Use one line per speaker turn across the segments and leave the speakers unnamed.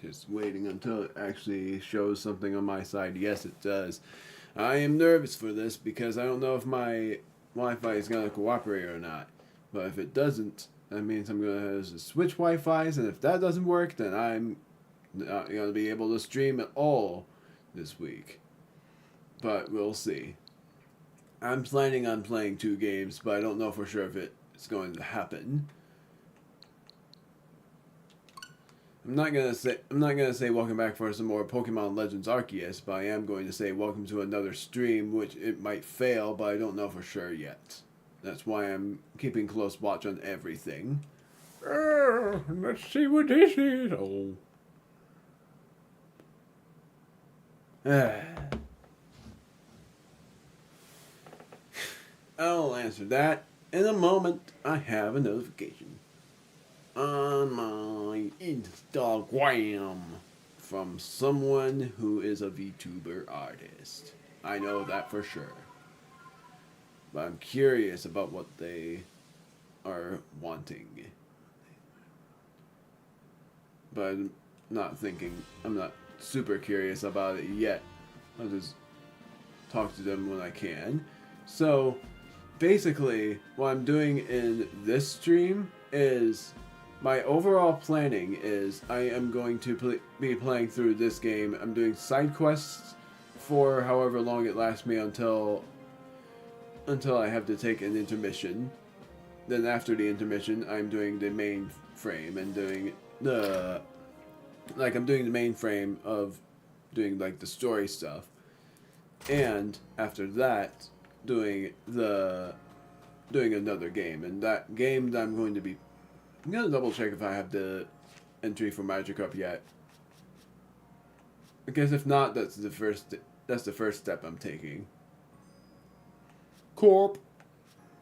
Just waiting until it actually shows something on my side. Yes, it does. I am nervous for this because I don't know if my Wi-Fi is going to cooperate or not. But if it doesn't, that means I'm going to have to switch Wi-Fis, and if that doesn't work, then I'm not going to be able to stream at all this week. But we'll see. I'm planning on playing 2 games, but I don't know for sure if it's going to happen. I'm not gonna say welcome back for some more Pokemon Legends Arceus, but I am going to say welcome to another stream, which it might fail, but I don't know for sure yet. That's why I'm keeping close watch on everything. Let's see what this is. Oh. I'll answer that in a moment. I have a notification on my Instagram from someone who is a VTuber artist. I know that for sure. But I'm curious about what they are wanting. But I'm not super curious about it yet. I'll just talk to them when I can. So, basically, what I'm doing in this stream is my overall planning is I am going to be playing through this game. I'm doing side quests for however long it lasts me until I have to take an intermission. Then after the intermission, I'm doing the main frame and doing I'm doing the main frame of doing like the story stuff. And after that, doing another game. And that game that I'm gonna double check if I have the entry for Magikarp yet. Because if not, that's the first step I'm taking. Corp.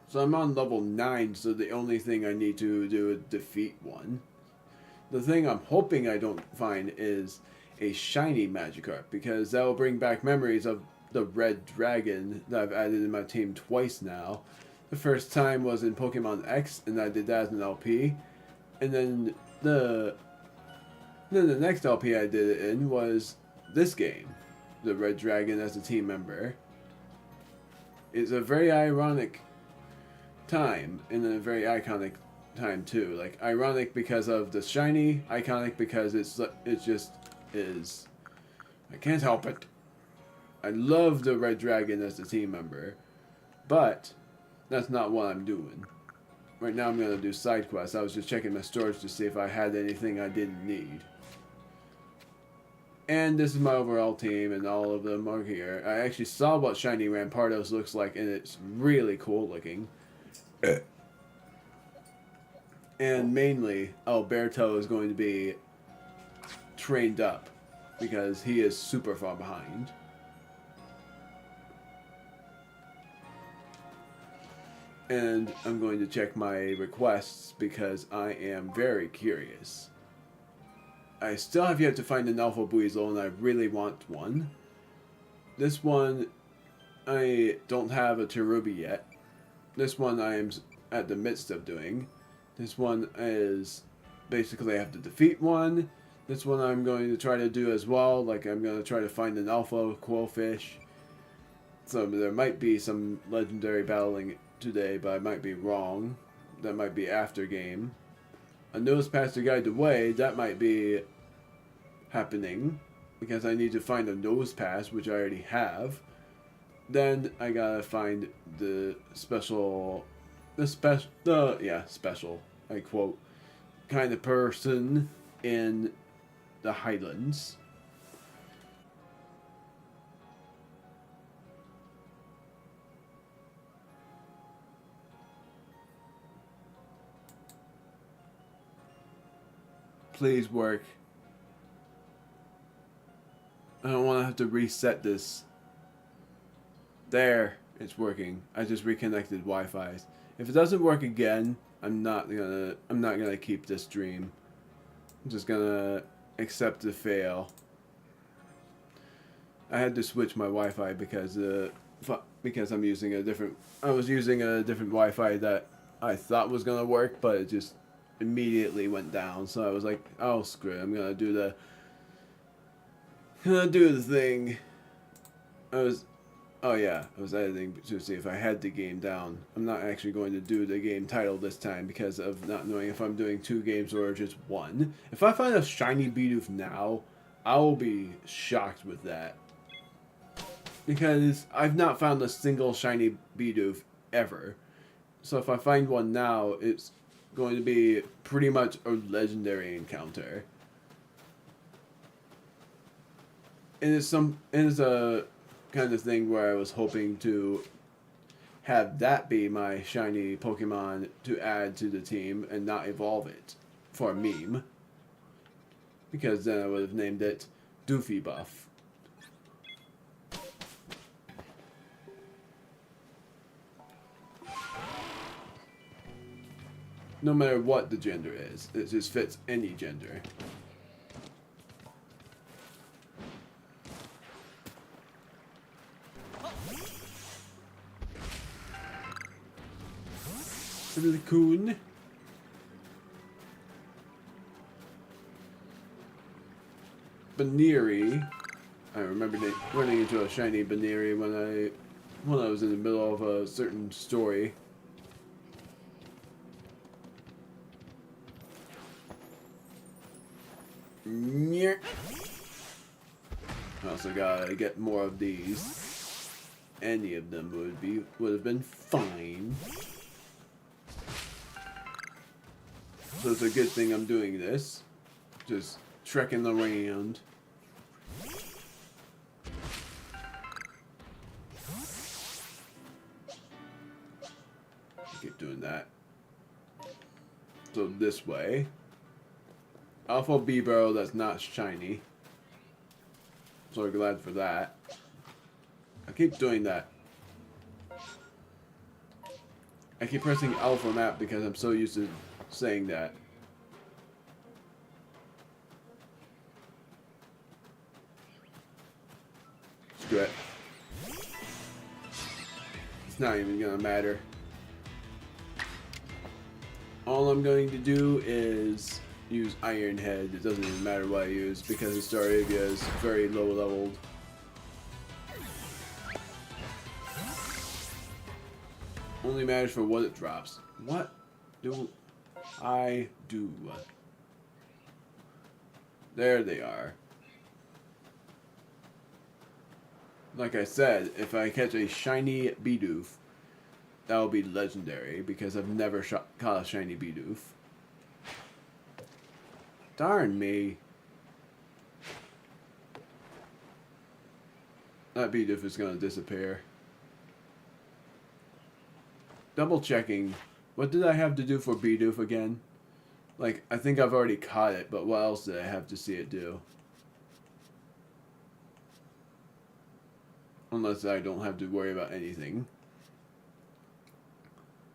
So I'm on level 9, so the only thing I need to do is defeat one. The thing I'm hoping I don't find is a shiny Magikarp, because that will bring back memories of the red dragon that I've added in my team twice now. The first time was in Pokemon X, and I did that as an LP. And then the next LP I did it in was this game, the Red Dragon as a team member. It's a very ironic time, and a very iconic time too. Like, ironic because of the shiny, iconic because it just is. I can't help it. I love the Red Dragon as a team member, but that's not what I'm doing. Right now I'm going to do side quests. I was just checking my storage to see if I had anything I didn't need. And this is my overall team, and all of them are here. I actually saw what Shiny Rampardos looks like, and it's really cool looking. And mainly, Alberto is going to be trained up, because he is super far behind. And I'm going to check my requests because I am very curious. I still have yet to find an Alpha Buizel, and I really want one. This one, I don't have a Cherubi yet. This one I am at the midst of doing. This one is basically I have to defeat one. This one I'm going to try to do as well. Like, I'm going to try to find an Alpha Quillfish. So there might be some legendary battling today, but I might be wrong. That might be after game. A nose pass to guide the way, that might be happening because I need to find a nose pass, which I already have. Then I gotta find the special, I quote, kind of person in the Highlands. Please work. I don't want to have to reset this. There, it's working. I just reconnected Wi-Fi. If it doesn't work again, I'm not gonna keep this stream. I'm just gonna accept the fail. I had to switch my Wi-Fi because I'm using a different. I was using a different Wi-Fi that I thought was gonna work, but it just immediately went down. So I was like, oh screw it, I'm gonna do Gonna do the thing. Oh yeah, I was editing to see if I had the game down. I'm not actually going to do the game title this time because of not knowing if I'm doing 2 games or just 1. If I find a shiny Bidoof now, I will be shocked with that. Because I've not found a single shiny Bidoof ever. So if I find one now, it's going to be pretty much a legendary encounter. And it's a kind of thing where I was hoping to have that be my shiny Pokemon to add to the team and not evolve it for a meme. Because then I would have named it Doofy Buff. No matter what the gender is, it just fits any gender. Coon. Baneri. I remember running into a shiny Baneri when I was in the middle of a certain story. I also gotta get more of these. Any of them would have been fine. So it's a good thing I'm doing this. Just trekking around. Keep doing that. So this way. Alpha B-Barrel that's not shiny. So glad for that. I keep doing that. I keep pressing Alpha Map because I'm so used to saying that. Screw it. It's not even gonna matter. All I'm going to do is use Iron Head. It doesn't even matter what I use because the Staravia is very low leveled. Only matters for what it drops. What do I do? There they are. Like I said, if I catch a shiny Bidoof, that will be legendary because I've never caught a shiny Bidoof. Darn me. That Bidoof is going to disappear. Double checking. What did I have to do for Bidoof again? Like, I think I've already caught it, but what else did I have to see it do? Unless I don't have to worry about anything.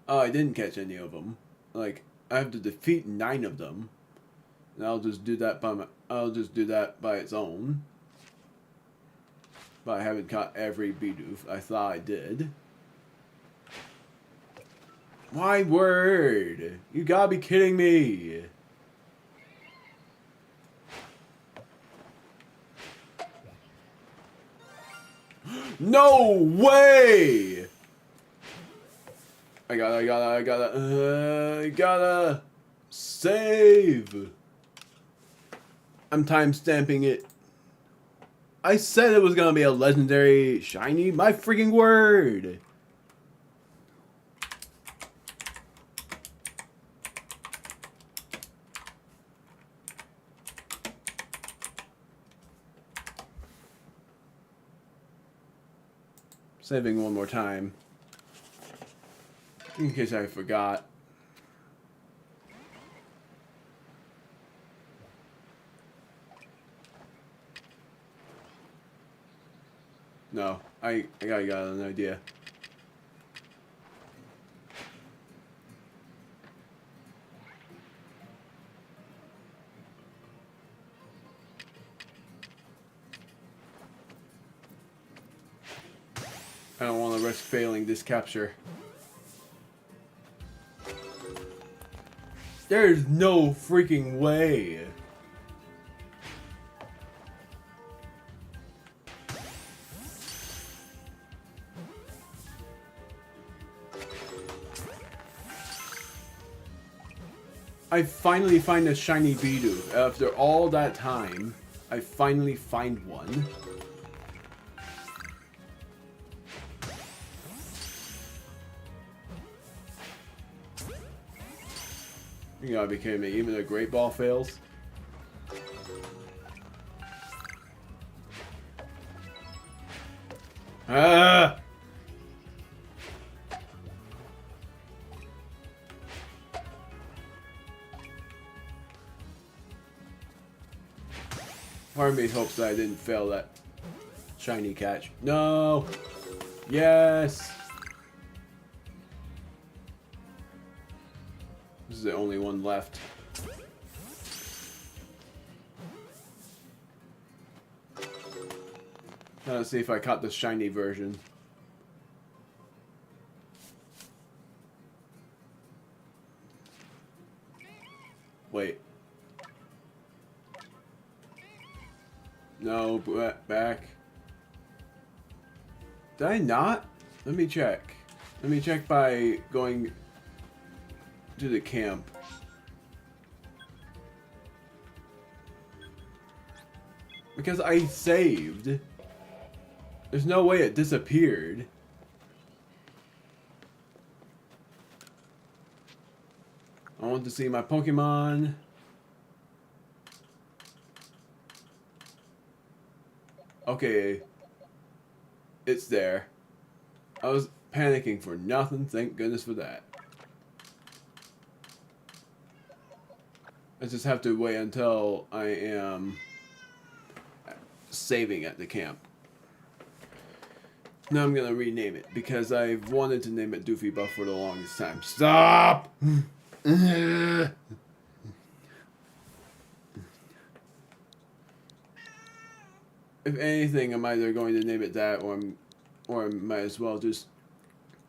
Oh, I didn't catch any of them. Like, I have to defeat 9 of them. And I'll just do that by its own. But I haven't caught every Bidoof. I thought I did. My word! You gotta be kidding me! No way! I gotta save! I'm timestamping it. I said it was gonna be a legendary shiny. My freaking word! Saving one more time. In case I forgot. No, I got an idea. I don't want to risk failing this capture. There's no freaking way. I finally find a shiny Bidoof. After all that time, I finally find one. You gotta be kidding me, even a Great Ball fails? Ah! Part of me hopes that I didn't fail that shiny catch. No! Yes! This is the only one left. Now let's see if I caught the shiny version. Wait. No, back. Did I not? Let me check. Let me check by going to the camp. Because I saved. There's no way it disappeared. I want to see my Pokemon. Okay. It's there. I was panicking for nothing, thank goodness for that. I just have to wait until I am saving at the camp. Now I'm gonna rename it because I've wanted to name it Doofy Buff for the longest time. Stop! If anything, I'm either going to name it that, or I might as well just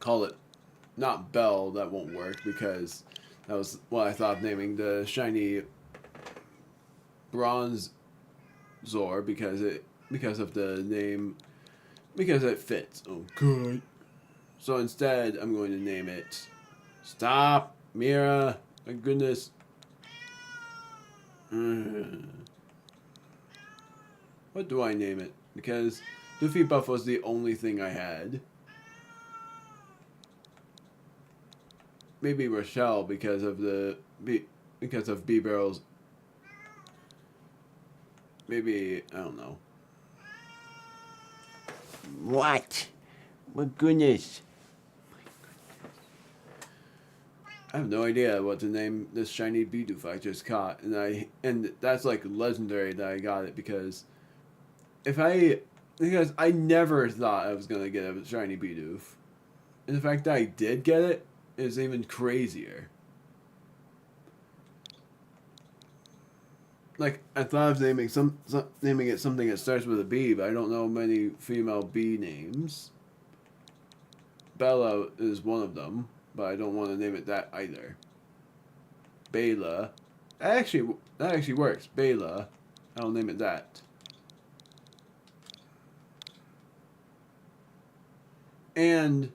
call it not Bell. That won't work because that was what I thought of naming the shiny Bronze Zor because of the name, because it fits. Oh god. So instead, I'm going to name it. Stop, Mira. My goodness. What do I name it? Because Doofy Buff was the only thing I had. Maybe Rochelle because of B-Barrel's. Maybe, I don't know.
What? My goodness.
I have no idea what to name this shiny Bidoof I just caught, and that's like legendary that I got it because I never thought I was gonna get a shiny Bidoof, and the fact that I did get it is even crazier. Like I thought of naming naming it something that starts with a B, but I don't know many female B names. Bella is one of them. But I don't want to name it that either. Bela. That actually works. Bela. I'll name it that. And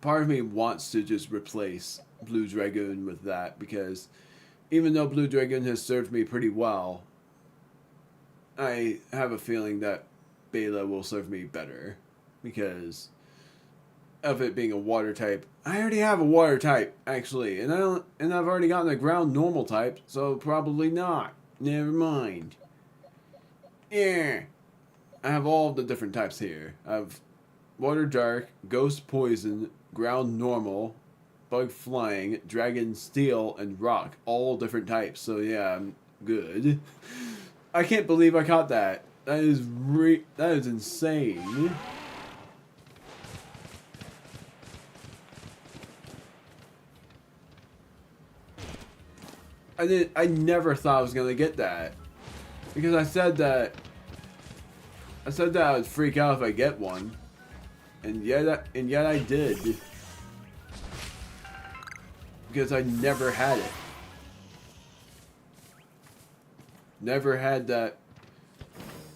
part of me wants to just replace Blue Dragoon with that because even though Blue Dragoon has served me pretty well, I have a feeling that Bela will serve me better because of it being a water type. I already have a water type, actually, and I've already gotten a ground normal type, so probably not. Never mind. Yeah. I have all of the different types here. I have water dark, ghost poison, ground normal, bug flying, dragon steel, and rock. All different types, so yeah, I'm good. I can't believe I caught that. That is insane. I never thought I was gonna get that. Because I said that I would freak out if I get one. And yet I did. Because I never had it. Never had that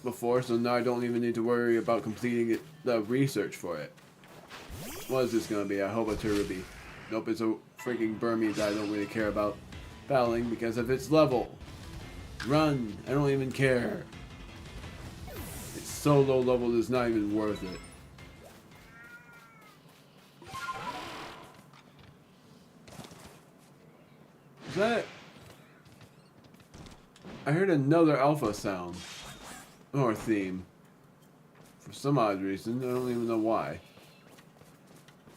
before, so now I don't even need to worry about completing the research for it. What is this gonna be? I hope it's a Ruby. Nope, it's a freaking Burmese that I don't really care about. battling because of its level. Run! I don't even care. It's so low level it's not even worth it. Is that... I heard another alpha sound. Or theme. For some odd reason, I don't even know why.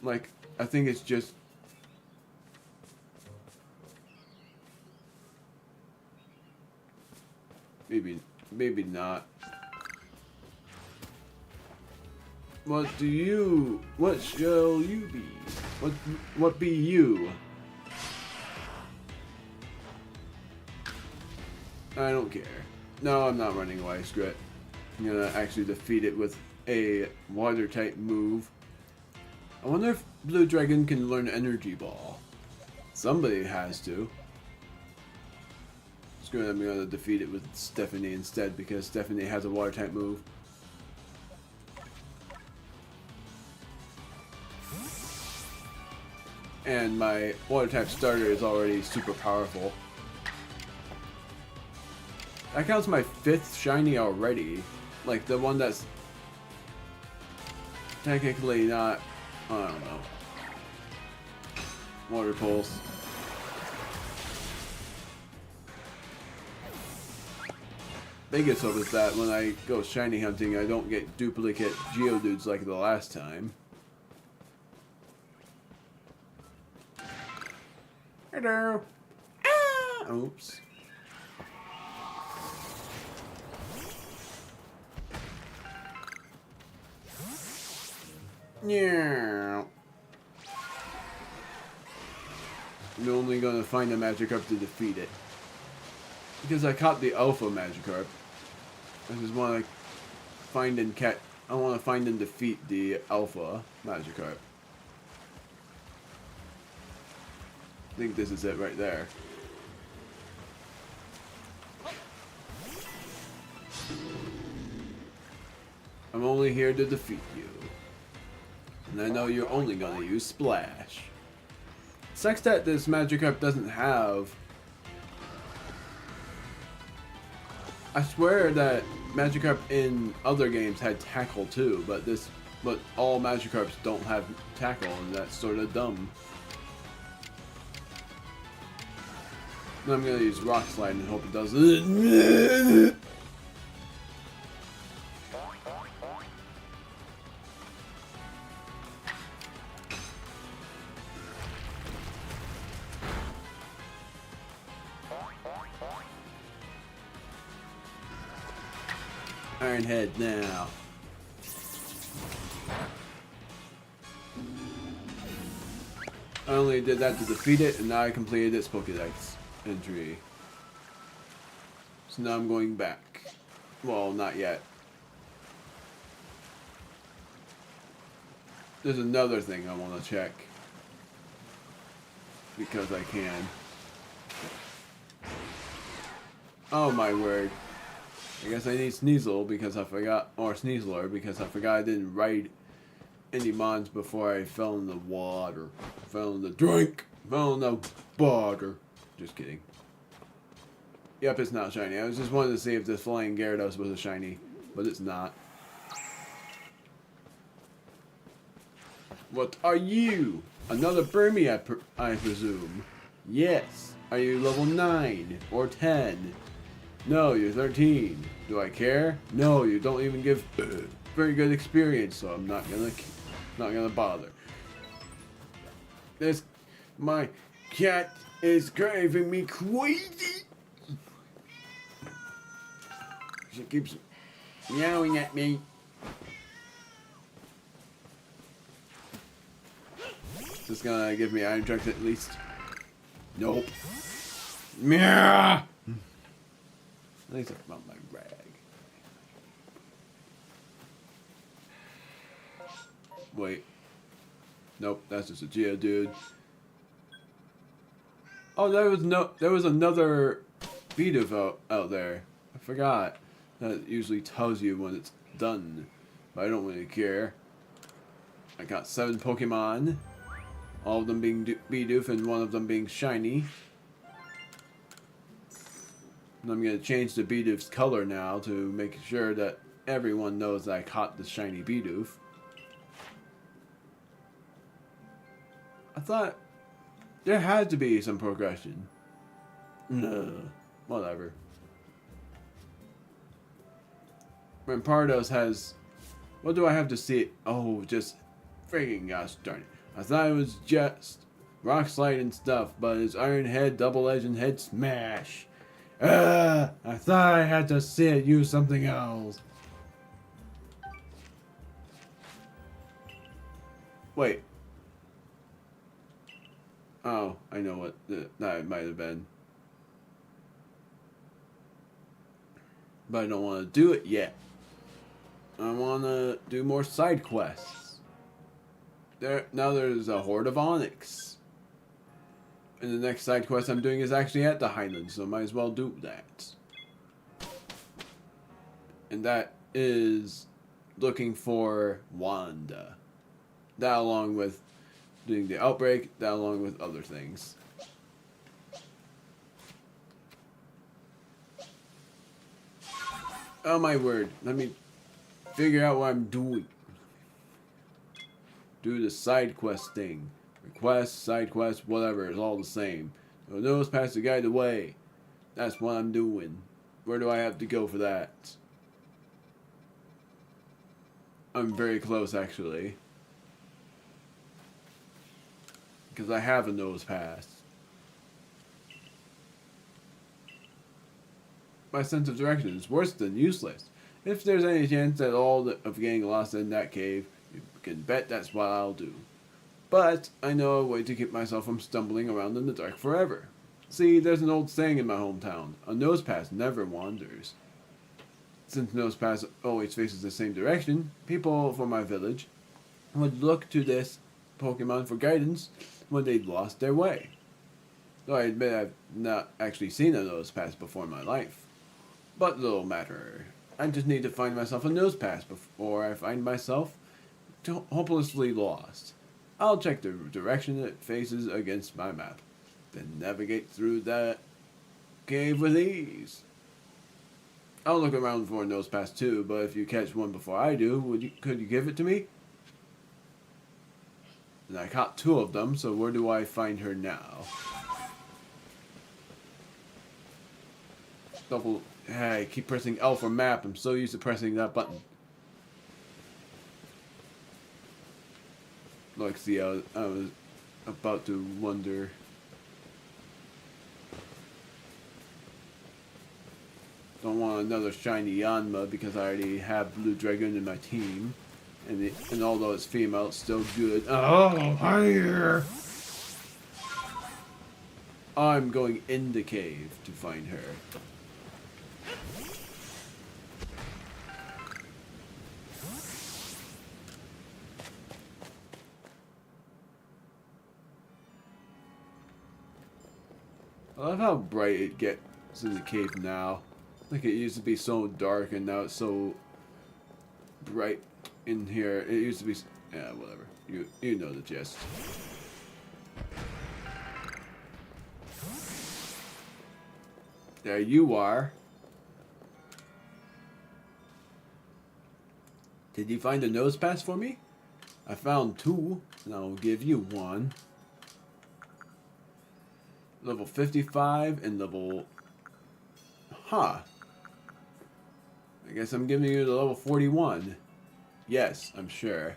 Like, I think it's just... Maybe not. What shall you be? What be you? I don't care. No, I'm not running away, screw it. I'm gonna actually defeat it with a water type move. I wonder if Blue Dragon can learn Energy Ball. Somebody has to. Screw it, I'm gonna defeat it with Stephanie instead because Stephanie has a water type move. And my water type starter is already super powerful. That counts my 5th shiny already. Like the one that's technically not, I don't know. Water Pulse. Biggest hope is that when I go shiny hunting, I don't get duplicate Geodudes like the last time. Hello. Ah! Oops. Yeah. I'm only gonna find a Magikarp to defeat it. Because I caught the Alpha Magikarp. I just want to find and catch. I want to find and defeat the Alpha Magikarp. I think this is it right there. I'm only here to defeat you. And I know you're only gonna use Splash. Sucks that this Magikarp doesn't have... I swear that Magikarp in other games had Tackle too, but all Magikarps don't have Tackle, and that's sort of dumb. Now I'm gonna use Rock Slide and hope it does it. Iron Head now. I only did that to defeat it, and now I completed its Pokédex entry. So now I'm going back. Well, not yet. There's another thing I want to check. Because I can. Oh my word. I guess I need Sneasel because I forgot, or Sneasler because I forgot I didn't ride any mons before I fell in the water. Fell in the drink. Fell in the water. Just kidding. Yep, it's not shiny. I was just wanting to see if this flying Gyarados was a shiny, but it's not. What are you? Another Burmy, I presume. Yes. Are you level 9 or 10? No, you're 13. Do I care? No, you don't even give very good experience, so I'm not gonna bother. My cat is driving me crazy. She keeps meowing at me. Just gonna give me Iron Trunks at least. Nope. Meow. At least I found my rag. Wait. Nope, that's just a Geodude. Oh, there was another Bidoof out there. I forgot. That usually tells you when it's done. But I don't really care. I got 7 Pokemon. All of them being Bidoof and one of them being shiny. And I'm going to change the Bidoof's color now to make sure that everyone knows that I caught the shiny Bidoof. I thought there had to be some progression. No, whatever. Rampardos has... What do I have to see? Oh, just freaking gosh darn it. I thought it was just rock slide and stuff, but it's Iron Head, Double Edge, and Head Smash. I thought I had to see it use something else. Wait. Oh, I know what that might have been. But I don't want to do it yet. I want to do more side quests. Now there's a Horde of Onyx. And the next side quest I'm doing is actually at the Highlands, so might as well do that. And that is looking for Wanda. That along with doing the outbreak, that along with other things. Oh my word, let me figure out what I'm doing. Do the side quest thing. Request, side quest, whatever, it's all the same. So nose pass to guide the way. That's what I'm doing. Where do I have to go for that? I'm very close actually. Because I have a nose pass. My sense of direction is worse than useless. If there's any chance at all of getting lost in that cave, you can bet that's what I'll do. But I know a way to keep myself from stumbling around in the dark forever. See, there's an old saying in my hometown, a nose pass never wanders. Since nose pass always faces the same direction, people from my village would look to this Pokemon for guidance when they'd lost their way. Though I admit I've not actually seen a nose pass before in my life. But little matter. I just need to find myself a nose pass before I find myself hopelessly lost. I'll check the direction it faces against my map, then navigate through that cave with ease. I'll look around for a nose pass too, but if you catch one before I do, could you give it to me? And I caught 2 of them, so where do I find her now? I keep pressing L for map. I'm so used to pressing that button. Like, see, I was about to wonder. Don't want another shiny Yanma because I already have Blue Dragon in my team. And although it's female, it's still good. Oh, higher! I'm going in the cave to find her. I love how bright it gets in the cave now. Like it used to be so dark and now it's so bright in here. It used to be... Yeah, whatever. You know the gist. There you are. Did you find a nose pass for me? I found 2, and I'll give you 1. Level 55 and level... Huh. I guess I'm giving you the level 41. Yes, I'm sure.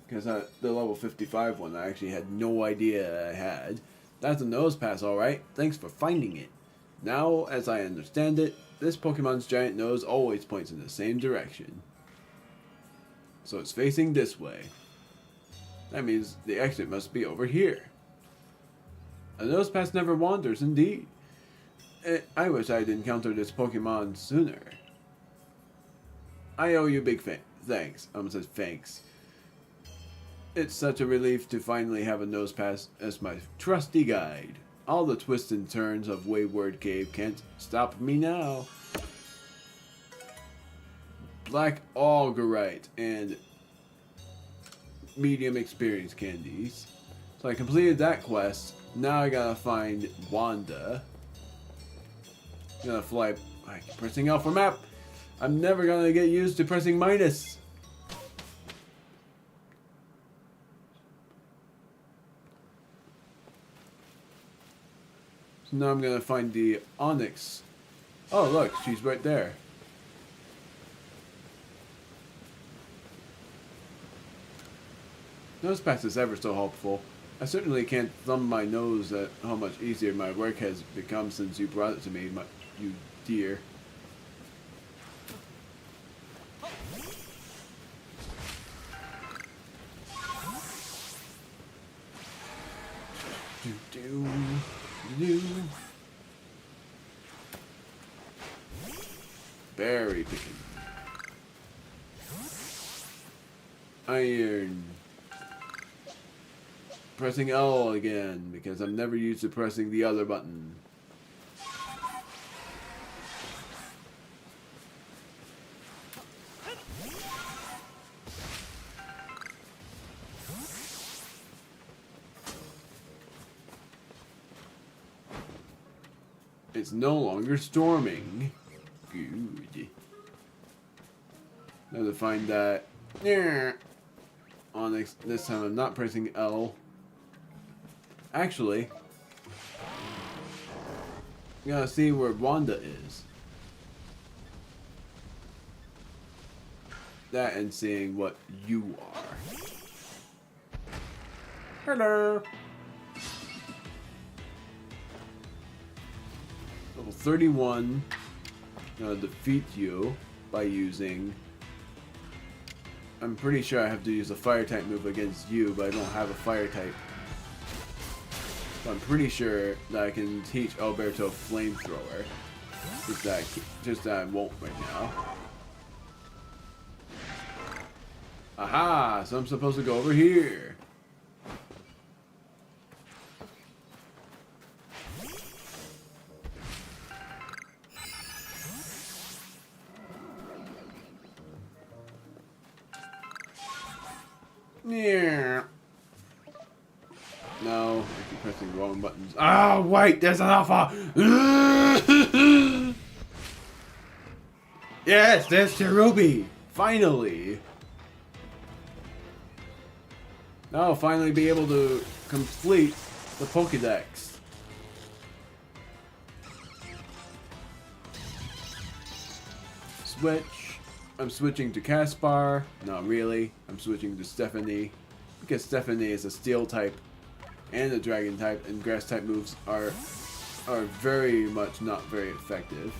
Because the level 55 one I actually had no idea I had. That's a nose pass, alright. Thanks for finding it. Now, as I understand it, this Pokemon's giant nose always points in the same direction. So it's facing this way. That means the exit must be over here. A nose pass never wanders, indeed. I wish I'd encountered this Pokemon sooner. I owe you big thanks. I almost said thanks. It's such a relief to finally have a nose pass as my trusty guide. All the twists and turns of Wayward Cave can't stop me now. Black Algarite and medium experience candies. So I completed that quest. Now I gotta find Wanda. I'm gonna fly I keep pressing L for map. I'm never gonna get used to pressing minus. So now I'm gonna find the onyx. Oh look, she's right there. Nose pass is ever so helpful. I certainly can't thumb my nose at how much easier my work has become since you brought it to me, you dear. Berry picking. Iron. Pressing L again because I'm never used to pressing the other button. It's no longer storming. Good. Now to find that onyx. This time I'm not pressing L. Actually, you gotta see where Wanda is. That and seeing what you are. Hello. Level 31. Gonna defeat you by using. I'm pretty sure I have to use a fire type move against you, but I don't have a fire type. So I'm pretty sure that I can teach Alberto Flamethrower. Just that I won't right now. Aha! So I'm supposed to go over here. Yeah. No, I keep pressing the wrong buttons. Oh, wait, there's an alpha! Yes, there's Cherubi! Finally! Now I'll finally be able to complete the Pokédex. Switch. I'm switching to Caspar. Not really. I'm switching to Stephanie. Because Stephanie is a steel type and a dragon type, and grass type moves are very much not very effective.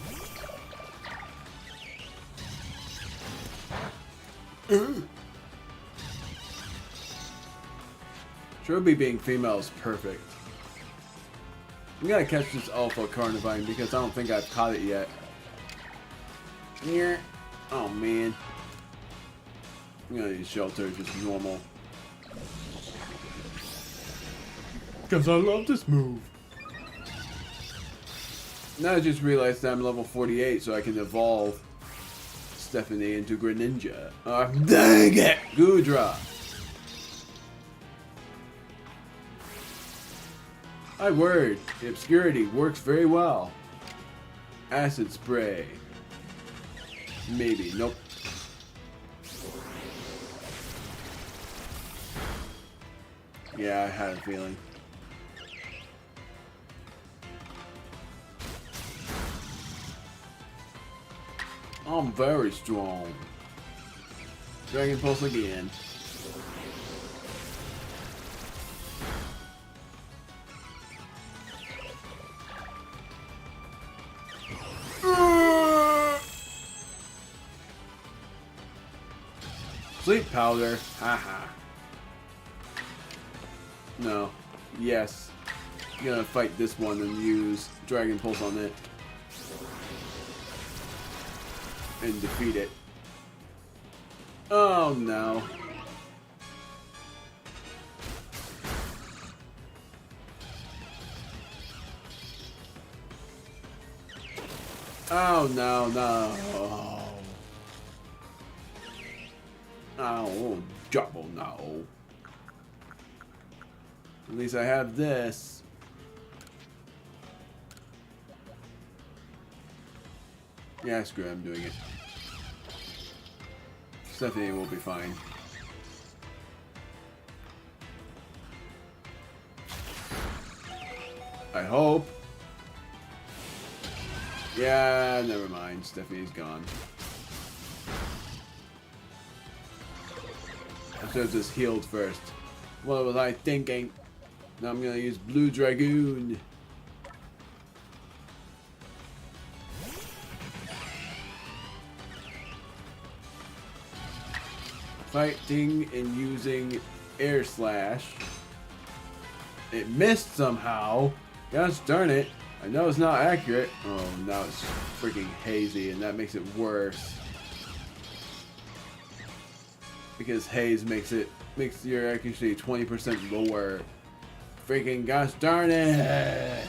Cherubi being female is perfect. I'm gonna catch this Alpha Carnivine because I don't think I've caught it yet. Yeah. Oh man. I'm gonna use Shelter, just normal. Because I love this move. Now I just realized that I'm level 48, so I can evolve Stephanie into Greninja. Dang it! Goodra! My word, the obscurity works very well. Acid spray. Maybe. Nope. Yeah, I had a feeling. I'm very strong. Dragon Pulse again. Sleep powder. Haha. No. Yes. I'm gonna fight this one and use Dragon Pulse on it. And defeat it. Oh no. Oh no, no. Oh, double no. At least I have this. Yeah, screw it, I'm doing it. Stephanie will be fine. I hope. Yeah, never mind. Stephanie's gone. I should have just healed first. What was I thinking? Now I'm gonna use Blue Dragoon. Fighting and using Air Slash. It missed somehow. Gosh darn it. I know it's not accurate. Oh, now it's freaking hazy, and that makes it worse. Because haze makes your accuracy 20% lower. Freaking gosh darn it!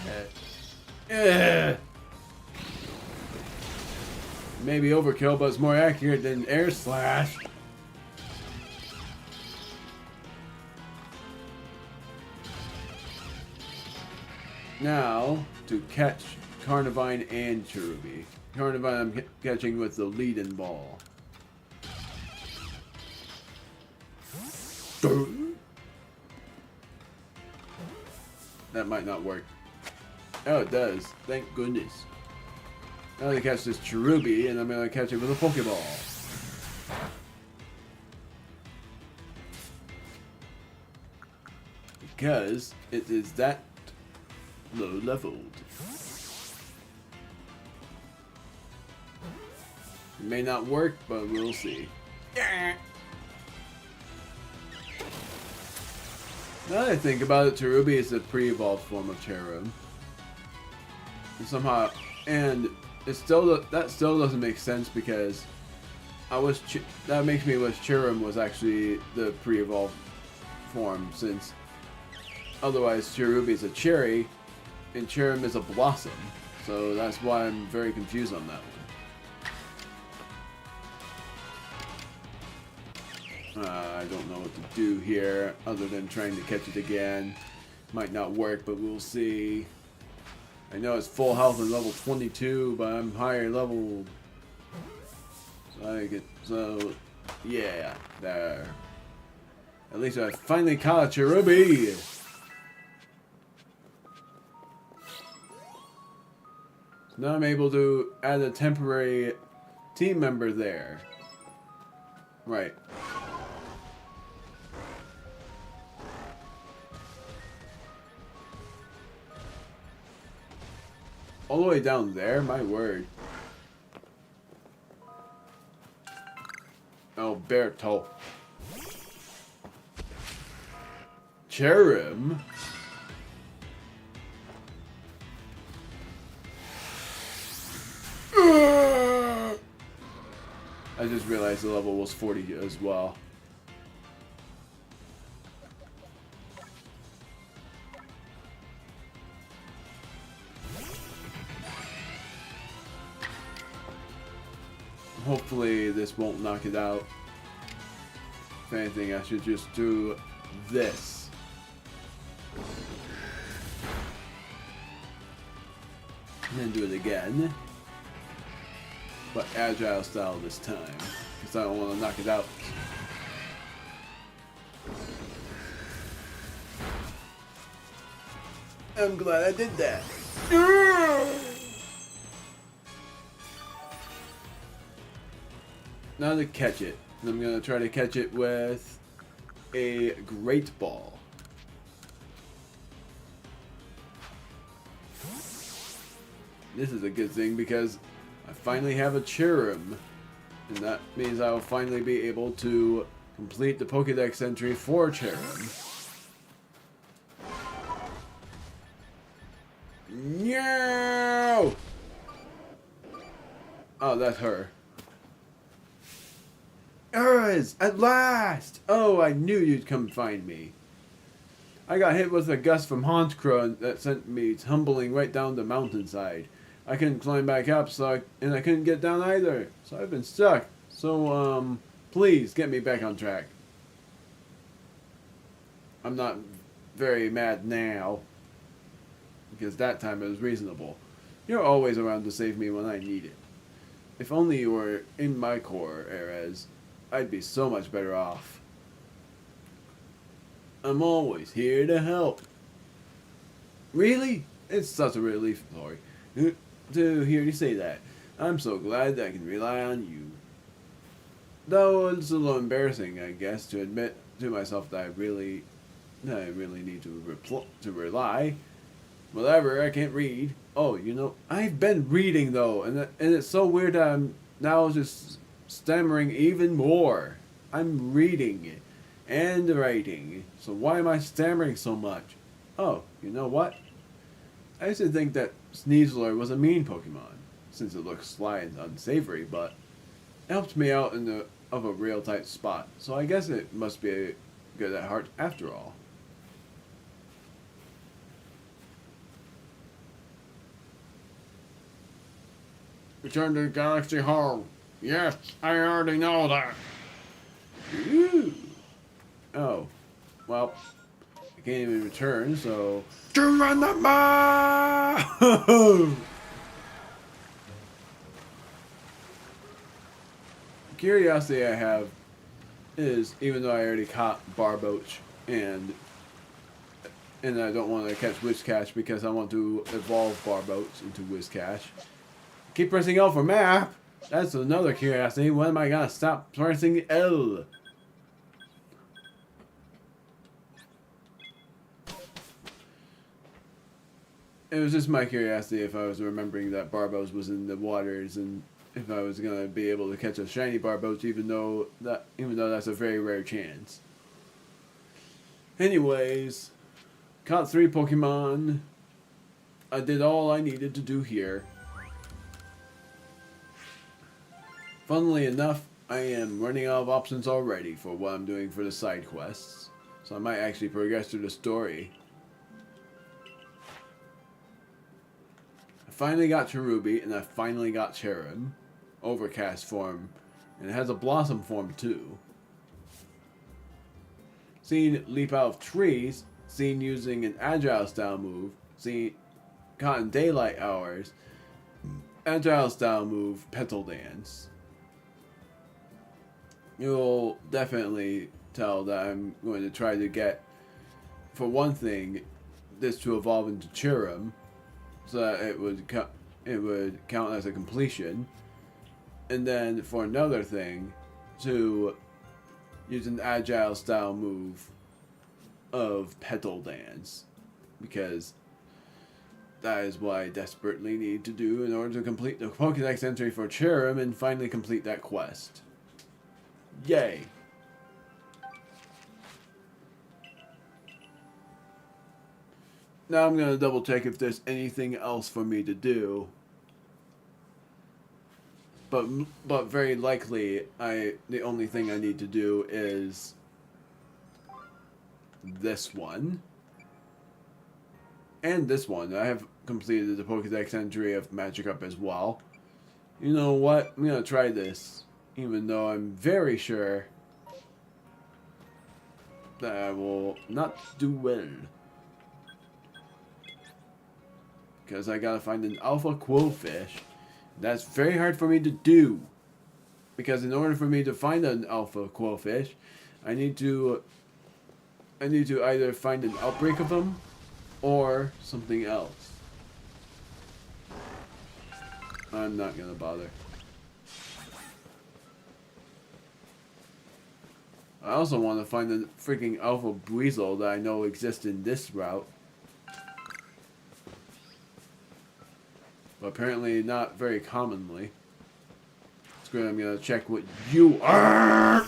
Ugh. Maybe overkill, but it's more accurate than Air Slash. Now, to catch Carnivine and Cherubi. Carnivine I'm catching with the lead-in ball. That might not work. Oh, it does. Thank goodness. Now I'm going to catch this Cherubi, and I'm going to catch it with a Pokeball. Because it is that low leveled. It may not work, but we'll see. Now that I think about it, Cherubi is a pre-evolved form of Cherum. And somehow, and it still that still doesn't make sense because that makes me wish Cherum was actually the pre-evolved form, since otherwise Cherubi is a cherry and Cherum is a blossom. So that's why I'm very confused on that one. I don't know what to do here other than trying to catch it again. Might not work, but we'll see. I know it's full health and level 22, but I'm higher level. So yeah, there. At least I finally caught a Cherubi. So now I'm able to add a temporary team member there. Right. All the way down there? My word. Alberto. Cherum? I just realized the level was 40 as well. Hopefully this won't knock it out. If anything, I should just do this. And then do it again. But agile style this time. Because I don't want to knock it out. I'm glad I did that. Now to catch it. I'm going to try to catch it with a Great Ball. This is a good thing because I finally have a Cherum. And that means I will finally be able to complete the Pokédex entry for Cherum. No! Oh, that's her. Arceus, at last! Oh, I knew you'd come find me. I got hit with a gust from Honchkrow that sent me tumbling right down the mountainside. I couldn't climb back up, and I couldn't get down either. So I've been stuck. So, please get me back on track. I'm not very mad now. Because that time it was reasonable. You're always around to save me when I need it. If only you were in my core, Erez, I'd be so much better off. I'm always here to help. Really? It's such a relief, Lori, to hear you say that. I'm so glad that I can rely on you. Though it's a little embarrassing, I guess, to admit to myself that I really need to rely. Whatever, I can't read. Oh, I've been reading though, and it's so weird that I'm now just stammering even more. I'm reading it and writing, so why am I stammering so much? Oh, you know what? I used to think that Sneasler was a mean Pokemon, since it looks sly and unsavory, but it helped me out of a real tight spot, so I guess it must be good at heart after all. Return to the Galaxy home. Yes, I already know that. Ooh. Oh. Well, I can't even return, so... Curiosity I have is, even though I already caught Barboach, and I don't want to catch Whiscash because I want to evolve Barboach into Whiscash. Keep pressing L for map. That's another curiosity. When am I gonna stop pressing L? It was just my curiosity if I was remembering that Barboach was in the waters and if I was gonna be able to catch a shiny Barboach, even though that's a very rare chance. Anyways, caught 3 Pokemon. I did all I needed to do here. Funnily enough, I am running out of options already for what I'm doing for the side quests, so I might actually progress through the story. I finally got Cherubi, and I finally got Cherrim, Overcast form, and it has a Blossom form too. Seen it leap out of trees, seen using an Agile style move, seen caught in daylight hours, Agile style move, Petal Dance. You'll definitely tell that I'm going to try to get, for one thing, this to evolve into Cherrim, so that it would count as a completion, and then for another thing, to use an Agile style move of Petal Dance, because that is what I desperately need to do in order to complete the Pokédex entry for Cherrim and finally complete that quest. Yay! Now I'm gonna double check if there's anything else for me to do. But very likely, the only thing I need to do is this one. And this one. I have completed the Pokédex entry of Magikarp as well. You know what? I'm gonna try this. Even though I'm very sure that I will not do well. Because I gotta find an Alpha Quillfish. That's very hard for me to do. Because in order for me to find an Alpha Quillfish, I need to either find an outbreak of them or something else. I'm not gonna bother. I also want to find the freaking Alpha Buizel that I know exists in this route. But apparently not very commonly. Screw it, I'm gonna check what you are!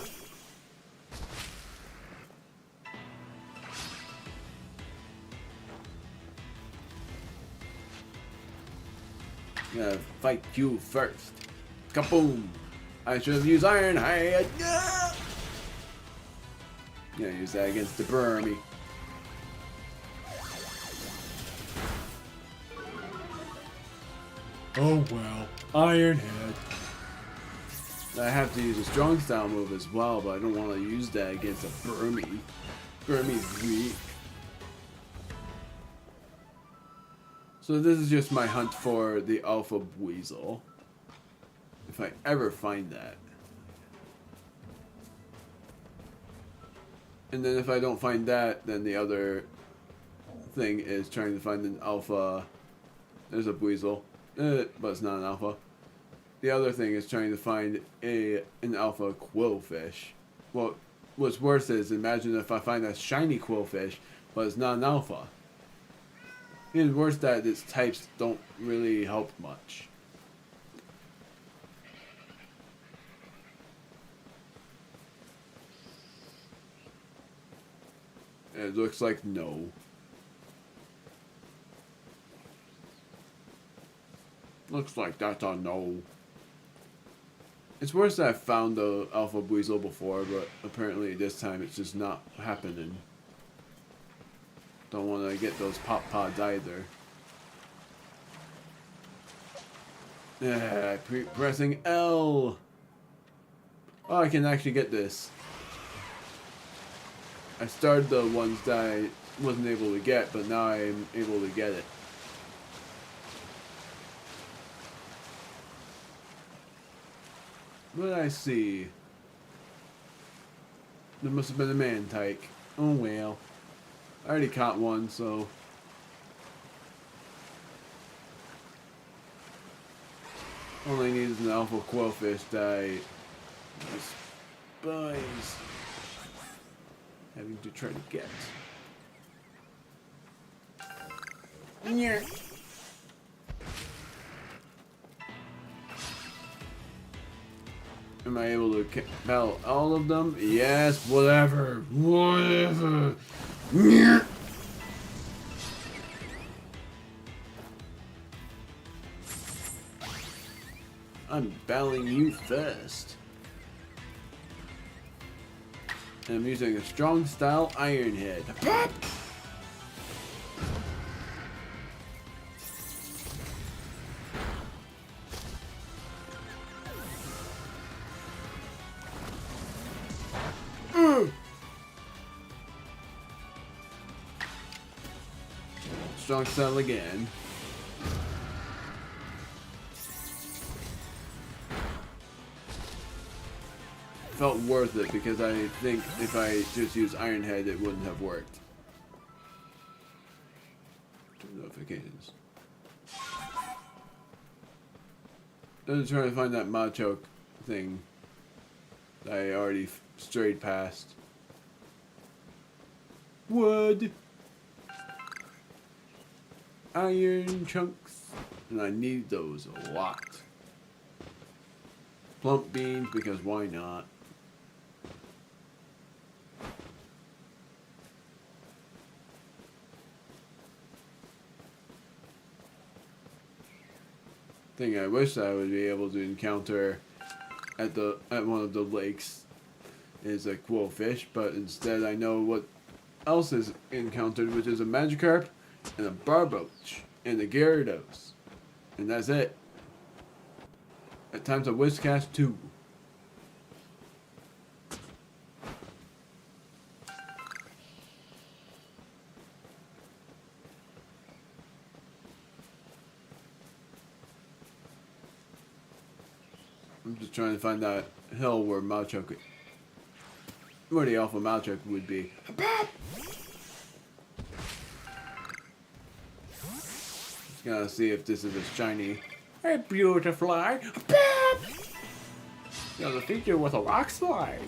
I'm gonna fight you first. Kaboom! I should have used Iron Head! I'm gonna use that against the Burmy. Oh well, Iron Head. I have to use a strong style move as well, but I don't want to use that against a Burmy. Burmy's weak. So this is just my hunt for the Alpha Buizel. If I ever find that. And then if I don't find that, then the other thing is trying to find an alpha. There's a weasel, but it's not an alpha. The other thing is trying to find an alpha quillfish. Well, what's worse is, imagine if I find a shiny quillfish, but it's not an alpha. It's worse that its types don't really help much. It looks like no. Looks like that's a no. It's worse that I found the alpha weasel before, but apparently this time it's just not happening. Don't want to get those pop pods either. Yeah, pressing L. Oh, I can actually get this. I started the ones that I wasn't able to get, but now I'm able to get it. What did I see? There must have been a Mantike. Oh well. I already caught one, so... all I need is an alpha quillfish that I despise having to try to get. Yeah. Am I able to battle all of them? Yes, whatever. Whatever. Yeah. I'm battling you first. And I'm using a strong style iron head. Strong style again. Felt worth it because I think if I just used Iron Head it wouldn't have worked. Notifications. I'm trying to find that Machoke thing that I already strayed past. Wood! Iron chunks. And I need those a lot. Plump beans, because why not? Thing I wish I would be able to encounter at one of the lakes is a quillfish, but instead I know what else is encountered, which is a Magikarp and a Barboach and a Gyarados, and that's it. At times a Whiscash too. I'm just trying to find that hill where Machoke, where the Alpha Machoke would be. Just gotta see if this is a shiny. Hey, beautifly. There's a feature with a rock slide.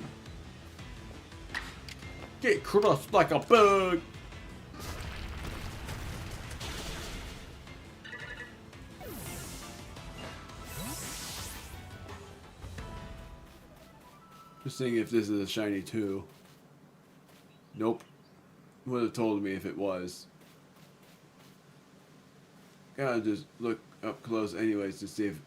Get crushed like a bug. Just seeing if this is a shiny too. Nope. Would have told me if it was. Gotta just look up close anyways to see if...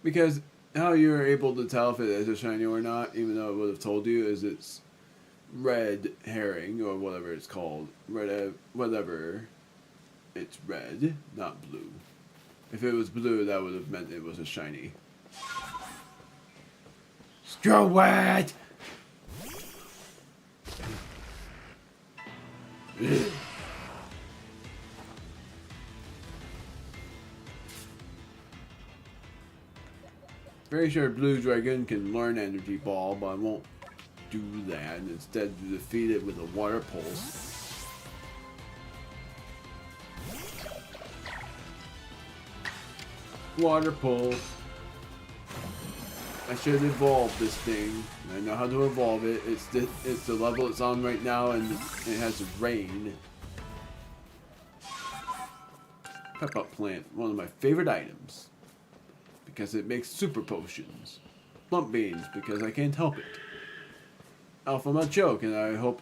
because how you're able to tell if it is a shiny or not, even though it would have told you, is it's red herring, or whatever it's called. Red, whatever. It's red, not blue. If it was blue, that would have meant it was a shiny. Screw it! Very sure Blue Dragon can learn Energy Ball, but I won't do that, and instead defeat it with a Water Pulse. Water Pulse. I should evolve this thing. I know how to evolve it. It's the level it's on right now, and it has rain. Pep Up Plant, one of my favorite items, because it makes super potions. Plump Beans, because I can't help it. Alpha Machoke, and I hope,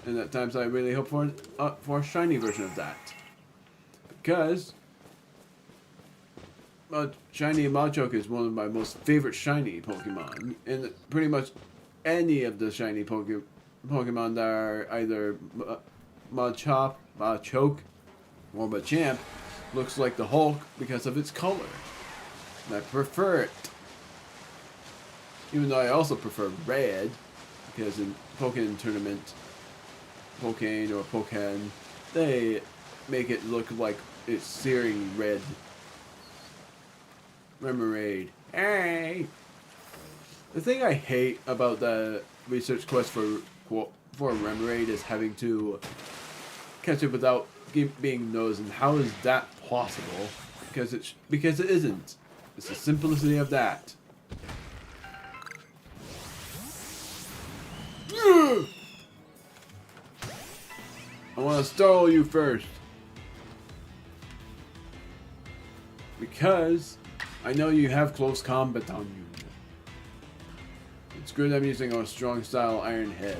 and at times I really hope for a shiny version of that, because shiny Machoke is one of my most favorite shiny Pokemon, and pretty much any of the shiny Pokemon that are either Machop, Machoke, or Machamp looks like the Hulk because of its color. And I prefer it. Even though I also prefer red, because in Pokemon Tournament, Pokane or Pokken, they make it look like it's searing red. Remoraid. Hey! The thing I hate about the research quest for Remoraid is having to catch it without being noticed, and how is that possible? Because it isn't. It's the simplicity of that. I want to startle you first. Because I know you have close combat on you. It's good I'm using a strong style Iron Head.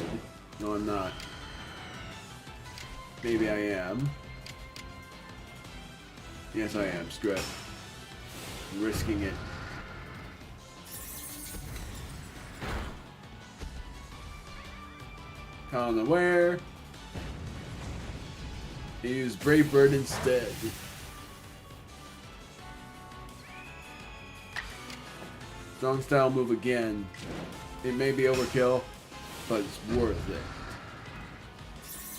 No, I'm not. Maybe I am. Yes, I am. Screw it. I'm risking it. Unaware. Use Brave Bird instead. Strong style move again. It may be overkill, but it's worth it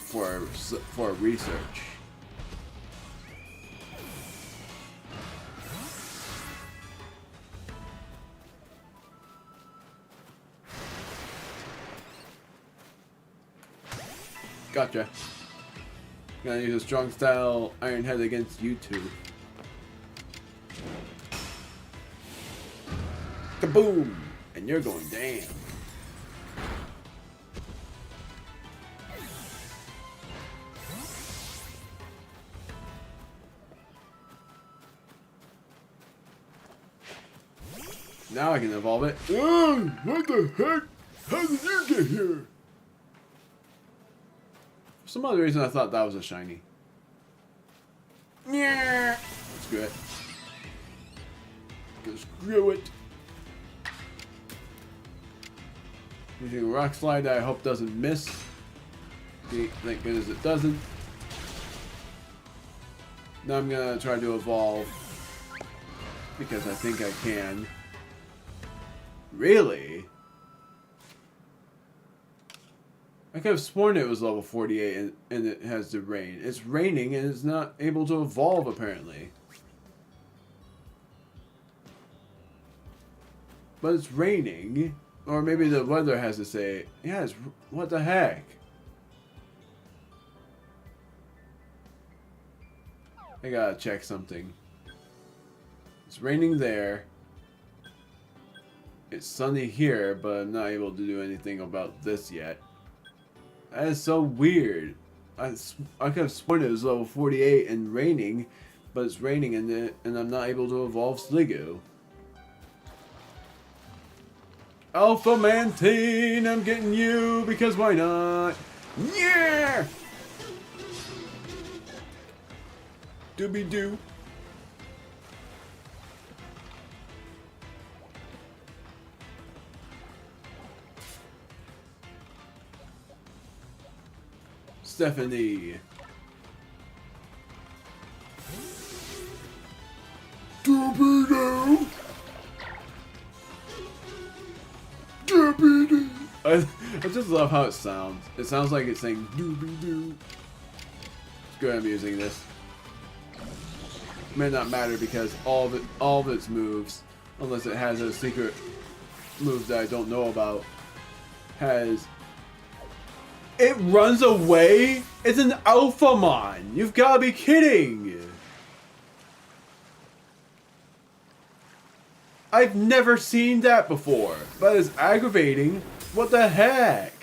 for research. Gotcha. Gonna use a strong style Iron Head against you two. Kaboom! And you're going down. Now I can evolve it. What the heck? How did you get here? For some other reason I thought that was a shiny. Yeah. Screw it. Screw it. Using a Rock Slide that I hope doesn't miss. Thank goodness it doesn't. Now I'm gonna try to evolve. Because I think I can. Really? I could have sworn it was level 48 and it has the rain. It's raining and it's not able to evolve apparently. But it's raining. Or maybe the weather has to say, yeah, it's, what the heck? I gotta check something. It's raining there. It's sunny here, but I'm not able to do anything about this yet. That is so weird. I could have sworn it was level 48 and raining, but it's raining and I'm not able to evolve Sliggoo. Alpha Mantine, I'm getting you because why not? Yeah! Doobie doo. Stephanie. Doobie-doo. Doobie-doo. I just love how it sounds. It sounds like it's saying doobie-doo. It's good I'm using this. It may not matter because all of its moves unless it has a secret move that I don't know about, has... It runs away? It's an Alphamon! You've gotta be kidding! I've never seen that before. That is aggravating. What the heck?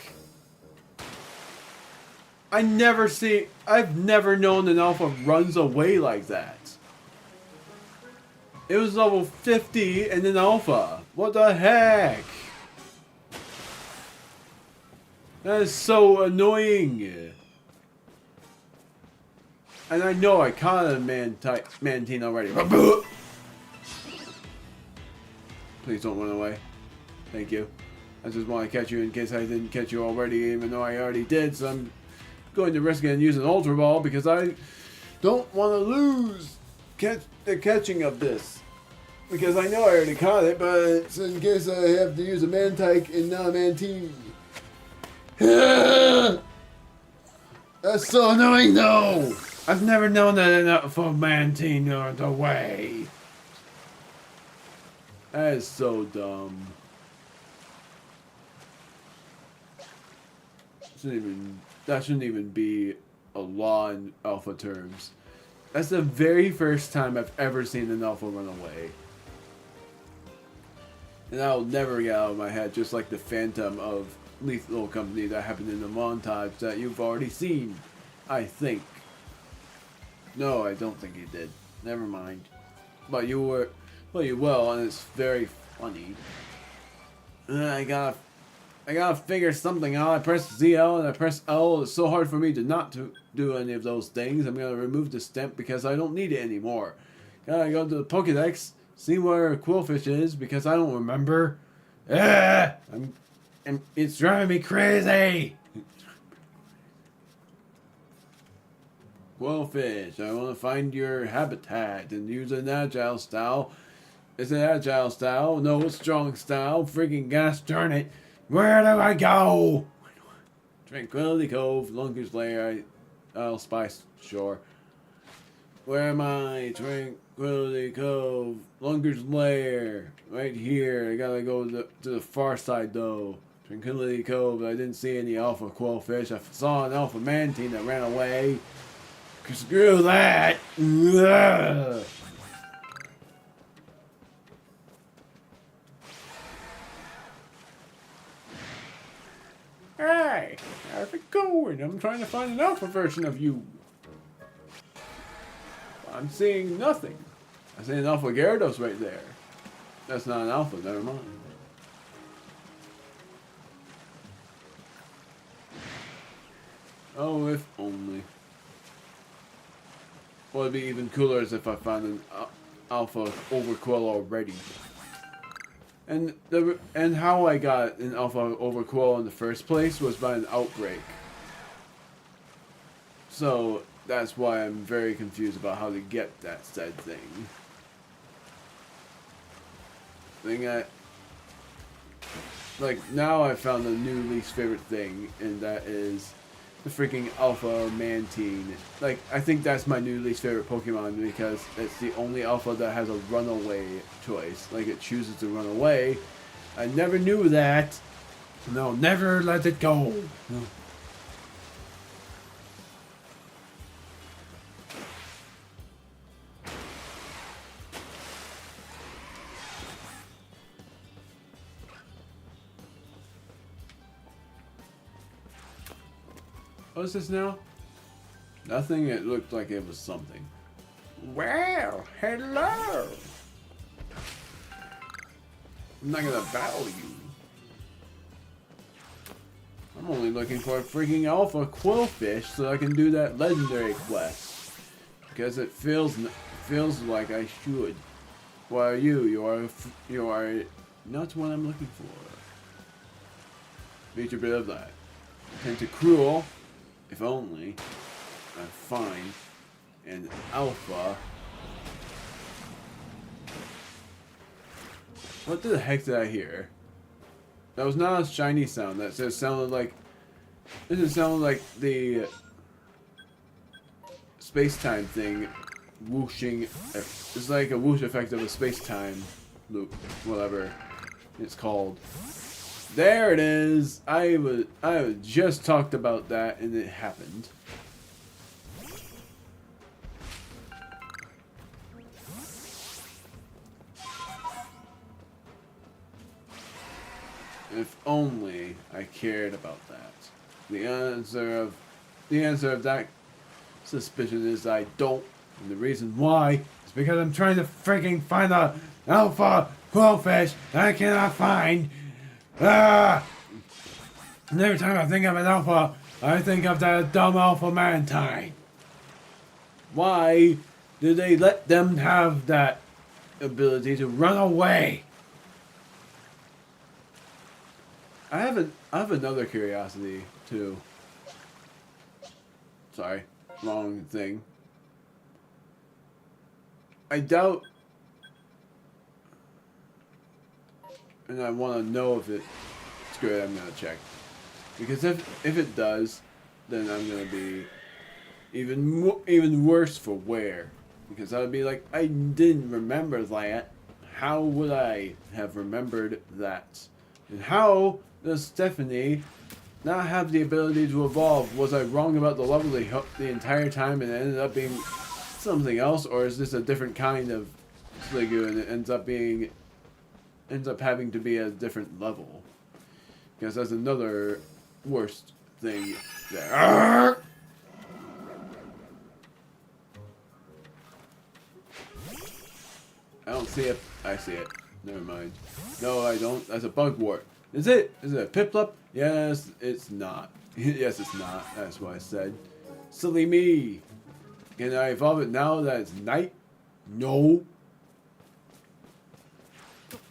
I've never known an alpha runs away like that. It was level 50 and an alpha. What the heck? That is so annoying. And I know I caught a Mantine already. Please don't run away. Thank you. I just want to catch you in case I didn't catch you already, even though I already did. So I'm going to risk it and use an Ultra Ball because I don't want to lose the catching of this. Because I know I already caught it, but it's in case I have to use a Mantike and not a Mantine. That's so annoying though! I've never known that enough for Mantine or the way. That is so dumb. That shouldn't even be a law in alpha terms. That's the very first time I've ever seen an alpha run away. And that'll never get out of my head, just like the Phantom of Lethal Company that happened in the montage that you've already seen. I think. No, I don't think you did. Never mind. But you will, and it's very funny. I gotta figure something out. I press ZL and I press L. It's so hard for me to not do any of those things. I'm gonna remove the stamp because I don't need it anymore. Gotta go to the Pokedex, see where Quillfish is because I don't remember. And it's driving me crazy. Quillfish, I want to find your habitat and use an agile style. Is it agile style? No, it's strong style. Freaking gosh darn it. Where do I go? Tranquility Cove, Lunker's Lair, Isle Spice Shore. Where am I? Tranquility Cove, Lunker's Lair. Right here. I gotta go to the far side though. Tranquility Cove, I didn't see any alpha Quillfish. I saw an alpha Mantine that ran away. Screw that! Ugh. Hey, how's it going? I'm trying to find an alpha version of you. I'm seeing nothing. I see an alpha Gyarados right there. That's not an alpha, never mind. Oh, if only. What would be even cooler is if I found an alpha Overquill already. And how I got an alpha Overquill in the first place was by an outbreak. So that's why I'm very confused about how to get that said thing. Like now I found a new least favorite thing, and that is the freaking Alpha Mantine. Like, I think that's my new least favorite Pokemon because it's the only Alpha that has a runaway choice. Like, it chooses to run away. I never knew that. No, never let it go. No. What is this now? Nothing. It looked like it was something. Well, hello. I'm not gonna battle you. I'm only looking for a freaking alpha Quillfish so I can do that legendary quest. Because it feels like I should. Why are you? You are not what I'm looking for. Need a bit of that. Tentacruel. If only I find an alpha. What the heck did I hear? That was not a shiny sound. That just sounded like. It just sounded like the space-time thing whooshing. It's like a whoosh effect of a space-time loop, whatever it's called. There it is. I just talked about that and it happened. If only I cared about that. The answer of that suspicion is I don't. And the reason why is because I'm trying to freaking find a alpha quillfish that I cannot find. Ah! And every time I think of an alpha, I think of that dumb alpha mantine. Why do they let them have that ability to run away? I have another curiosity too. Sorry, wrong thing. I doubt, and I want to know if it's good. I'm gonna check, because if it does, then I'm gonna be even worse for wear, because I would be like, I didn't remember that. How would I have remembered that? And how does Stephanie not have the ability to evolve? Was I wrong about the level the entire time and it ended up being something else, or is this a different kind of Sliggoo and it ends up having to be a different level? Because that's another worst thing there. I don't see it. I see it. Never mind. No, I don't. That's a bugwort. Is it? Is it a Piplup? Yes, it's not. Yes, it's not. That's what I said. Silly me. Can I evolve it now that it's night? No.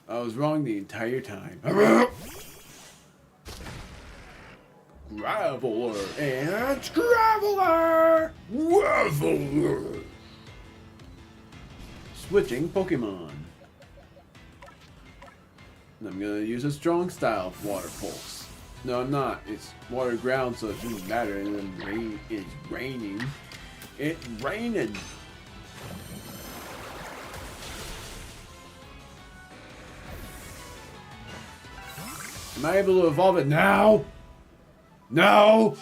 I was wrong the entire time. Graveler and Graveler! Graveler! Switching Pokemon. I'm gonna use a strong style water pulse. No, I'm not. It's water ground, so it doesn't matter. And then rain is raining. It's raining. Am I able to evolve it now? No.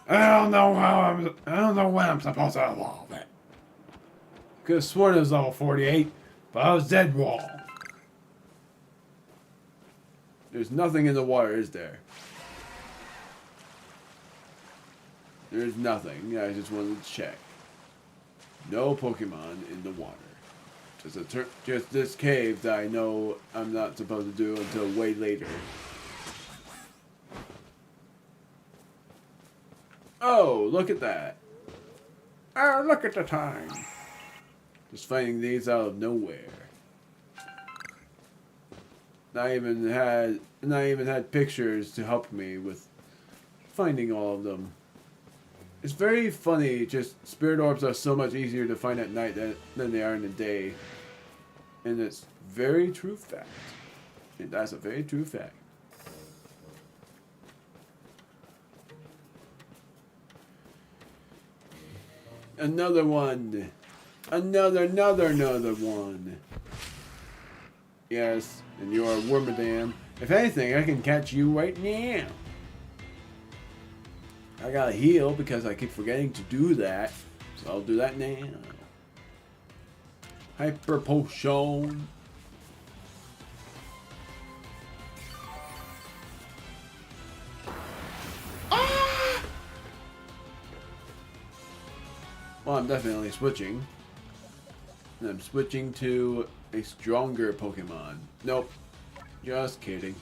I don't know when I'm supposed to evolve it. Could have sworn it was level 48, but I was dead wrong. There's nothing in the water, is there? There's nothing. I just wanted to check. No Pokemon in the water. Just this cave that I know I'm not supposed to do until way later. Oh, look at that. Oh, look at the time. Just finding these out of nowhere. I even had pictures to help me with finding all of them. It's very funny, just spirit orbs are so much easier to find at night than they are in the day. And it's very true fact. And that's a very true fact. Another one. Another one. Yes, and you're a Wormadam. If anything, I can catch you right now. I gotta heal because I keep forgetting to do that. So I'll do that now. Hyper Potion. Ah! Well, I'm definitely switching. And I'm switching to a stronger Pokemon. Nope. Just kidding.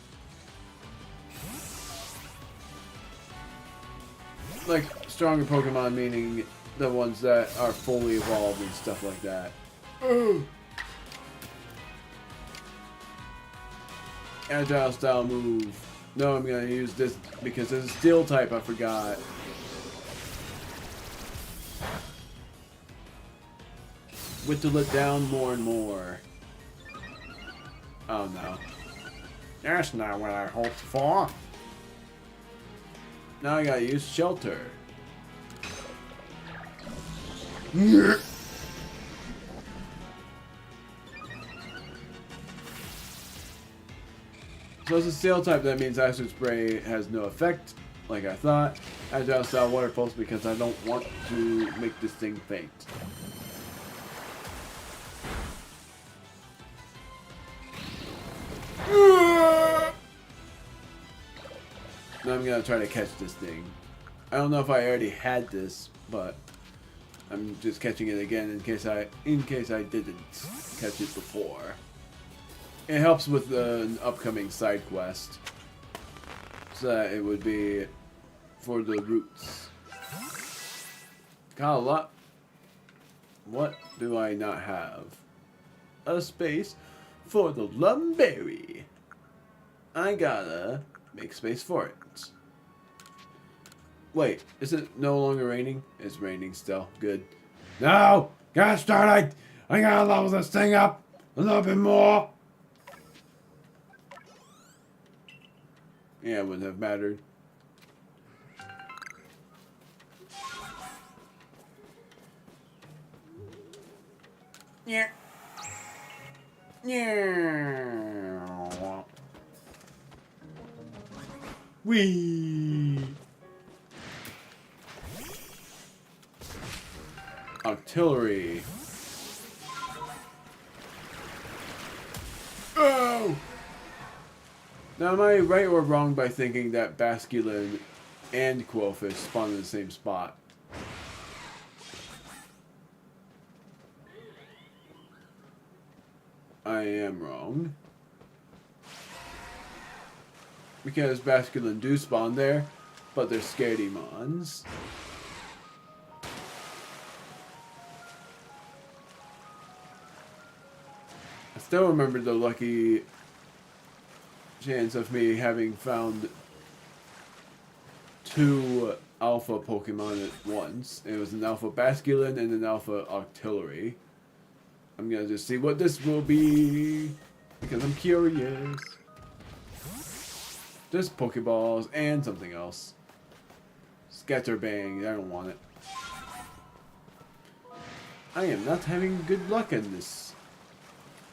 Like, stronger Pokemon meaning the ones that are fully evolved and stuff like that. Agile style move. No, I'm gonna use this because it's a steel type, I forgot. Whittle it down more and more. Oh no. That's not what I hoped for. Now I gotta use Shelter. So it's a steel type, that means Acid Spray has no effect, like I thought. Agile Style Water Pulse because I don't want to make this thing faint. Now I'm gonna try to catch this thing. I don't know if I already had this, but I'm just catching it again in case I didn't catch it before. It helps with an upcoming side quest, so that it would be for the roots. Got a lot. What do I not have? A space for the lumberry. I gotta make space for it. Wait, is it no longer raining? It's raining still. Good. No! Get started! I gotta level this thing up a little bit more. Yeah, it wouldn't have mattered. Yeah. Yeah. Wee. Artillery. Oh! Now, am I right or wrong by thinking that Basculin and Quillfish spawn in the same spot? I am wrong. Because Basculin do spawn there, but they're scaredy mons. I still remember the lucky chance of me having found 2 alpha Pokemon at once. It was an alpha Basculin and an alpha Octillery. I'm gonna just see what this will be, because I'm curious. Just Pokeballs and something else. Scatterbang, I don't want it. I am not having good luck in this.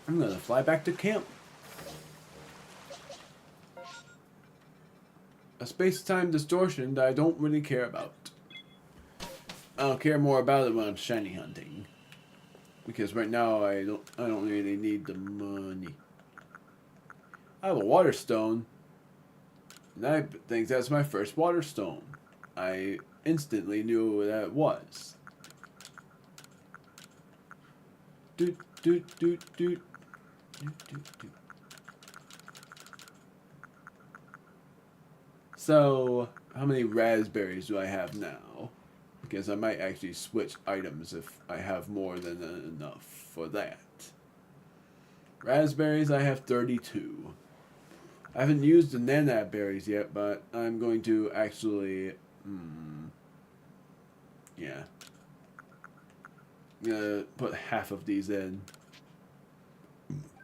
I'm gonna fly back to camp. A space-time distortion that I don't really care about. I'll care more about it when I'm shiny hunting. Because right now I don't really need the money. I have a water stone. And I think that's my first water stone. I instantly knew what that was. Doot doot doot doot. Doot doot doot. So, how many raspberries do I have now? Because I might actually switch items if I have more than enough for that. Raspberries, I have 32. I haven't used the nanab berries yet, but I'm going to actually... yeah. I'm gonna put half of these in.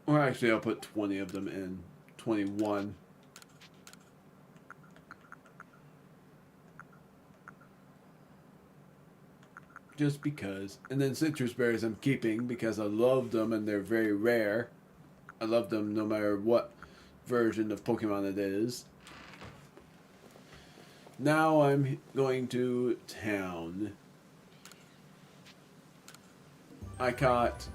Or actually, I'll put 20 of them in. 21. Just because. And then citrus berries I'm keeping because I love them and they're very rare. I love them no matter what version of Pokemon it is. Now I'm going to town. I caught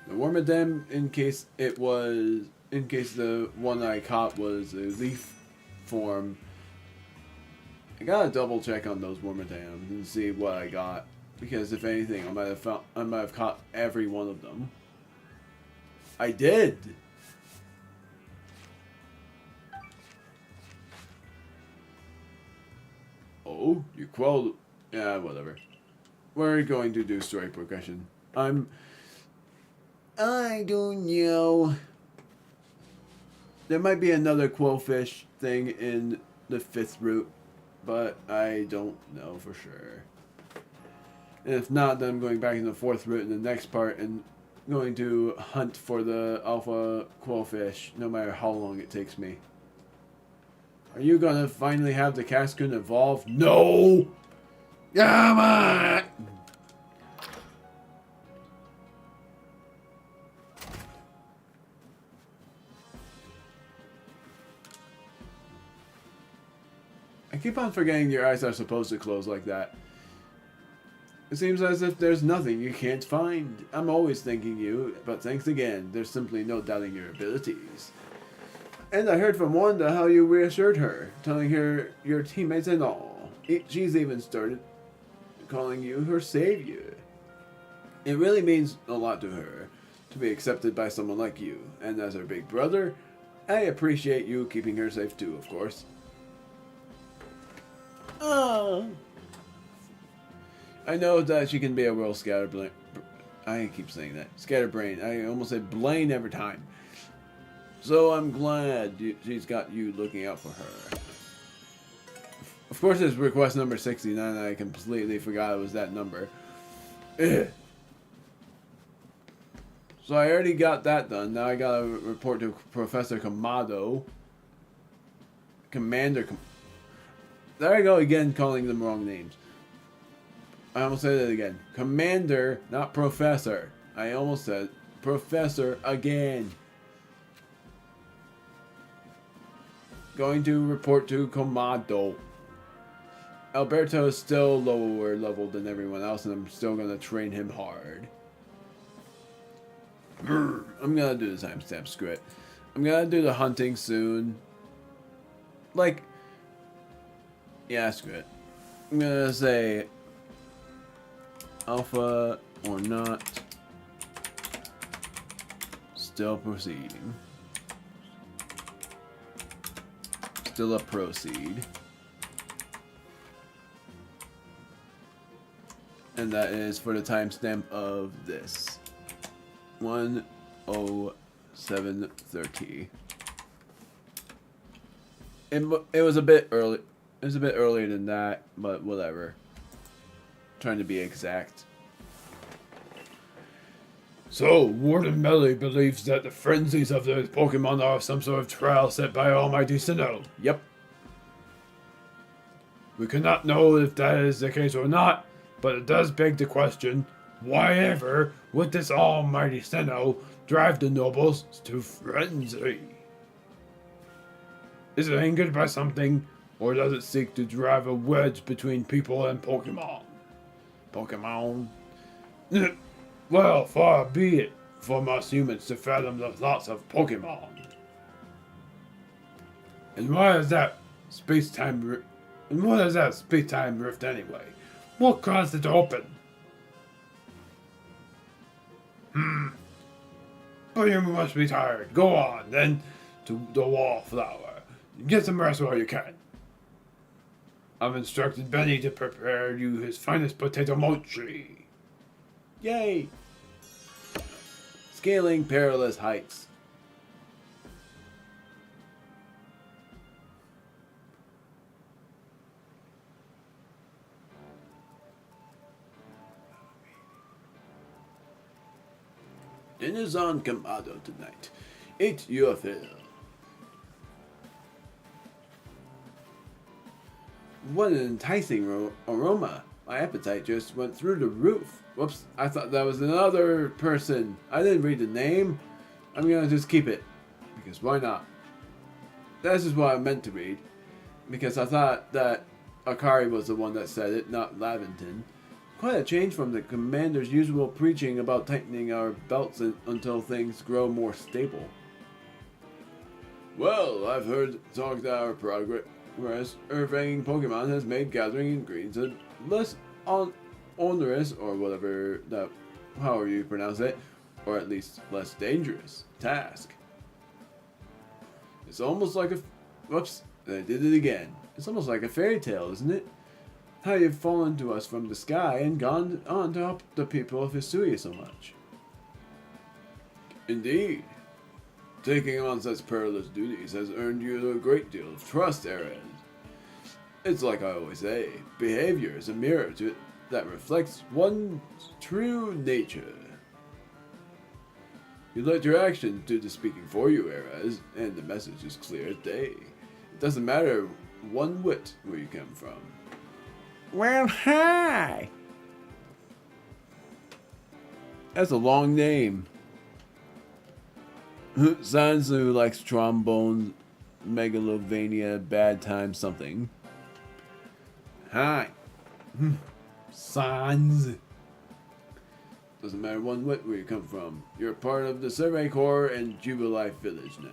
the Wormadam in case the one I caught was a leaf form. I gotta double check on those Wormadams and see what I got. Because if anything, I might have caught every one of them. I did. Oh, you quelled. Yeah, whatever. We're going to do story progression. I don't know. There might be another Quillfish thing in the 5th route, but I don't know for sure. And if not, then I'm going back in the 4th route in the next part and going to hunt for the alpha Quillfish, no matter how long it takes me. Are you gonna finally have the Cascoon evolve? No! Come on! keep on forgetting your eyes are supposed to close like that. It seems as if there's nothing you can't find. I'm always thanking you, but thanks again. There's simply no doubting your abilities. And I heard from Wanda how you reassured her, telling her your teammates and all. She's even started calling you her savior. It really means a lot to her to be accepted by someone like you. And as her big brother, I appreciate you keeping her safe too, of course.
Oh.
I know that she can be a real scatterbrain. I keep saying that. Scatterbrain. I almost say Blaine every time. So I'm glad she's got you looking out for her. Of course, it's request number 69. I completely forgot it was that number. Ugh. So I already got that done. Now I gotta report to Professor Kamado. There I go again, calling them wrong names. I almost said it again. Commander, not Professor. I almost said Professor again. Going to report to Kamado. Alberto is still lower level than everyone else, and I'm still gonna train him hard. I'm gonna do the timestamp, screw it. I'm gonna do the hunting soon. Yeah, screw it. I'm gonna say alpha or not. Still proceeding. Still a proceed. And that is for the timestamp of this. 1:07:30. It was a bit early. It was a bit earlier than that, but whatever. Trying to be exact. So, Warden Melly believes that the frenzies of those Pokemon are some sort of trial set by Almighty Sinnoh. Yep. We cannot know if that is the case or not, but it does beg the question, why ever would this Almighty Sinnoh drive the nobles to frenzy? Is it angered by something, or does it seek to drive a wedge between people and Pokemon? Well, far be it from us humans to fathom the thoughts of Pokemon. And why is that space-time rift anyway? What caused it to open? But you must be tired. Go on, then, to the Wallflower. Get some rest while you can. I've instructed Benny to prepare you his finest potato mochi. Yay! Scaling perilous heights. Dinner's on Kamado tonight. Eat your fill. What an enticing aroma. My appetite just went through the roof. Whoops, I thought that was another person. I didn't read the name. I'm gonna just keep it. Because why not? This is what I meant to read. Because I thought that Akari was the one that said it, not Laventon. Quite a change from the commander's usual preaching about tightening our belts until things grow more stable. Well, I've heard talk that our progress earthfanging Pokemon has made gathering ingredients a less onerous, or whatever that, however you pronounce it, or at least less dangerous task. It's almost like whoops, I did it again. It's almost like a fairy tale, isn't it? How you've fallen to us from the sky and gone on to help the people of Hisui so much. Indeed. Taking on such perilous duties has earned you a great deal of trust, Aaron. It's like I always say, behavior is a mirror that reflects one's true nature. You let your actions do the speaking for you, Ares, and the message is clear as day. It doesn't matter one whit where you come from.
Well, hi.
That's a long name. Sansu likes trombone, megalovania, bad time something. Hi. Sons. Doesn't matter one whit where you come from. You're part of the Survey Corps and Jubilife Village now.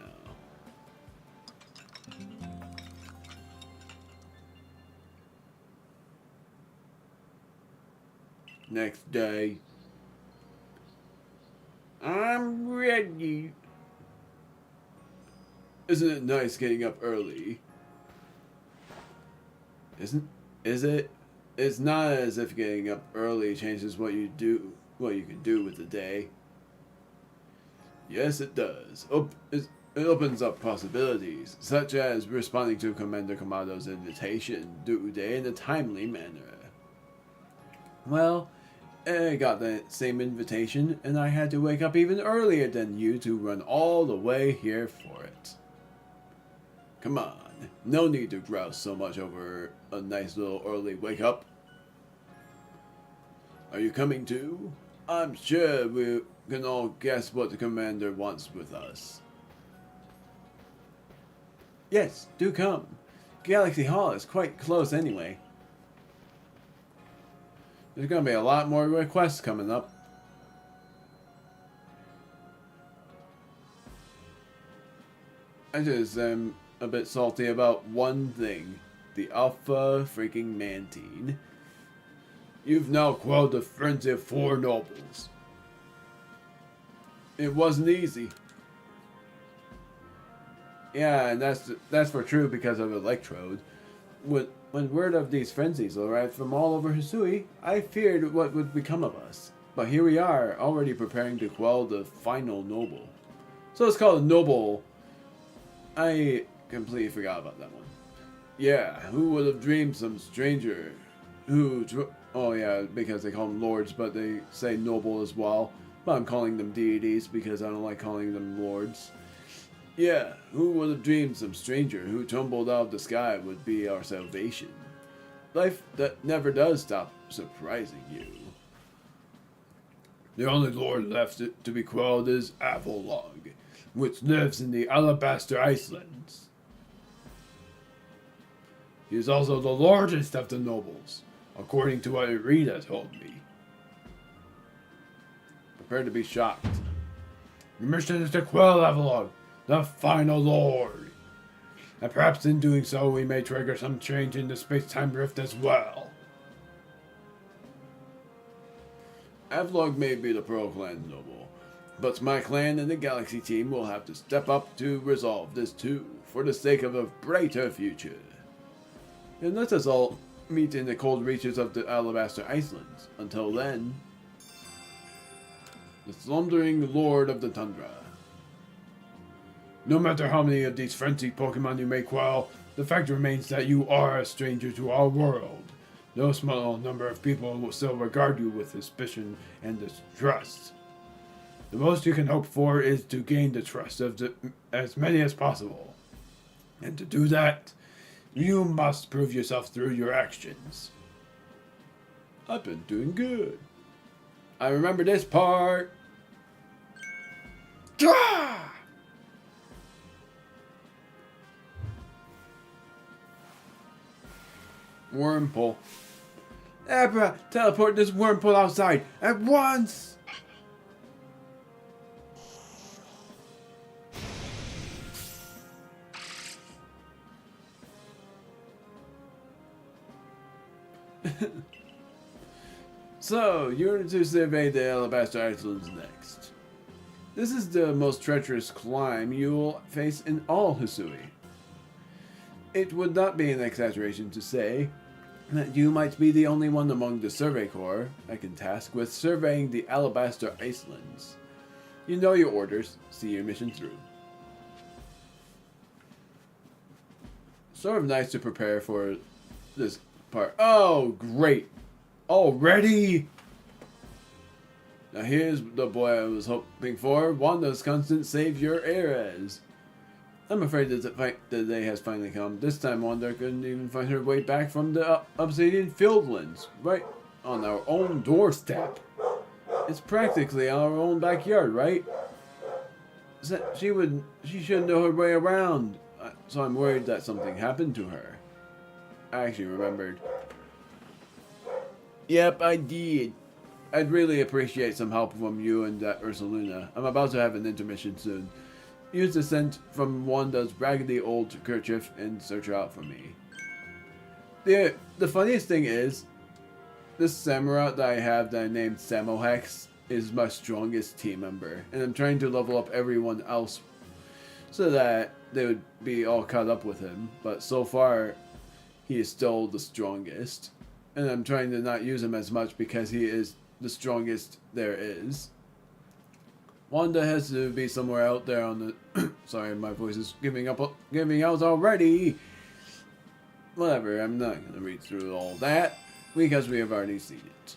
Next day. I'm ready. Isn't it nice getting up early? Is it? It's not as if getting up early changes what you can do with the day. Yes, it does. It opens up possibilities, such as responding to Commander Kamado's invitation due day in a timely manner. Well, I got the same invitation, and I had to wake up even earlier than you to run all the way here for it. Come on, no need to grouse so much over a nice little early wake up. Are you coming too? I'm sure we can all guess what the commander wants with us. Yes, do come. Galaxy Hall is quite close anyway. There's going to be a lot more requests coming up. I just am a bit salty about one thing. The Alpha freaking Mantine. You've now quelled the frenzy of 4 nobles. It wasn't easy. Yeah, and that's for true because of Electrode. When word of these frenzies arrived from all over Hisui, I feared what would become of us. But here we are, already preparing to quell the final noble. So it's called a noble. I completely forgot about that one. Yeah, who would have dreamed some stranger who... Oh yeah, because they call them lords, but they say noble as well. But I'm calling them deities because I don't like calling them lords. Yeah, who would have dreamed some stranger who tumbled out of the sky would be our salvation? Life that never does stop surprising you. The only lord left to be quelled is Avalog, which lives in the Alabaster Islands. He is also the largest of the nobles, according to what Irina told me. Prepare to be shocked. Your mission is to quell Avalog, the final lord. And perhaps in doing so, we may trigger some change in the space-time rift as well. Avalog may be the Pearl Clan noble, but my clan and the Galaxy team will have to step up to resolve this too, for the sake of a brighter future. And let us all meet in the cold reaches of the Alabaster Islands. Until then, the slumbering Lord of the Tundra. No matter how many of these frenzied Pokemon you may quell, the fact remains that you are a stranger to our world. No small number of people will still regard you with suspicion and distrust. The most you can hope for is to gain the trust of as many as possible. And to do that, you must prove yourself through your actions. I've been doing good. I remember this part. Gah! Wormhole. Abra, teleport this wormhole outside at once! So, you're to survey the Alabaster Islands next. This is the most treacherous climb you'll face in all Hisui. It would not be an exaggeration to say that you might be the only one among the Survey Corps I can task with surveying the Alabaster Islands. You know your orders. See your mission through. Sort of nice to prepare for this part. Oh, great. Already? Now here's the boy I was hoping for. Wanda's constant savior, Ares. I'm afraid that the day has finally come. This time Wanda couldn't even find her way back from the Obsidian Fieldlands. Right on our own doorstep. It's practically our own backyard, right? She should know her way around. So I'm worried that something happened to her. I actually remembered. Yep, I did. I'd really appreciate some help from you and that Ursaluna. I'm about to have an intermission soon. Use the scent from Wanda's raggedy old kerchief and search her out for me. The funniest thing is, this samurai that I have that I named Samohex is my strongest team member. And I'm trying to level up everyone else so that they would be all caught up with him. But so far, he is still the strongest. And I'm trying to not use him as much because he is the strongest there is. Wanda has to be somewhere out there on the... Sorry, my voice is giving out already. Whatever, I'm not going to read through all that because we have already seen it.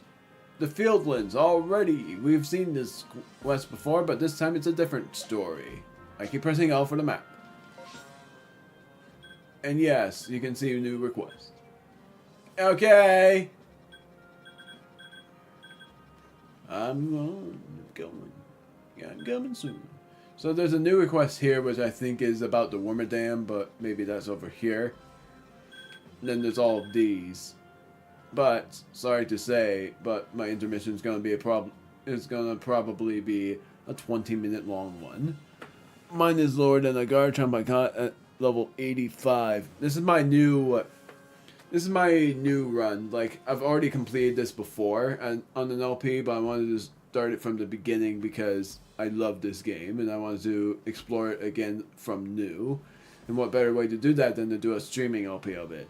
The Fieldlands, already. We've seen this quest before, but this time it's a different story. I keep pressing L for the map. And yes, you can see a new request. Okay. I'm going. Yeah, I'm coming soon. So there's a new request here, which I think is about the Wormer Dam, but maybe that's over here. And then there's all of these. But, sorry to say, but my intermission is going to be a problem. It's going to probably be a 20-minute long one. Mine is lower than a Garchomp I caught at level 85. This is my new run. Like, I've already completed this before on an LP, but I wanted to start it from the beginning because I love this game and I wanted to explore it again from new. And what better way to do that than to do a streaming LP of it?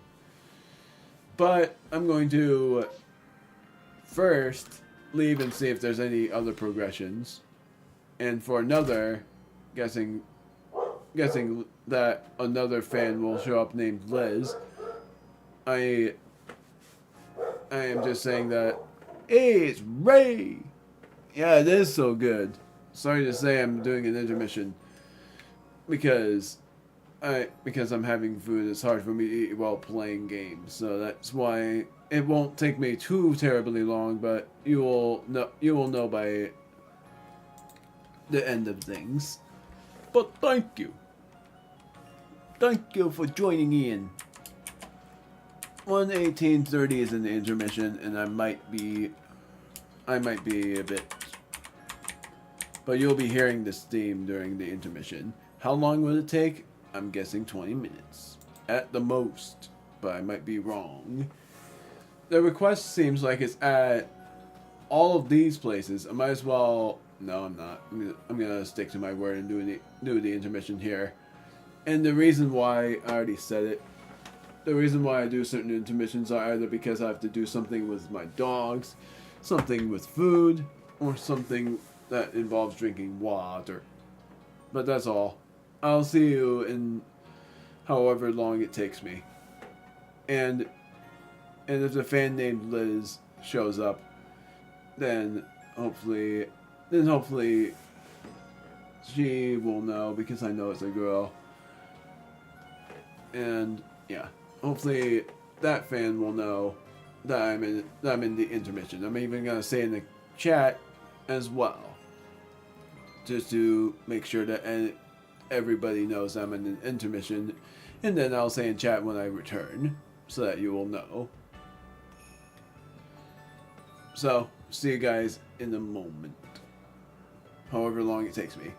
But I'm going to first leave and see if there's any other progressions. And for another, guessing that another fan will show up named Liz, I am just saying that, hey, it's Ray! Yeah, it is so good. Sorry to say I'm doing an intermission because I'm having food. It's hard for me to eat while playing games, so that's why it won't take me too terribly long. But you will know by the end of things. But thank you for joining in. 1:18:30 is in the intermission, and I might be a bit. But you'll be hearing this theme during the intermission. How long will it take? I'm guessing 20 minutes. At the most. But I might be wrong. The request seems like it's at all of these places. I might as well... No, I'm not. I'm gonna stick to my word and do the intermission here. And the reason why, I already said it. The reason why I do certain intermissions are either because I have to do something with my dogs, something with food, or something that involves drinking water. But that's all. I'll see you in however long it takes me. And if the fan named Liz shows up, then hopefully she will know because I know it's a girl. And yeah, hopefully that fan will know that I'm in the intermission. I'm even gonna say in the chat as well, just to make sure that everybody knows I'm in an intermission, and then I'll say in chat when I return, so that you will know. So, see you guys in a moment, however long it takes me.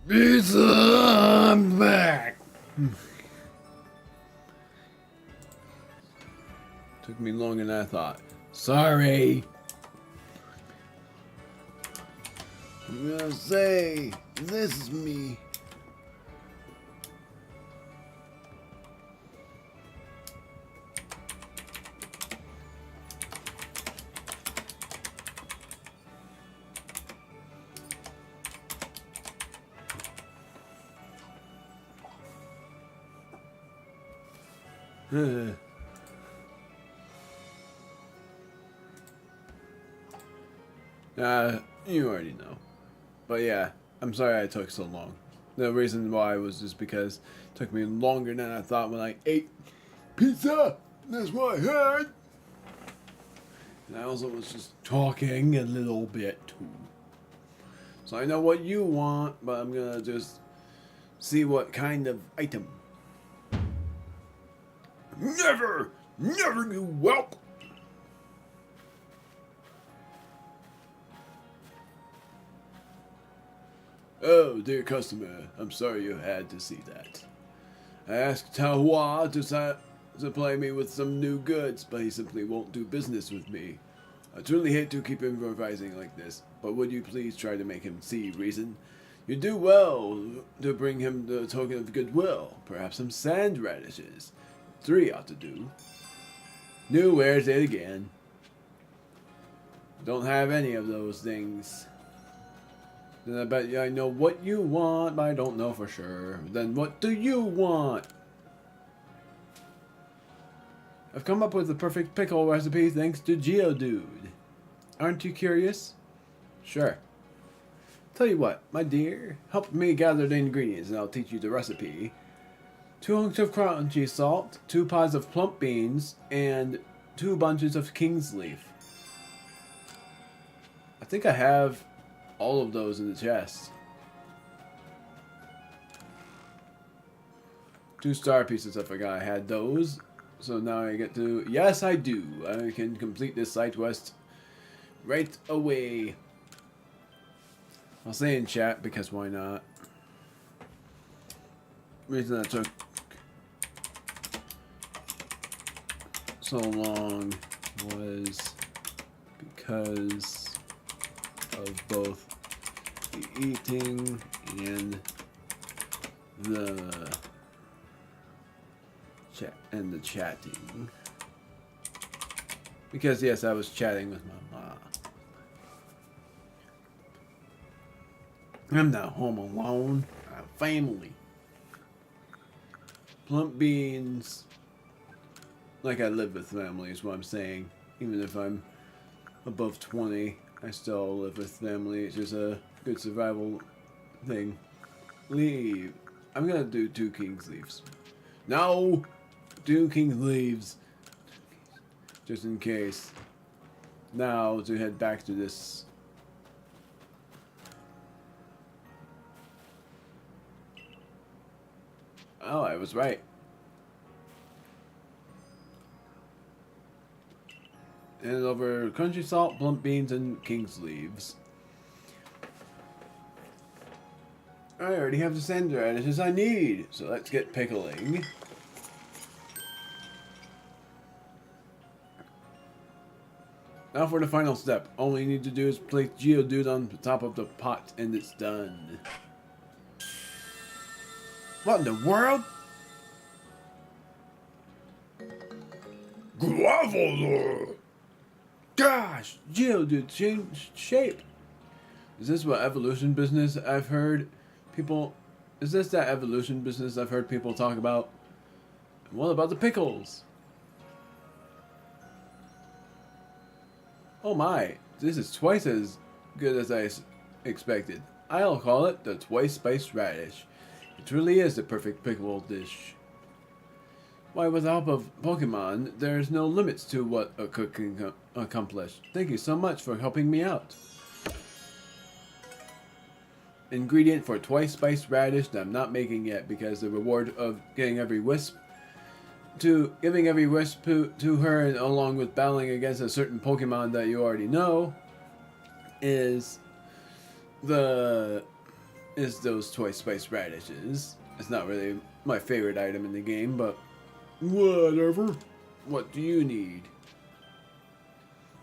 Pizza, I'm back. Took me longer than I thought. Sorry. I'm gonna say, this is me. You already know. But yeah, I'm sorry I took so long. The reason why was just because it took me longer than I thought when I ate pizza. That's what I heard. And I also was just talking a little bit too. So I know what you want, but I'm gonna just see what kind of item. Never, never, you whelp. Oh, dear customer, I'm sorry you had to see that. I asked Tahua to supply me with some new goods, but he simply won't do business with me. I truly hate to keep improvising like this, but would you please try to make him see reason? You do well to bring him the token of goodwill, perhaps some sand radishes. 3 ought to do. New wears it again. Don't have any of those things. Then I bet you I know what you want, but I don't know for sure. Then what do you want? I've come up with the perfect pickle recipe thanks to Geodude. Aren't you curious? Sure. Tell you what, my dear, help me gather the ingredients and I'll teach you the recipe. 2 hunks of crunchy salt, 2 pods of plump beans, and 2 bunches of king's leaf. I think I have all of those in the chest. 2 star pieces, I forgot I had those. So now I get to... Yes, I do. I can complete this side quest right away. I'll say in chat because why not? Reason that took so long was because of both the eating and the chatting. Because yes, I was chatting with my mom. I'm not home alone. I have family. Plump beans. Like I live with family is what I'm saying. Even if I'm above 20, I still live with family. It's just a good survival thing. Leave. I'm gonna do 2 king's leaves. No! 2 king's leaves. Just in case. Now to head back to this. Oh, I was right. And over crunchy salt, plump beans, and king's leaves. I already have the sand radishes I need, so let's get pickling. Now for the final step. All you need to do is place Geodude on the top of the pot, and it's done. What in the world? Graveler! Gosh, Geodude changed shape. Is this what evolution business I've heard people... Is this that evolution business I've heard people talk about? What about the pickles? Oh my, this is twice as good as I expected. I'll call it the twice spiced radish. It truly is the perfect pickle dish. Why, with the help of Pokemon, there's no limits to what a cook can accomplish. Thank you so much for helping me out. Ingredient for twice spiced radish that I'm not making yet because the reward of getting every wisp to her and along with battling against a certain Pokemon that you already know is the is those choice spiced radishes. It's not really my favorite item in the game, but whatever. What do you need?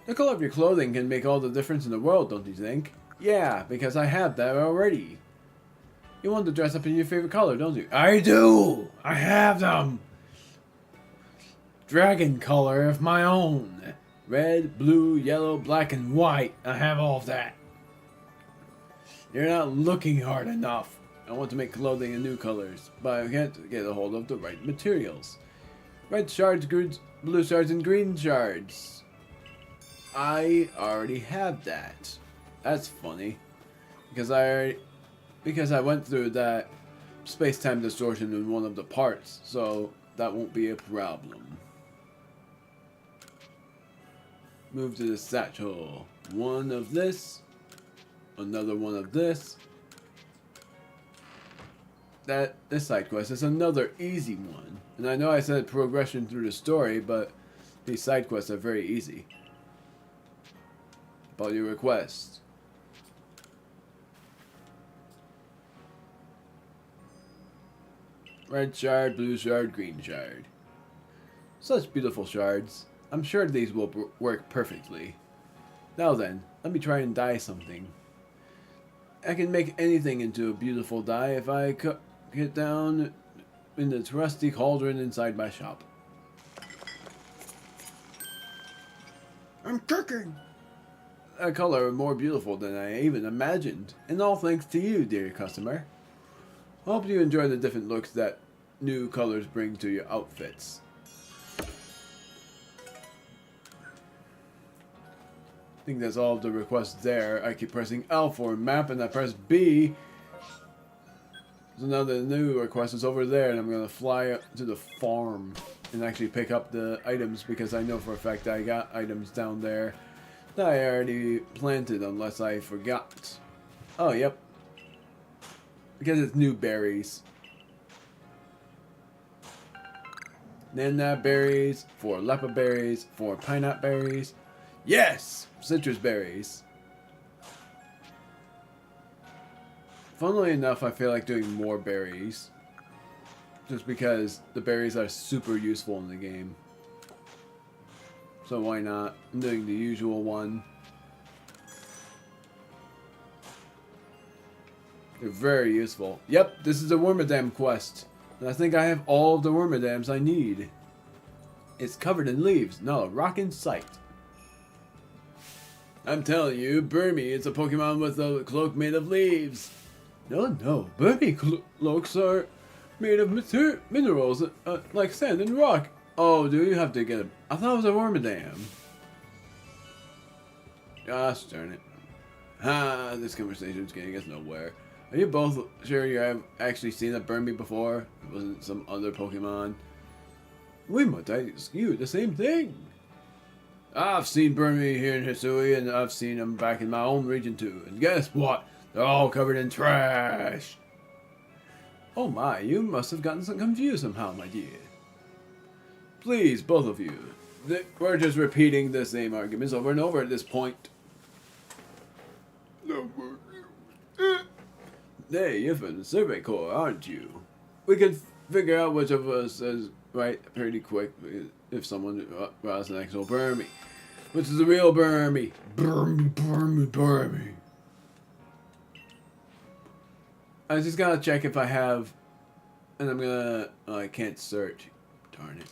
The color of your clothing can make all the difference in the world, don't you think? Yeah, because I have that already. You want to dress up in your favorite color, don't you? I do! I have them! Dragon color of my own. Red, blue, yellow, black, and white. I have all of that. You're not looking hard enough. I want to make clothing in new colors, but I can't get a hold of the right materials. Red shards, blue shards, and green shards. I already have that. That's funny. Because I went through that space-time distortion in one of the parts, so that won't be a problem. Move to the satchel. One of this. Another one of this. This side quest is another easy one. And I know I said progression through the story, but these side quests are very easy. About your request. Red shard, blue shard, green shard. Such beautiful shards. I'm sure these will work perfectly. Now then, let me try and dye something. I can make anything into a beautiful dye if I get down in the rusty cauldron inside my shop.
I'm cooking.
A color more beautiful than I even imagined. And all thanks to you, dear customer. Hope you enjoy the different looks that new colors bring to your outfits. I think that's all of the requests there. I keep pressing L for map and I press B. So now the new request is over there and I'm going to fly up to the farm and actually pick up the items because I know for a fact I got items down there that I already planted unless I forgot. Oh, yep. Because it's new berries. Nana berries, 4 lepa berries, 4 pineapple berries. Yes! Citrus berries. Funnily enough, I feel like doing more berries. Just because the berries are super useful in the game. So why not? I'm doing the usual one. They're very useful. Yep, this is a Wormadam quest. And I think I have all of the Wormadams I need. It's covered in leaves, not a rock in sight. I'm telling you, Burmy is a Pokemon with a cloak made of leaves. No, Burmy cloaks are made of minerals like sand and rock. Oh, do you have to get a... I thought it was a Wormadam. Gosh darn it. This conversation's getting us nowhere. Are you both sure you have actually seen a Burmy before? It wasn't some other Pokemon. We might ask you the same thing. I've seen Burmy here in Hisui, and I've seen them back in my own region too. And guess what? They're all covered in trash. Oh my, you must have gotten some confused somehow, my dear. Please, both of you. We're just repeating the same arguments over and over at this point. Hey, you're from the Survey Corps, aren't you? We can figure out which of us is right pretty quick if someone was an actual Burmy. Which is the real Burmy? Burmy. I just gotta check if I have... And I'm gonna... Oh, I can't search. Darn it.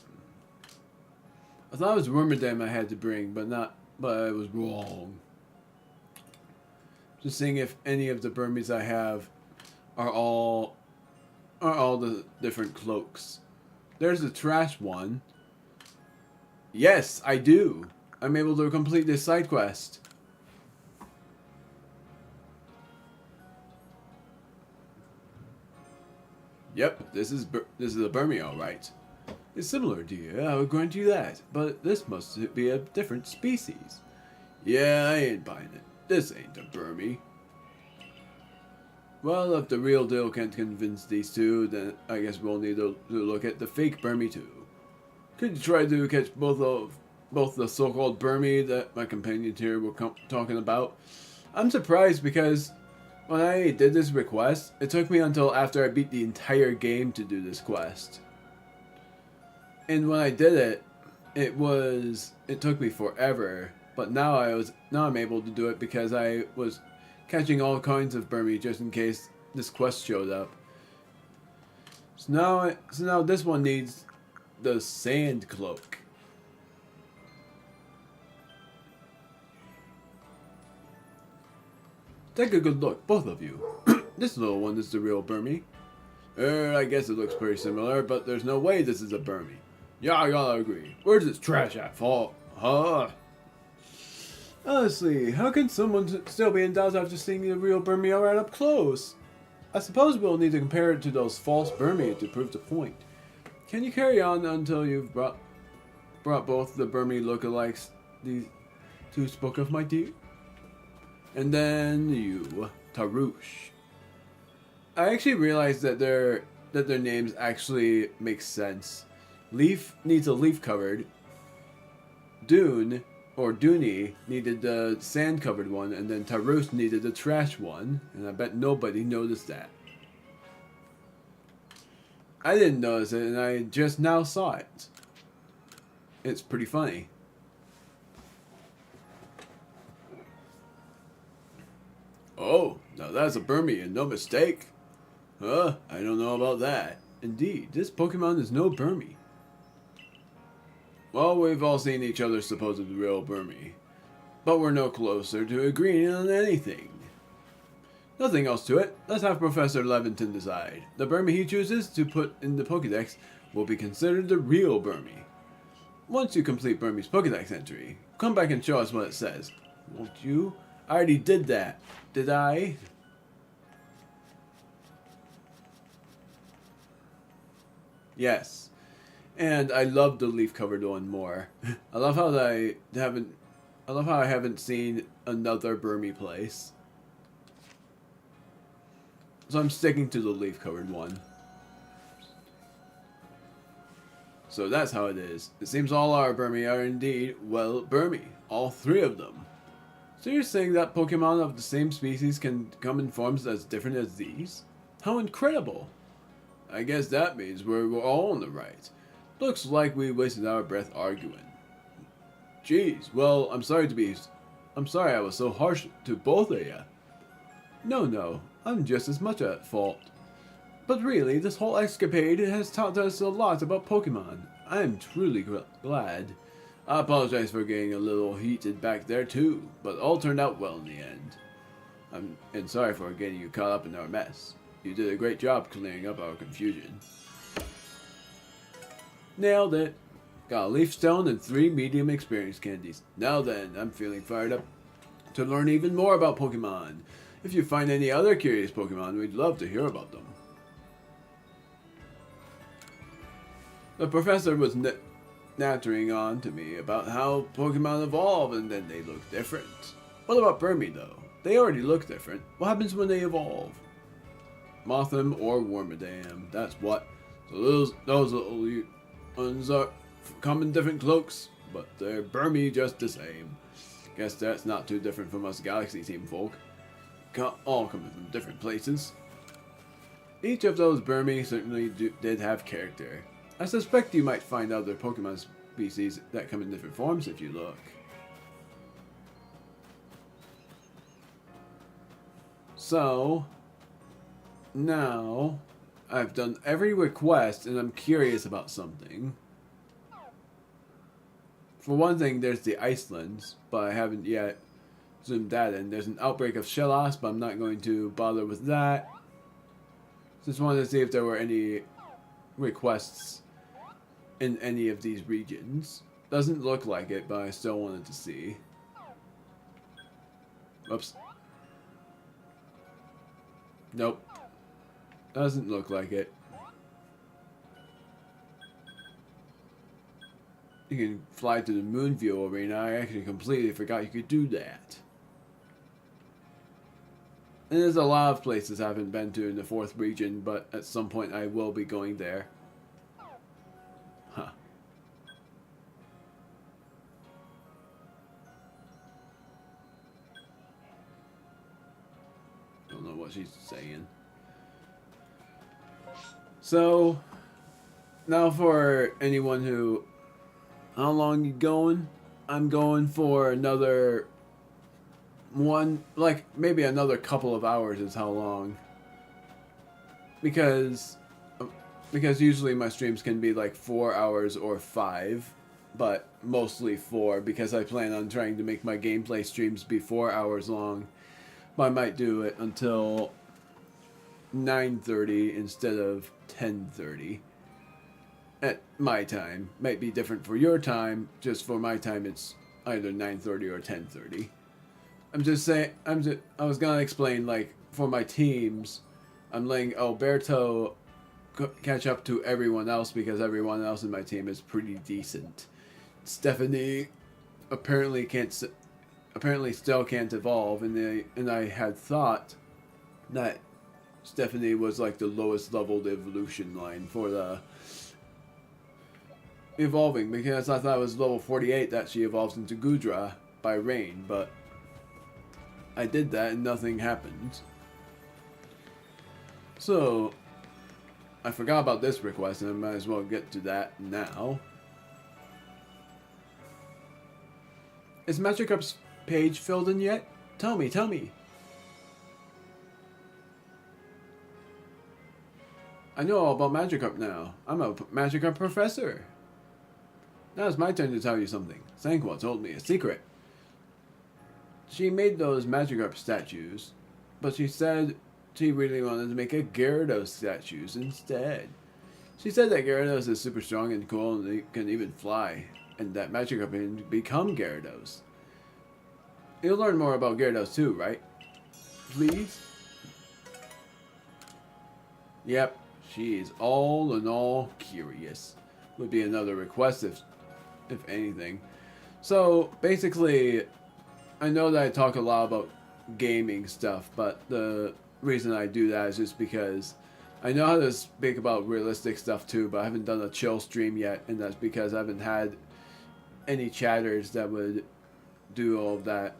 I thought it was Wormadam I had to bring, but I was wrong. Just seeing if any of the Burmies I have are all the different cloaks. There's the trash one. Yes, I do. I'm able to complete this side quest. Yep, this is a Burmy, all right. It's similar, dear. I will grant you that, but this must be a different species. Yeah, I ain't buying it. This ain't a Burmy. Well, if the real deal can't convince these two, then I guess we'll need to look at the fake Burmy too. Could you try to catch both the so-called Burmy that my companions here were talking about? I'm surprised because when I did this request, it took me until after I beat the entire game to do this quest. And when I did it, it took me forever. But now I'm able to do it because I was catching all kinds of Burmy just in case this quest showed up. So now this one needs the sand cloak. Take a good look, both of you. This little one is the real Burmy. I guess it looks pretty similar, but there's no way this is a Burmy. Yeah, I gotta agree. Where's this trash at, Fall? Huh? Honestly, how can someone still be in doubt after seeing the real Burmy right up close? I suppose we'll need to compare it to those false Burmy to prove the point. Can you carry on until you've brought both the Burmy lookalikes these two spoke of, my dear? And then you, Tarush. I actually realized that their names actually make sense. Leaf needs a leaf covered. Dune or Dooney needed the sand covered one, and then Tarush needed the trash one, and I bet nobody noticed that. I didn't notice it, and I just now saw it. It's pretty funny. Oh, now that's a Burmy and no mistake. I don't know about that. Indeed, this Pokemon is no Burmy. Well, we've all seen each other's supposed real Burmy, but we're no closer to agreeing on anything. Nothing else to it. Let's have Professor Levinton decide. The Burmy he chooses to put in the Pokedex will be considered the real Burmy. Once you complete Burmy's Pokedex entry, come back and show us what it says. Won't you? I already did that. Did I? Yes. And I love the leaf-covered one more. I love how I haven't seen another Burmy place. So I'm sticking to the leaf-covered one. So that's how it is. It seems all our Burmy are indeed, well, Burmy. All three of them. So you're saying that Pokemon of the same species can come in forms as different as these? How incredible! I guess that means we're all on the right. Looks like we wasted our breath arguing. Jeez, well, I'm sorry I was so harsh to both of you. No, I'm just as much at fault. But really, this whole escapade has taught us a lot about Pokemon. I am truly glad. I apologize for getting a little heated back there too, but all turned out well in the end. And sorry for getting you caught up in our mess. You did a great job clearing up our confusion. Nailed it. Got a leaf stone and 3 medium experience candies. Now then, I'm feeling fired up to learn even more about Pokemon. If you find any other curious Pokemon, we'd love to hear about them. The professor was nattering on to me about how Pokemon evolve and then they look different. What about Burmy though? They already look different. What happens when they evolve? Mothim or Wormadam, that's what. So those little ones come in different cloaks, but they're Burmy just the same. Guess that's not too different from us Galaxy Team folk. All coming from different places. Each of those Burmy certainly did have character. I suspect you might find other Pokemon species that come in different forms if you look. So, now, I've done every request and I'm curious about something. For one thing, there's the Icelands, but I haven't yet zoomed that in. There's an outbreak of Shellos, but I'm not going to bother with that. Just wanted to see if there were any requests in any of these regions. Doesn't look like it, but I still wanted to see. Oops. Nope. Doesn't look like it. You can fly to the Moonview Arena. I actually completely forgot you could do that. And there's a lot of places I haven't been to in the 4th region, but at some point I will be going there. Huh. Don't know what what she's saying. So, now for anyone who... How long you going? I'm going for another... one... Like, maybe another couple of hours is how long. Because usually my streams can be like 4 hours or 5. But mostly 4, because I plan on trying to make my gameplay streams be 4 hours long. But I might do it until 9:30 instead of 10:30 at my time. Might be different for your time. Just for my time, it's either 9:30 or 10:30. I'm just saying. I was gonna explain, like, for my teams, I'm letting Alberto catch up to everyone else because everyone else in my team is pretty decent. Stephanie apparently still can't evolve, and I had thought that Stephanie was like the lowest leveled evolution line for the evolving, because I thought it was level 48 that she evolves into Gudra by rain, but I did that and nothing happened. So I forgot about this request, and I might as well get to that now. Is Magikarp's page filled in yet? Tell me. I know all about Magikarp now. I'm a Magikarp professor. Now it's my turn to tell you something. Sanqua told me a secret. She made those Magikarp statues, but she said she really wanted to make a Gyarados statues instead. She said that Gyarados is super strong and cool and they can even fly, and that Magikarp can become Gyarados. You'll learn more about Gyarados too, right? Please? Yep, she is all in all curious. Would be another request if anything. So basically, I know that I talk a lot about gaming stuff, but the reason I do that is just because I know how to speak about realistic stuff too, but I haven't done a chill stream yet, and that's because I haven't had any chatters that would do all of that.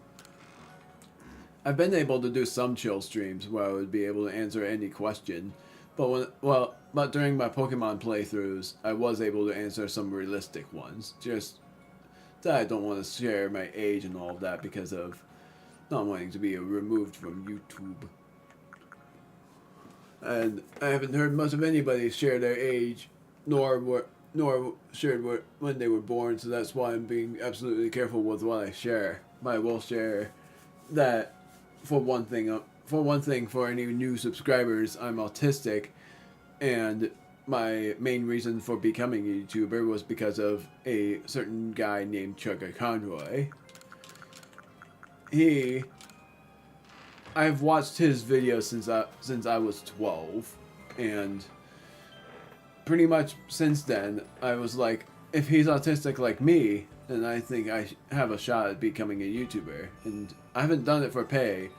I've been able to do some chill streams where I would be able to answer any question, but during my Pokemon playthroughs, I was able to answer some realistic ones. Just that I don't want to share my age and all of that because of not wanting to be removed from YouTube. And I haven't heard much of anybody share their age, nor shared when they were born, so that's why I'm being absolutely careful with what I share. But I will share that for one thing, for any new subscribers, I'm autistic, and my main reason for becoming a YouTuber was because of a certain guy named Chugga Conroy. I've watched his videos since I was 12, and pretty much since then, I was like, if he's autistic like me, then I think I have a shot at becoming a YouTuber. And I haven't done it for pay,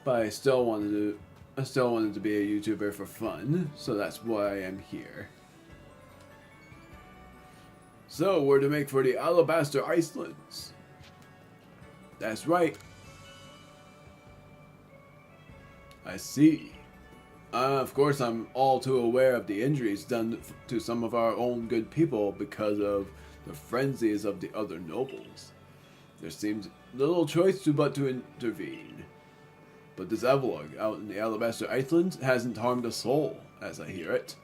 but I still wanted to be a YouTuber for fun, so that's why I am here. So we're to make for the Alabaster Icelands. That's right. I see. Of course, I'm all too aware of the injuries done to some of our own good people because of the frenzies of the other nobles. There seems little choice but to intervene. But this Avalugg out in the Alabaster Icelands hasn't harmed a soul, as I hear it.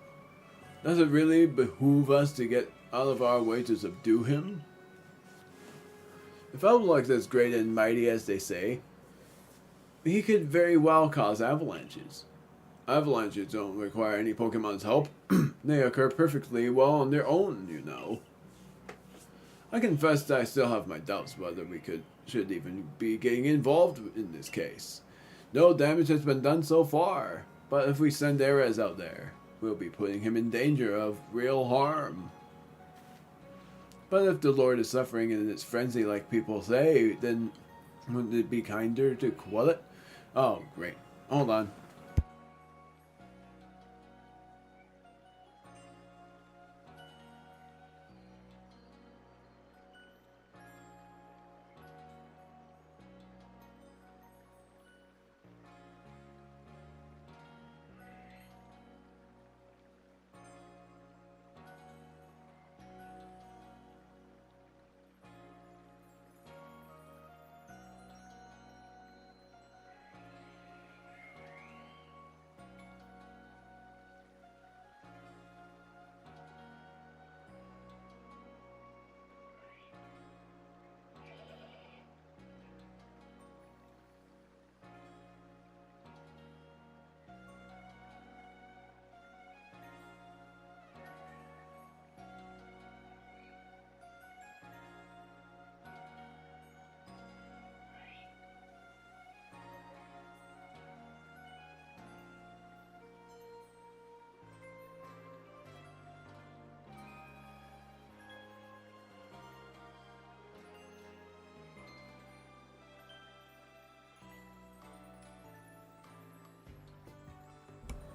Does it really behoove us to get out of our way to subdue him? If Avalugg's as great and mighty as they say, he could very well cause avalanches. Avalanches don't require any Pokemon's help. They occur perfectly well on their own, you know. I confess that I still have my doubts whether we should even be getting involved in this case. No damage has been done so far, but if we send Arceus out there, we'll be putting him in danger of real harm. But if the Lord is suffering in its frenzy like people say, then wouldn't it be kinder to quell it? Oh, great. Hold on.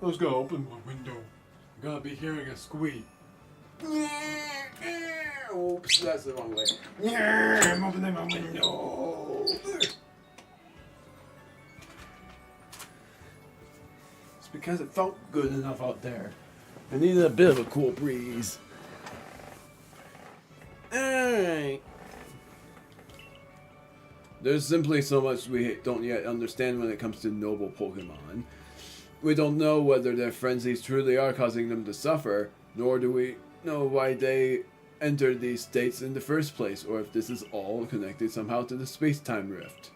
I was gonna open my window. I'm gonna be hearing a squeak. Oops, that's the wrong way. I'm opening my window. It's because it felt good enough out there. I needed a bit of a cool breeze. Alright. There's simply so much we don't yet understand when it comes to noble Pokemon. We don't know whether their frenzies truly are causing them to suffer, nor do we know why they entered these states in the first place, or if this is all connected somehow to the space-time rift.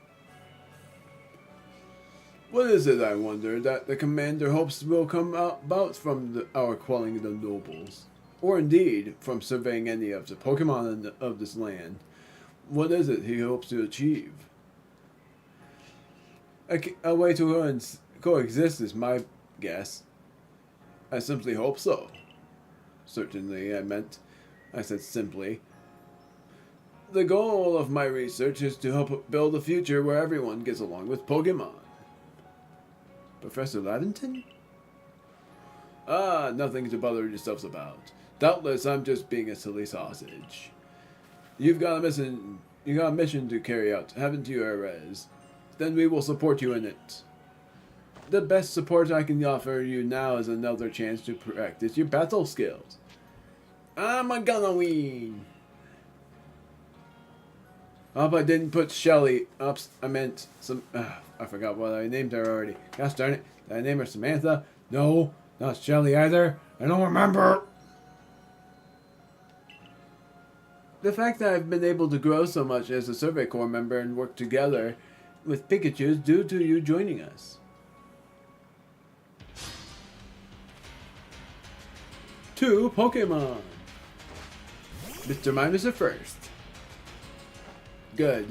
What is it, I wonder, that the commander hopes will come about from our quelling the nobles? Or indeed, from surveying any of the Pokemon of this land? What is it he hopes to achieve? A way to coexist is my guess. I simply hope so. Certainly, I said simply. The goal of my research is to help build a future where everyone gets along with Pokemon. Professor Lavington? Ah, nothing to bother yourselves about. Doubtless, I'm just being a silly sausage. You've got a mission to carry out, haven't you, Arceus? Then we will support you in it. The best support I can offer you now is another chance to practice your battle skills. I'm gonna win. I hope I didn't put Shelly. Oops, I meant some. I forgot what I named her already. Gosh darn it. Did I name her Samantha? No, not Shelly either. I don't remember. The fact that I've been able to grow so much as a Survey Corps member and work together with Pikachu is due to you joining us. 2 Pokemon. Mr. Mime is the first. Good.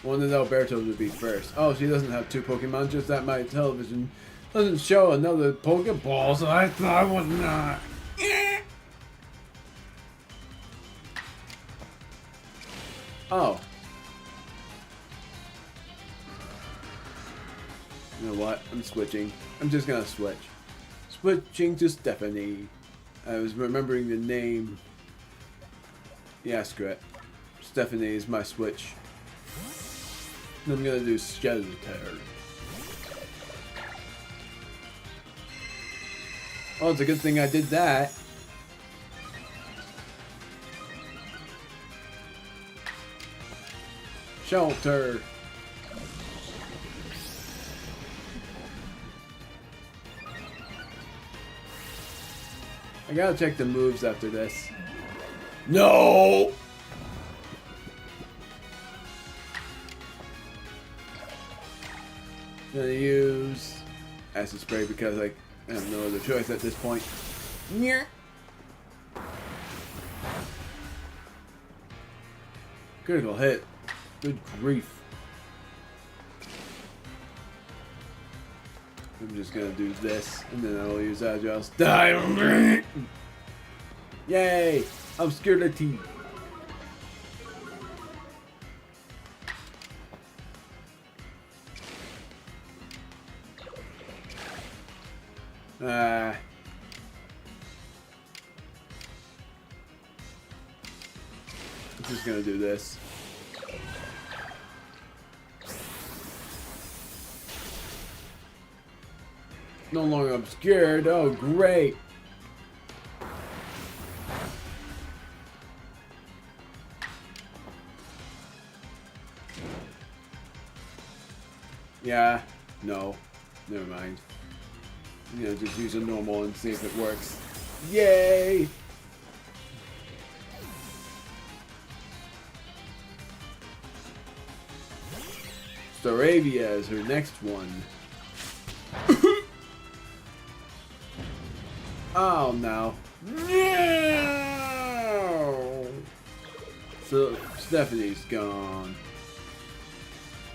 Wanted Alberto to be first. Oh, she doesn't have 2 Pokemon, just that my television doesn't show another Pokeball, so I thought it was not. Oh. You know what? I'm switching. I'm just gonna switch. Switching to Stephanie. I was remembering the name. Yeah, screw it. Stephanie is my switch. And I'm gonna do Shelter. Oh, it's a good thing I did that. Shelter. I gotta check the moves after this. No! I'm gonna use acid spray because I have no other choice at this point. Yeah. Critical hit. Good grief. I'm just gonna do this, and then I'll use Agile Style. Yay! Obscurity. I'm just gonna do this. No longer obscured. Oh, great. Yeah. No. Never mind. You know, just use a normal and see if it works. Yay! Staravia is her next one. Oh no. No! So Stephanie's gone.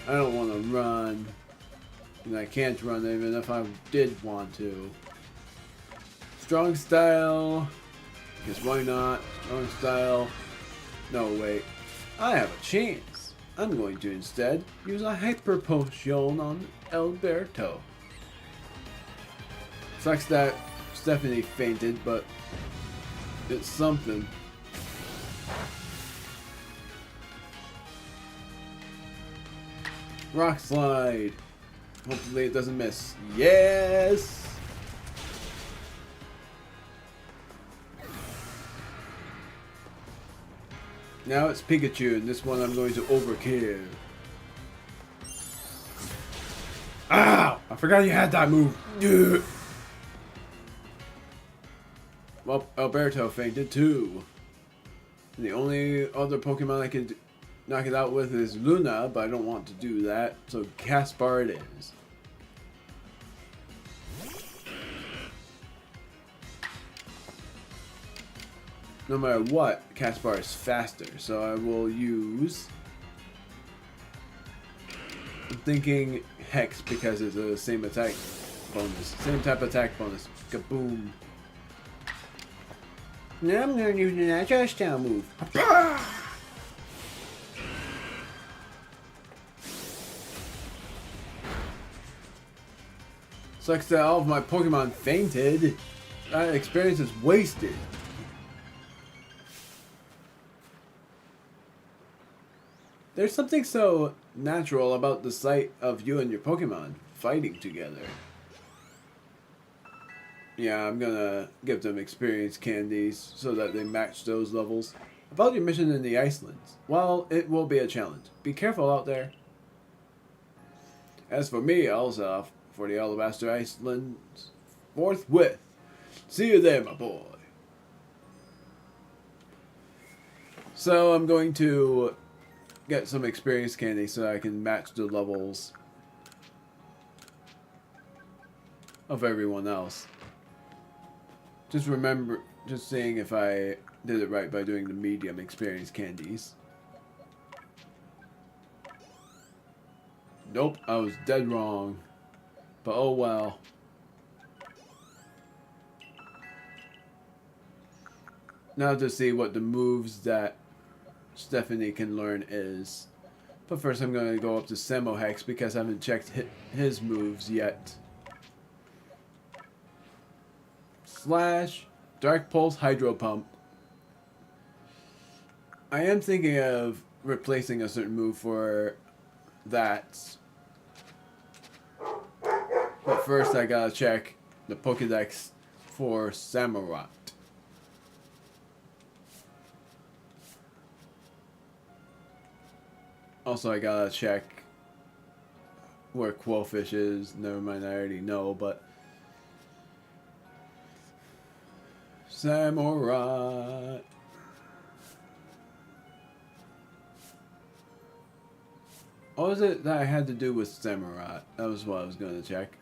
I don't want to run. And I can't run even if I did want to. Strong style. Guess why not? Strong style. No, wait. I have a chance. I'm going to instead use a hyper potion on Alberto. Sucks that Stephanie fainted, but it's something. Rock slide. Hopefully it doesn't miss. Yes! Now it's Pikachu, and this one I'm going to overkill. Ow! I forgot you had that move. Ugh. Well, Alberto fainted too. And the only other Pokemon I could knock it out with is Luna, but I don't want to do that, so Caspar it is. No matter what, Caspar is faster, so I will use... I'm thinking Hex because it's the same attack bonus. Same type of attack bonus. Kaboom. Now I'm going to use the natural style move. Sucks that all of my Pokemon fainted. That experience is wasted. There's something so natural about the sight of you and your Pokemon fighting together. Yeah, I'm gonna give them experience candies so that they match those levels. About your mission in the Icelands. Well, it will be a challenge. Be careful out there. As for me, I'll set off for the Alabaster Islands forthwith. See you there, my boy. So I'm going to get some experience candy so I can match the levels of everyone else. Just seeing if I did it right by doing the medium experience candies. Nope, I was dead wrong. But oh well. Now to see what the moves that Stephanie can learn is. But first I'm going to go up to Samohex because I haven't checked his moves yet. Slash, Dark Pulse, Hydro Pump. I am thinking of replacing a certain move for that. But first I gotta check the Pokédex for Samurott. Also, I gotta check where Quillfish is. Never mind, I already know, but... Samurott. What was it that I had to do with Samurott? That was what I was gonna check.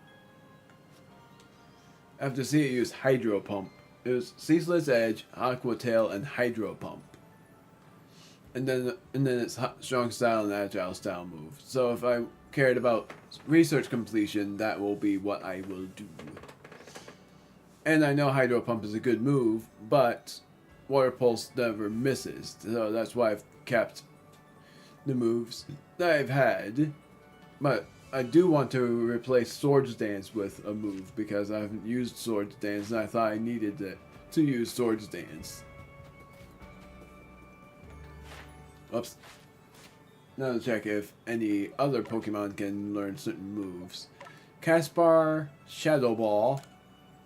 After seeing it use Hydro Pump. It was Ceaseless Edge, Aqua Tail, and Hydro Pump. And then it's Strong Style and Agile Style move. So if I cared about research completion, that will be what I will do. And I know Hydro Pump is a good move, but Water Pulse never misses. So that's why I've kept the moves that I've had. But I do want to replace Swords Dance with a move because I haven't used Swords Dance and I thought I needed it to use Swords Dance. Oops. Now to check if any other Pokemon can learn certain moves. Caspar, Shadow Ball.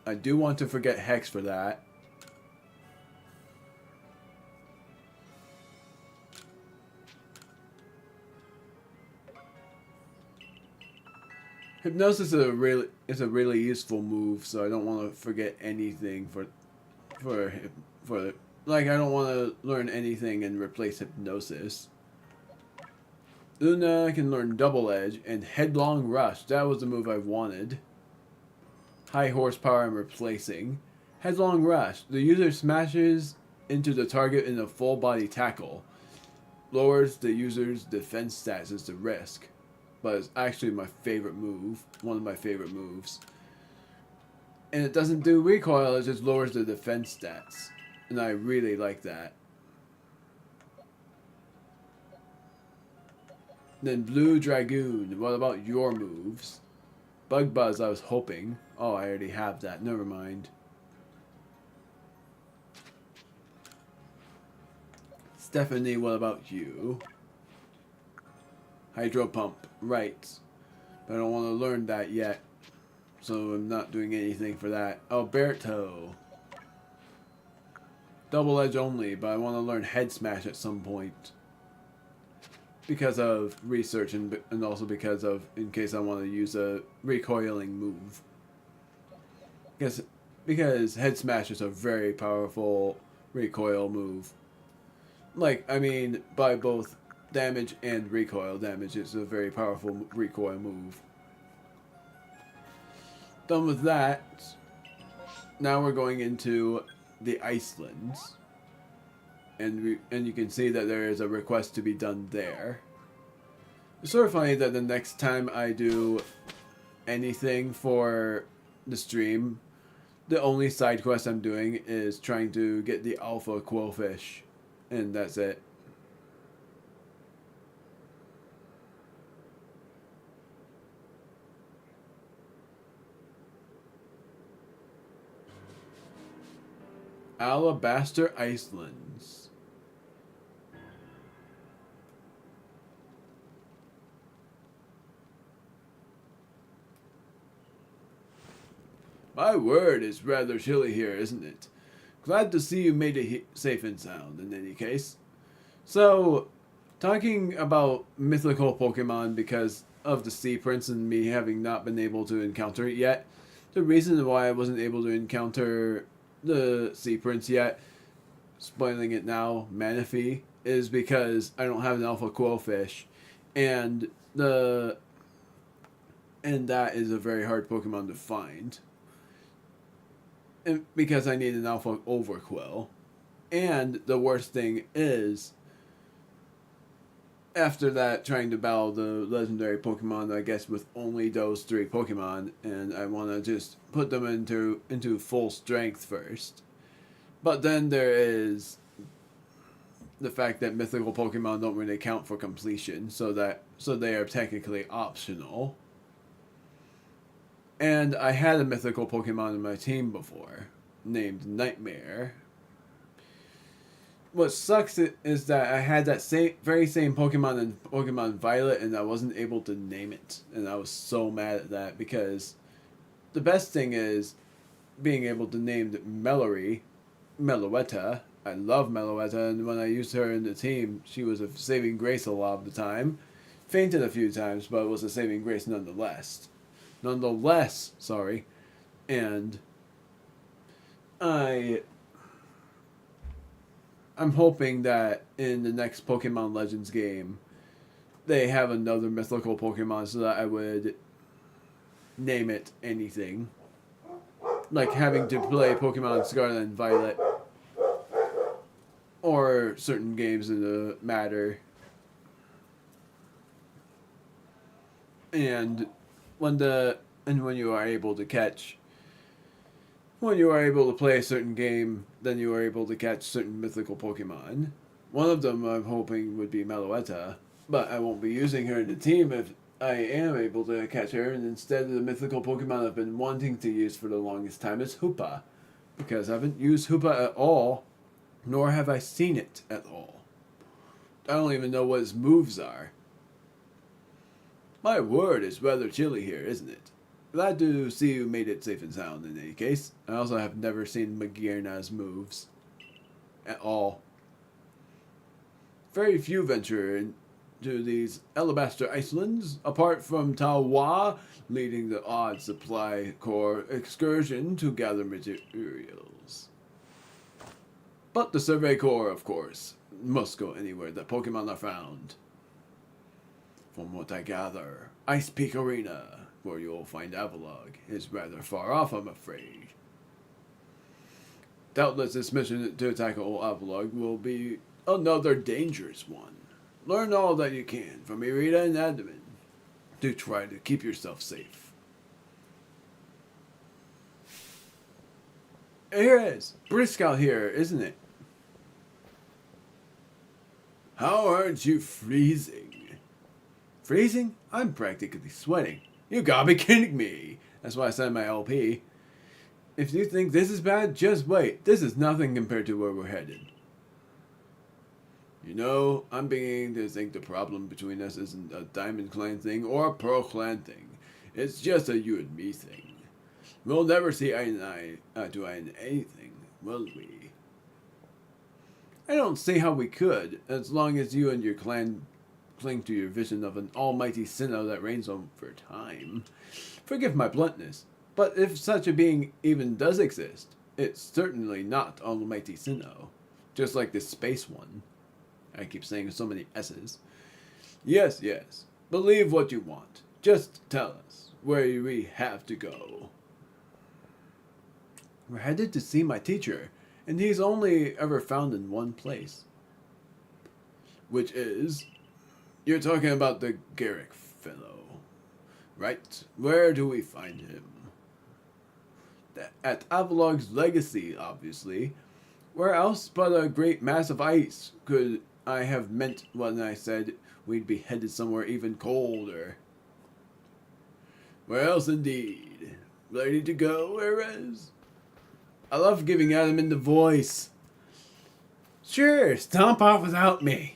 I do want to forget Hex for that. Hypnosis is a really useful move, so I don't want to forget anything for like, I don't want to learn anything and replace Hypnosis. Luna can learn Double Edge and Headlong Rush. That was the move I wanted. High Horsepower I'm replacing. Headlong Rush. The user smashes into the target in a full body tackle. Lowers the user's defense stats as the risk. But it's actually my favorite move. One of my favorite moves. And it doesn't do recoil, it just lowers the defense stats. And I really like that. Then Blue Dragoon. What about your moves? Bug Buzz, I was hoping. Oh, I already have that. Never mind. Stephanie, what about you? Hydro Pump. Right. But I don't want to learn that yet. So I'm not doing anything for that. Alberto. Double Edge only, but I want to learn Head Smash at some point. Because of research and also because of, in case I want to use a recoiling move. Because Head Smash is a very powerful recoil move. Like, I mean, by both damage and recoil damage, it's a very powerful recoil move. Done with that. Now we're going into the Icelands. And you can see that there is a request to be done there. It's sort of funny that the next time I do anything for the stream, the only side quest I'm doing is trying to get the alpha quillfish. And that's it. Alabaster Islands. My word, it's rather chilly here, isn't it? Glad to see you made it safe and sound, in any case. So, talking about mythical Pokemon because of the Sea Prince and me having not been able to encounter it yet, the reason why I wasn't able to encounter the Sea Prince yet, spoiling it now, Manaphy, is because I don't have an Alpha Quillfish, and that is a very hard Pokemon to find. And because I need an Alpha Overquill. And the worst thing is, after that, trying to battle the legendary Pokemon, I guess, with only those 3 Pokemon, and I want to just put them into full strength first. But then there is the fact that mythical Pokemon don't really count for completion, so they are technically optional. And I had a mythical Pokemon in my team before, named Nightmare. What sucks is that I had that very same Pokemon in Pokemon Violet, and I wasn't able to name it. And I was so mad at that, because the best thing is being able to name Meloetta. I love Meloetta, and when I used her in the team, she was a saving grace a lot of the time. Fainted a few times, but it was a saving grace nonetheless. And I'm hoping that in the next Pokemon Legends game, they have another mythical Pokemon so that I would name it anything. Like having to play Pokemon Scarlet and Violet, or certain games in the matter. And when you are able to play a certain game, then you are able to catch certain mythical Pokemon. One of them I'm hoping would be Meloetta, but I won't be using her in the team if I am able to catch her, and instead the mythical Pokemon I've been wanting to use for the longest time is Hoopa, because I haven't used Hoopa at all, nor have I seen it at all. I don't even know what his moves are. My word, it's rather chilly here, isn't it? Glad to see you made it safe and sound in any case. I also have never seen Magearna's moves. At all. Very few venture into these Alabaster Islands, apart from Tawa leading the odd supply corps excursion to gather materials. But the Survey Corps, of course, must go anywhere that Pokemon are found. From what I gather, Ice Peak Arena, where you'll find Avalugg, is rather far off, I'm afraid. Doubtless this mission to tackle Avalugg will be another dangerous one. Learn all that you can from Irida and Adamant to try to keep yourself safe. Here it is. Brisk out here, isn't it? How aren't you freezing? Freezing? I'm practically sweating. You gotta be kidding me. That's why I said my LP. If you think this is bad, just wait. This is nothing compared to where we're headed. You know, I'm beginning to think the problem between us isn't a Diamond Clan thing or a Pearl Clan thing. It's just a you and me thing. We'll never see eye to eye in anything, will we? I don't see how we could, as long as you and your clan cling to your vision of an almighty Sinnoh that reigns over time. Forgive my bluntness, but if such a being even does exist, it's certainly not almighty Sinnoh. Just like this space one. I keep saying so many S's. Yes, yes. Believe what you want. Just tell us where we have to go. We're headed to see my teacher, and he's only ever found in one place. Which is... You're talking about the Garrick fellow, right? Where do we find him? At Avalog's legacy, obviously. Where else but a great mass of ice could I have meant when I said we'd be headed somewhere even colder? Where else indeed? Ready to go, Erez? I love giving Adam the voice. Sure, stomp off without me.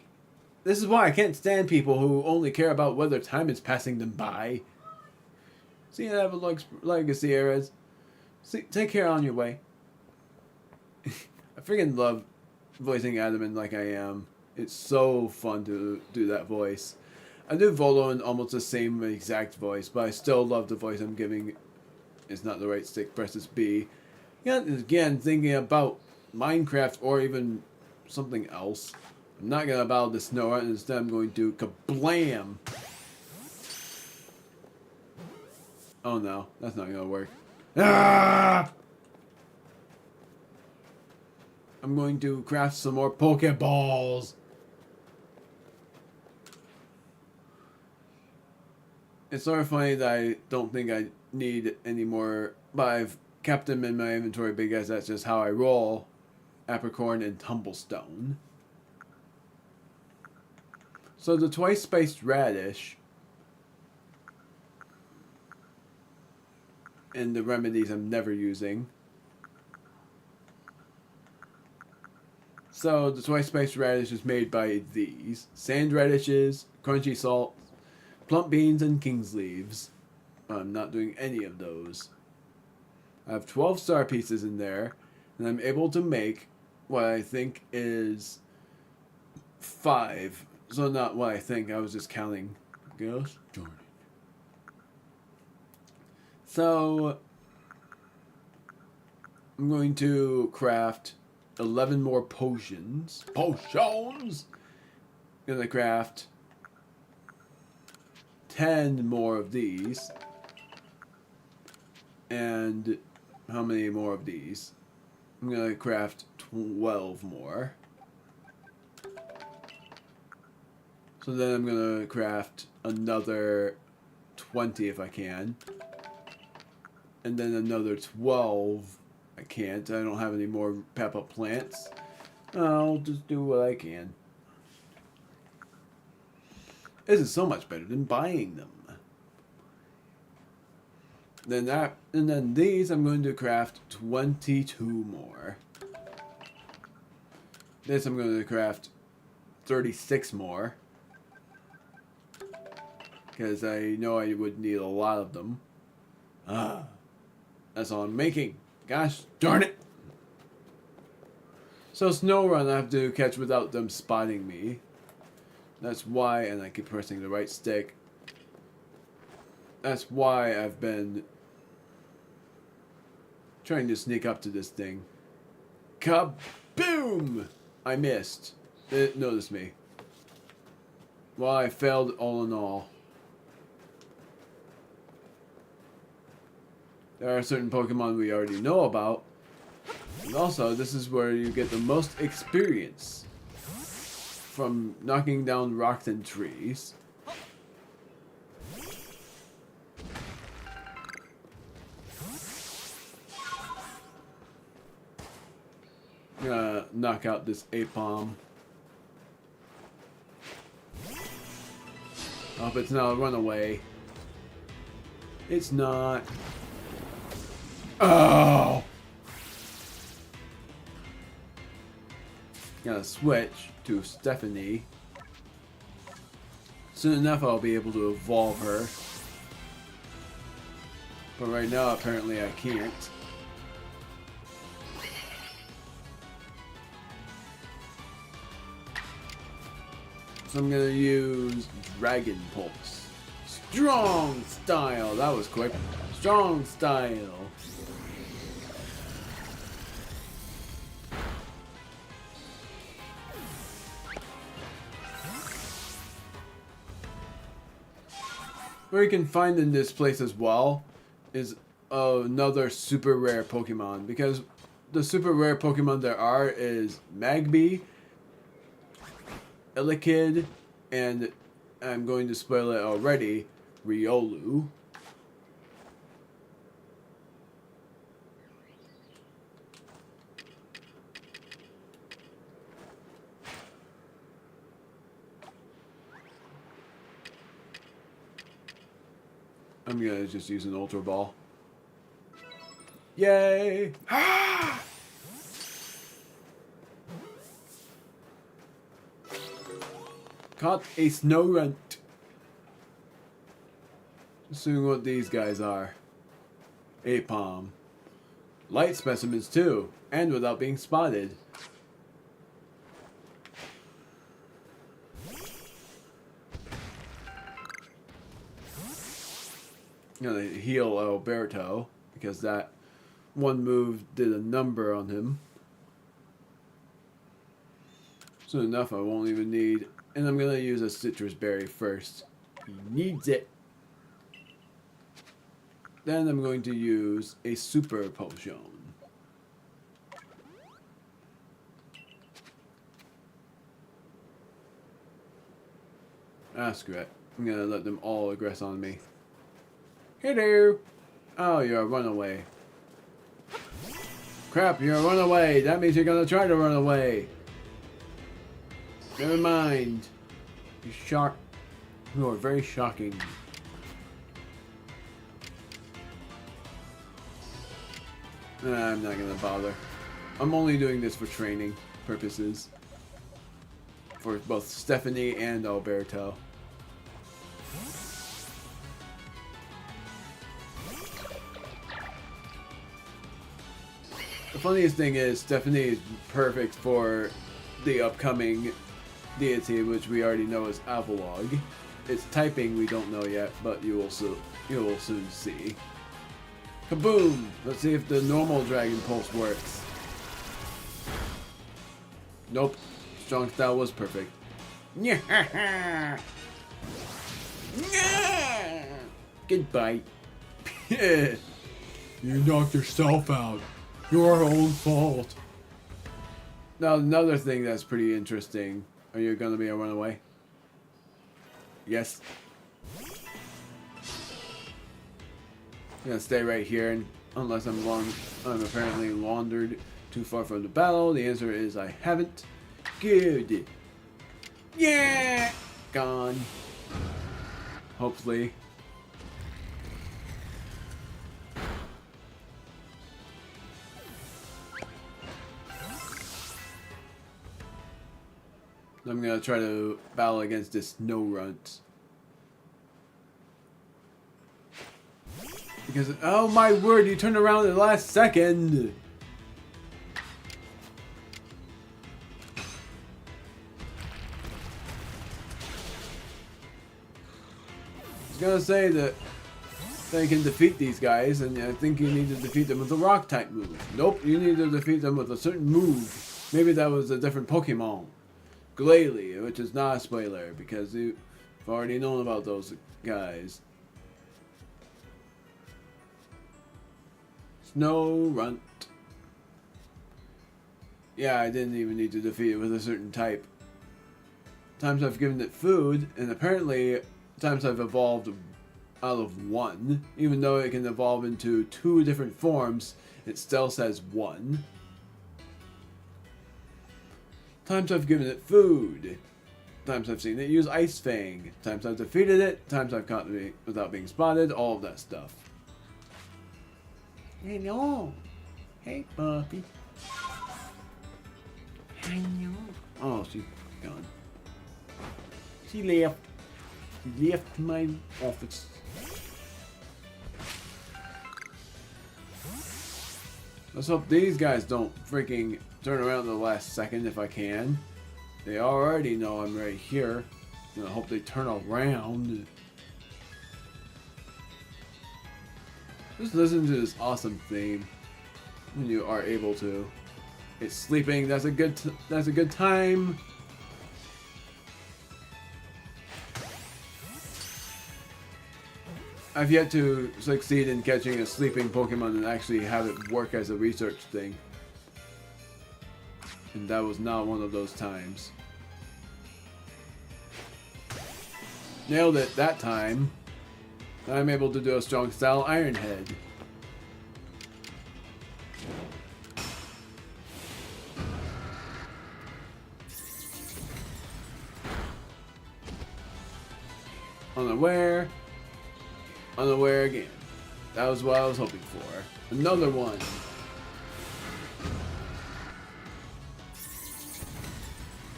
This is why I can't stand people who only care about whether time is passing them by. See you have a legacy, Erez. Take care on your way. I freaking love voicing Adam like I am. It's so fun to do that voice. I do Volo in almost the same exact voice, but I still love the voice I'm giving. It's not the right stick, presses B. Yeah, again, thinking about Minecraft or even something else. I'm not going to battle the Sinnoh, and instead I'm going to kablam! Oh no, that's not going to work. Ah! I'm going to craft some more Pokeballs. It's sort of funny that I don't think I need any more, but I've kept them in my inventory because that's just how I roll. Apricorn and Tumblestone. So the twice-spiced radish and the remedies I'm never using. So the twice-spiced radish is made by these. Sand radishes, crunchy salt, plump beans, and king's leaves. I'm not doing any of those. I have 12 star pieces in there, and I'm able to make what I think is 5. So not what I think, I was just counting. Gosh darn it. So I'm going to craft 11 more potions. Potions! I'm gonna craft 10 more of these. And how many more of these? I'm gonna craft 12 more. So then I'm gonna craft another 20 if I can. And then another 12. I can't. I don't have any more pep-up plants. I'll just do what I can. This is so much better than buying them. Then these I'm going to craft 22 more. This I'm going to craft 36 more. Because I know I would need a lot of them. That's all I'm making. Gosh darn it! So Snow Run I have to catch without them spotting me. That's why, and I keep pressing the right stick. That's why I've been trying to sneak up to this thing. Kaboom! I missed. It noticed me. Well, I failed all in all. There are certain Pokemon we already know about. And also, this is where you get the most experience from knocking down rocks and trees. I'm gonna knock out this Apom. I hope it's not a runaway. It's not. Oh! Gotta switch to Stephanie. Soon enough I'll be able to evolve her. But right now apparently I can't. So I'm gonna use Dragon Pulse. Strong Style! That was quick. Strong Style! Where you can find in this place as well is another super rare Pokemon, because the super rare Pokemon there are is Magby, Elekid, and I'm going to spoil it already, Riolu. I'm gonna just use an Ultra Ball. Yay!
Ah!
Caught a Snorunt. Seeing what these guys are. Apom. Light specimens too, and without being spotted. I'm gonna heal Alberto, because that one move did a number on him. Soon enough I won't even need, and I'm gonna use a citrus berry first. He needs it. Then I'm going to use a super potion. Ah, screw it. I'm gonna let them all aggress on me. Hello! Oh, you're a runaway. Crap, you're a runaway! That means you're gonna try to run away! Never mind. You are very shocking. I'm not gonna bother. I'm only doing this for training purposes. For both Stephanie and Alberto. The funniest thing is, Stephanie is perfect for the upcoming deity, which we already know is Avalog. Its typing we don't know yet, but you will soon see. Kaboom! Let's see if the normal Dragon Pulse works. Nope. Strong Style was perfect. Goodbye. You knocked yourself out. Your own fault. Now, another thing that's pretty interesting. Are you gonna be a runaway? Yes. I'm gonna stay right here, and unless I'm apparently wandered too far from the battle. The answer is I haven't. Good. Yeah. Gone. Hopefully. I'm gonna try to battle against this Snorunt. Because, oh my word, you turned around in the last second! I was gonna say that they can defeat these guys, and I think you need to defeat them with a rock type move. Nope, you need to defeat them with a certain move. Maybe that was a different Pokemon. Glalie, which is not a spoiler, because you've already known about those guys. Snorunt. Yeah, I didn't even need to defeat it with a certain type. Times I've given it food, and apparently times I've evolved out of one. Even though it can evolve into 2 different forms, it still says 1. Times I've given it food. Times I've seen it use Ice Fang. Times I've defeated it. Times I've caught it without being spotted. All of that stuff. Hello. Hey, puppy. Hello. Oh, she's gone. She left. She left my office. Let's hope these guys don't freaking turn around at the last second if I can. They already know I'm right here. I hope they turn around. Just listen to this awesome theme when you are able to. It's sleeping. That's a good time. I've yet to succeed in catching a sleeping Pokemon and actually have it work as a research thing. And that was not one of those times. Nailed it that time. I'm able to do a strong style Iron Head. Unaware. Unaware again. That was what I was hoping for. Another one.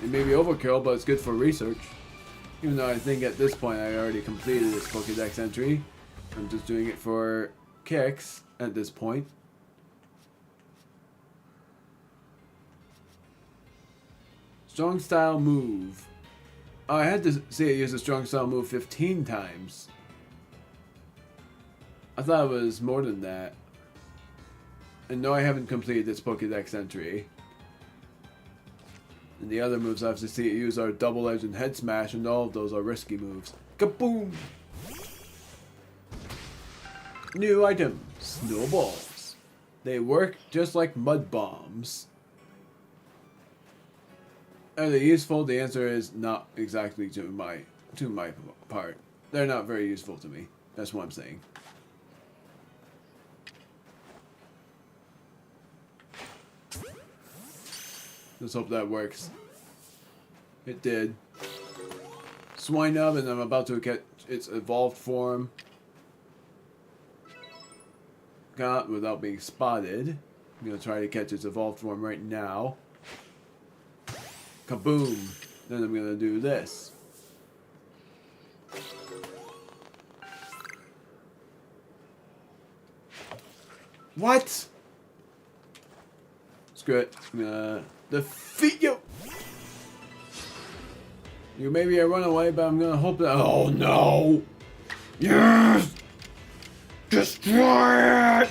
It may be overkill, but it's good for research. Even though I think at this point I already completed this Pokédex entry. I'm just doing it for kicks at this point. Strong style move. Oh, I had to see it use a strong style move 15 times. I thought it was more than that. And no, I haven't completed this Pokédex entry. And the other moves I have to see it use are Double Edge and Head Smash, and all of those are risky moves. Kaboom! New item, Snowballs. They work just like mud bombs. Are they useful? The answer is not exactly to my part. They're not very useful to me. That's what I'm saying. Let's hope that works. It did. Swinub, and I'm about to get its evolved form. Got without being spotted. I'm gonna try to catch its evolved form right now. Kaboom! Then I'm gonna do this. What? Screw it. I'm gonna defeat you! You may be a runaway, but I'm gonna hope that. Oh no! Yes! Destroy it!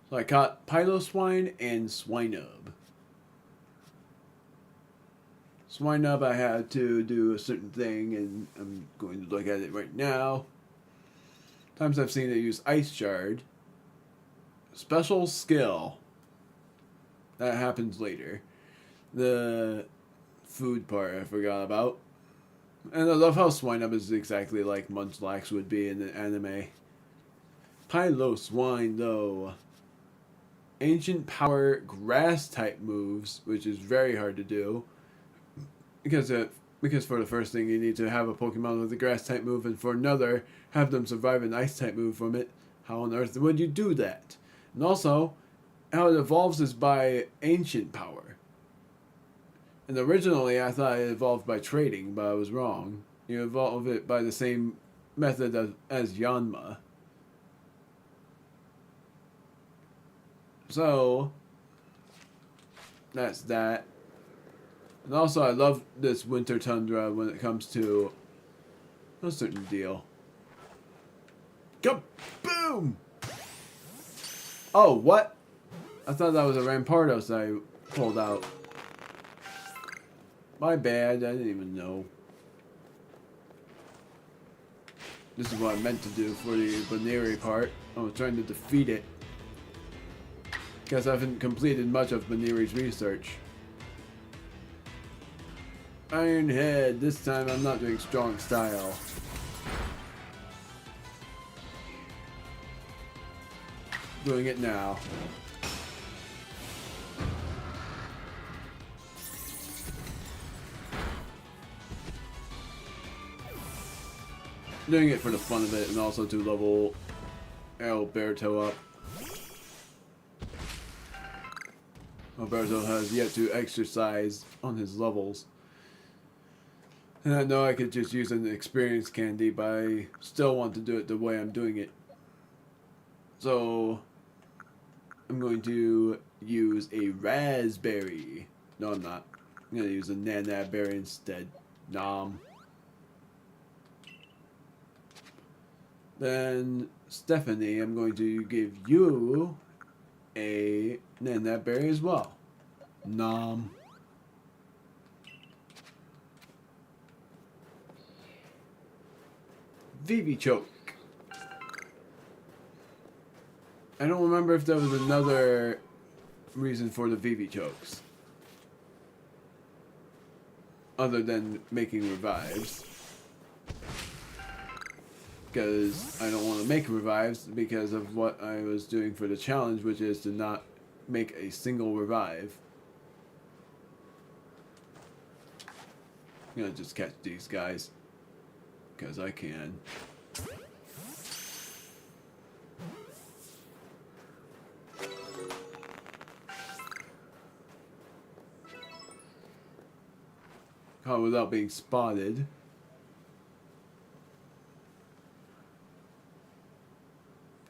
So I caught Piloswine and Swinub. Swinub, I had to do a certain thing, and I'm going to look at it right now. Times I've seen it use Ice Shard. Special skill. That happens later. The food part I forgot about. And I love how Swinub is exactly like Munchlax would be in the anime. Piloswine, though. Ancient Power Grass type moves, which is very hard to do. Because for the first thing you need to have a Pokemon with a Grass type move, and for another, have them survive an Ice type move from it. How on earth would you do that? And also, how it evolves is by Ancient Power. And originally I thought it evolved by trading, but I was wrong. You evolve it by the same method as Yanma. So, that's that. And also, I love this Winter Tundra when it comes to a certain deal. Kaboom! Oh, what? I thought that was a Rampardos I pulled out. My bad, I didn't even know. This is what I meant to do for the Baneri part. I was trying to defeat it. Because I haven't completed much of Baneri's research. Iron Head. This time I'm not doing strong style. Doing it now. Doing it for the fun of it, and also to level Alberto up. Alberto has yet to exercise on his levels. And I know I could just use an experience candy, but I still want to do it the way I'm doing it. So, I'm going to use a raspberry. No, I'm not. I'm going to use a nanab-berry instead. Nom. Then, Stephanie, I'm going to give you a nanab-berry as well. Nom. Vivi Choke. I don't remember if there was another reason for the Vivi Chokes. Other than making revives. Because I don't want to make revives because of what I was doing for the challenge, which is to not make a single revive. I'm gonna just catch these guys. Because I can. Caught without being spotted.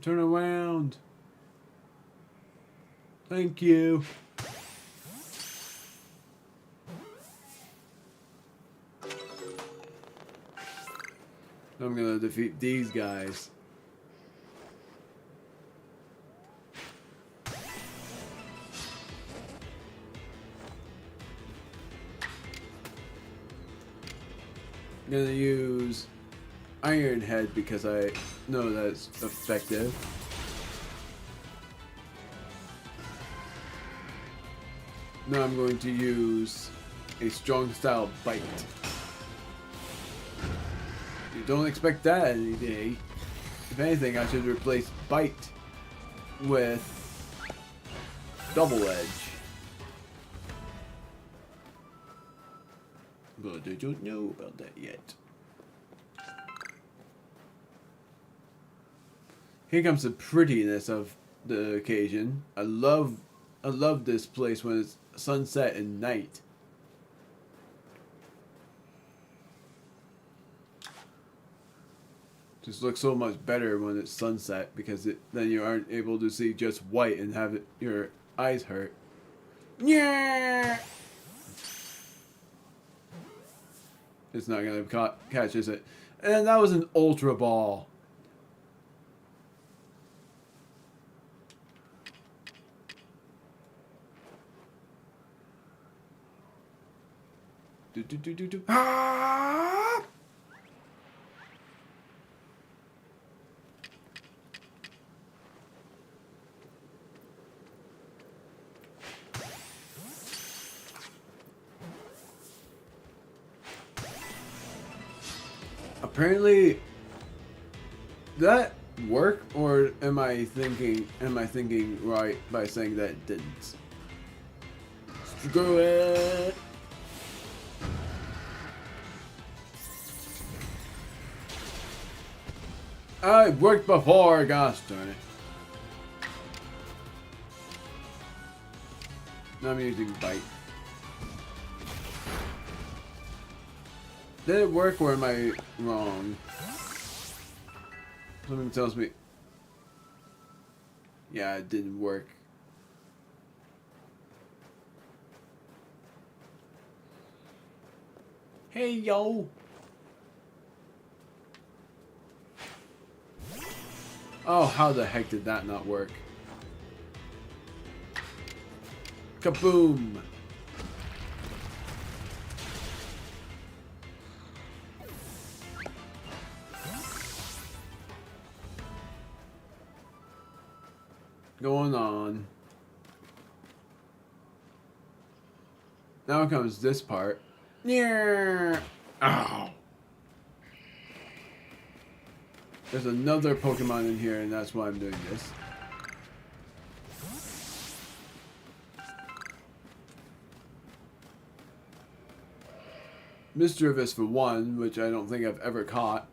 Turn around. Thank you. I'm gonna defeat these guys. I'm gonna use Iron Head because I know that's effective. Now I'm going to use a strong style bite. You don't expect that any day. If anything, I should replace bite with double edge. But I don't know about that yet. Here comes the prettiness of the occasion. I love this place when it's sunset and night. Just looks so much better when it's sunset because then you aren't able to see just white and have your eyes hurt. Yeah. It's not gonna catch, is it? And that was an Ultra Ball. Do. Ah! Apparently, did that work, or am I thinking right by saying that it didn't? Screw it. I worked before, gosh darn it. Now I'm using bite. Did it work or am I wrong? Something tells me. Yeah, it didn't work. Hey, yo! Oh, how the heck did that not work? Kaboom! Going on. Now comes this part. Yeah. Ow. There's another Pokemon in here, and that's why I'm doing this. Mischievous for one, which I don't think I've ever caught.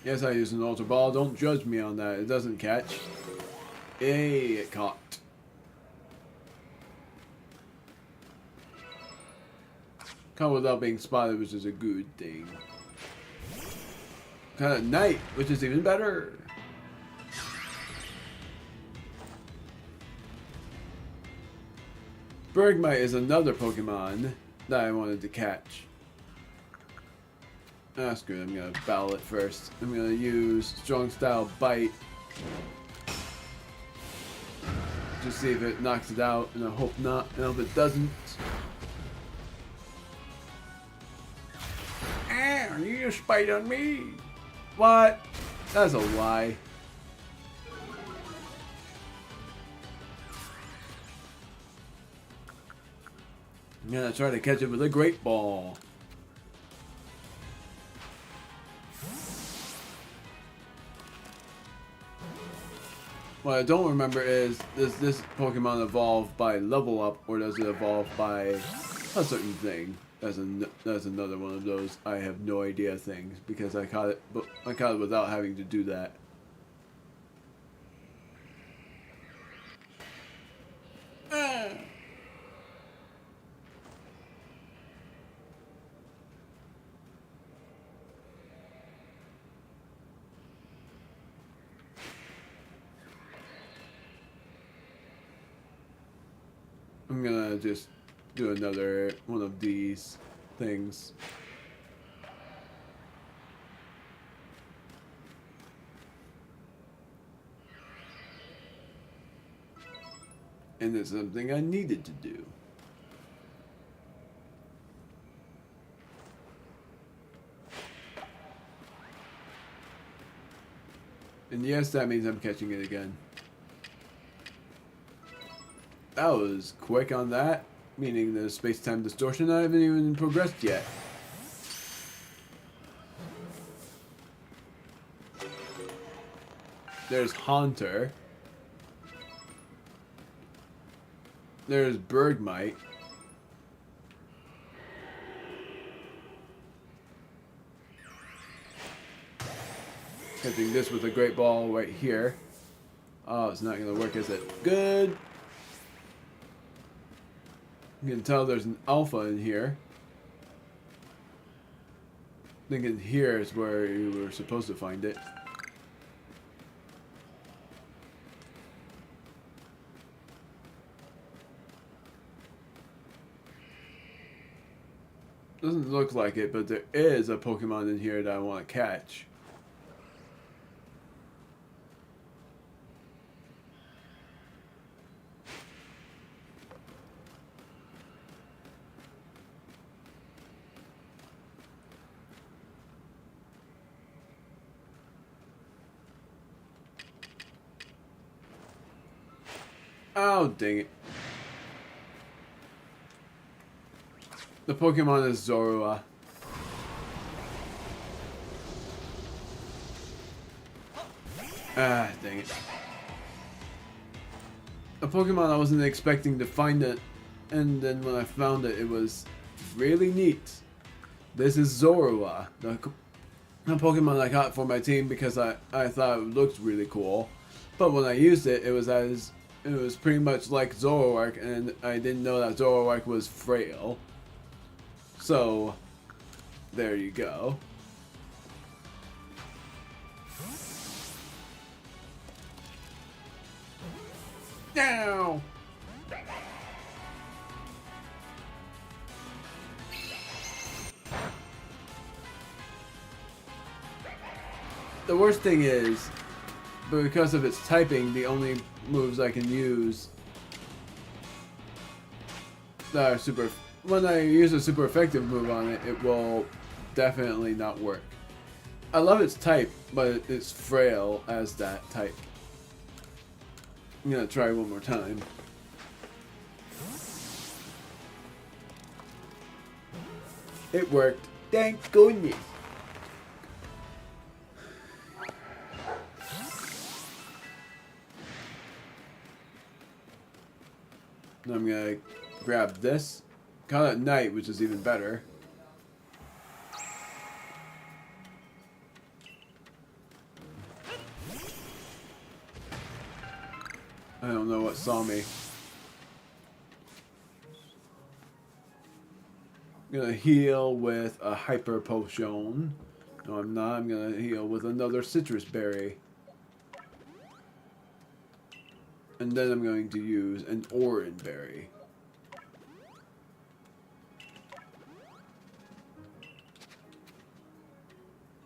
Yes, I use an Ultra Ball. Don't judge me on that. It doesn't catch. Hey, it caught. Caught without being spotted, which is a good thing. Caught at night, which is even better. Bergmite is another Pokemon that I wanted to catch. Ah, screw it. I'm gonna battle it first. I'm gonna use Strong Style Bite. Just see if it knocks it out, and I hope not. And I hope it doesn't. Ah, you just spite on me. What? That's a lie. I'm gonna try to catch it with a Great Ball. What I don't remember is, does this Pokemon evolve by level up, or does it evolve by a certain thing? That's another one of those I have no idea things, because I caught it without having to do that. I'm gonna just do another one of these things. And it's something I needed to do. And yes, that means I'm catching it again. That was quick on that, meaning the space-time distortion I haven't even progressed yet. There's Haunter. There's Bergmite. Catching this with a Great Ball right here. Oh, it's not going to work, is it? Good! You can tell there's an alpha in here. I think in here is where you were supposed to find it. Doesn't look like it, but there is a Pokemon in here that I want to catch. Oh, dang it. The Pokemon is Zorua. Ah, dang it. A Pokemon I wasn't expecting to find it, and then when I found it, it was really neat. This is Zorua, the Pokemon I got for my team because I thought it looked really cool. But when I used it, it was pretty much like Zoroark, and I didn't know that Zoroark was frail. So, there you go. Now! The worst thing is, but because of its typing, the only moves I can use that are super... When I use a super effective move on it, it will definitely not work. I love its type, but it's frail as that type. I'm gonna try one more time. It worked. Thank goodness. I'm gonna grab this. Caught at night, which is even better. I don't know what saw me. I'm gonna heal with a hyper potion. No, I'm not. I'm gonna heal with another citrus berry. And then I'm going to use an orange berry.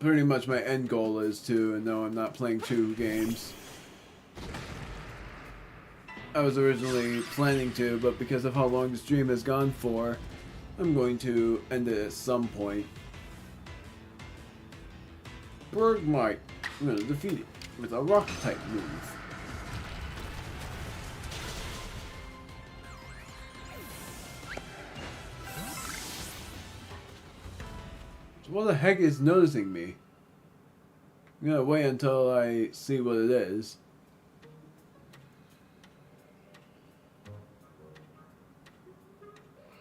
Pretty much my end goal is to, and no, I'm not playing 2 games. I was originally planning to, but because of how long the stream has gone for, I'm going to end it at some point. Bergmite. I'm going to defeat it with a rock type move. So what the heck is noticing me? I'm going to wait until I see what it is.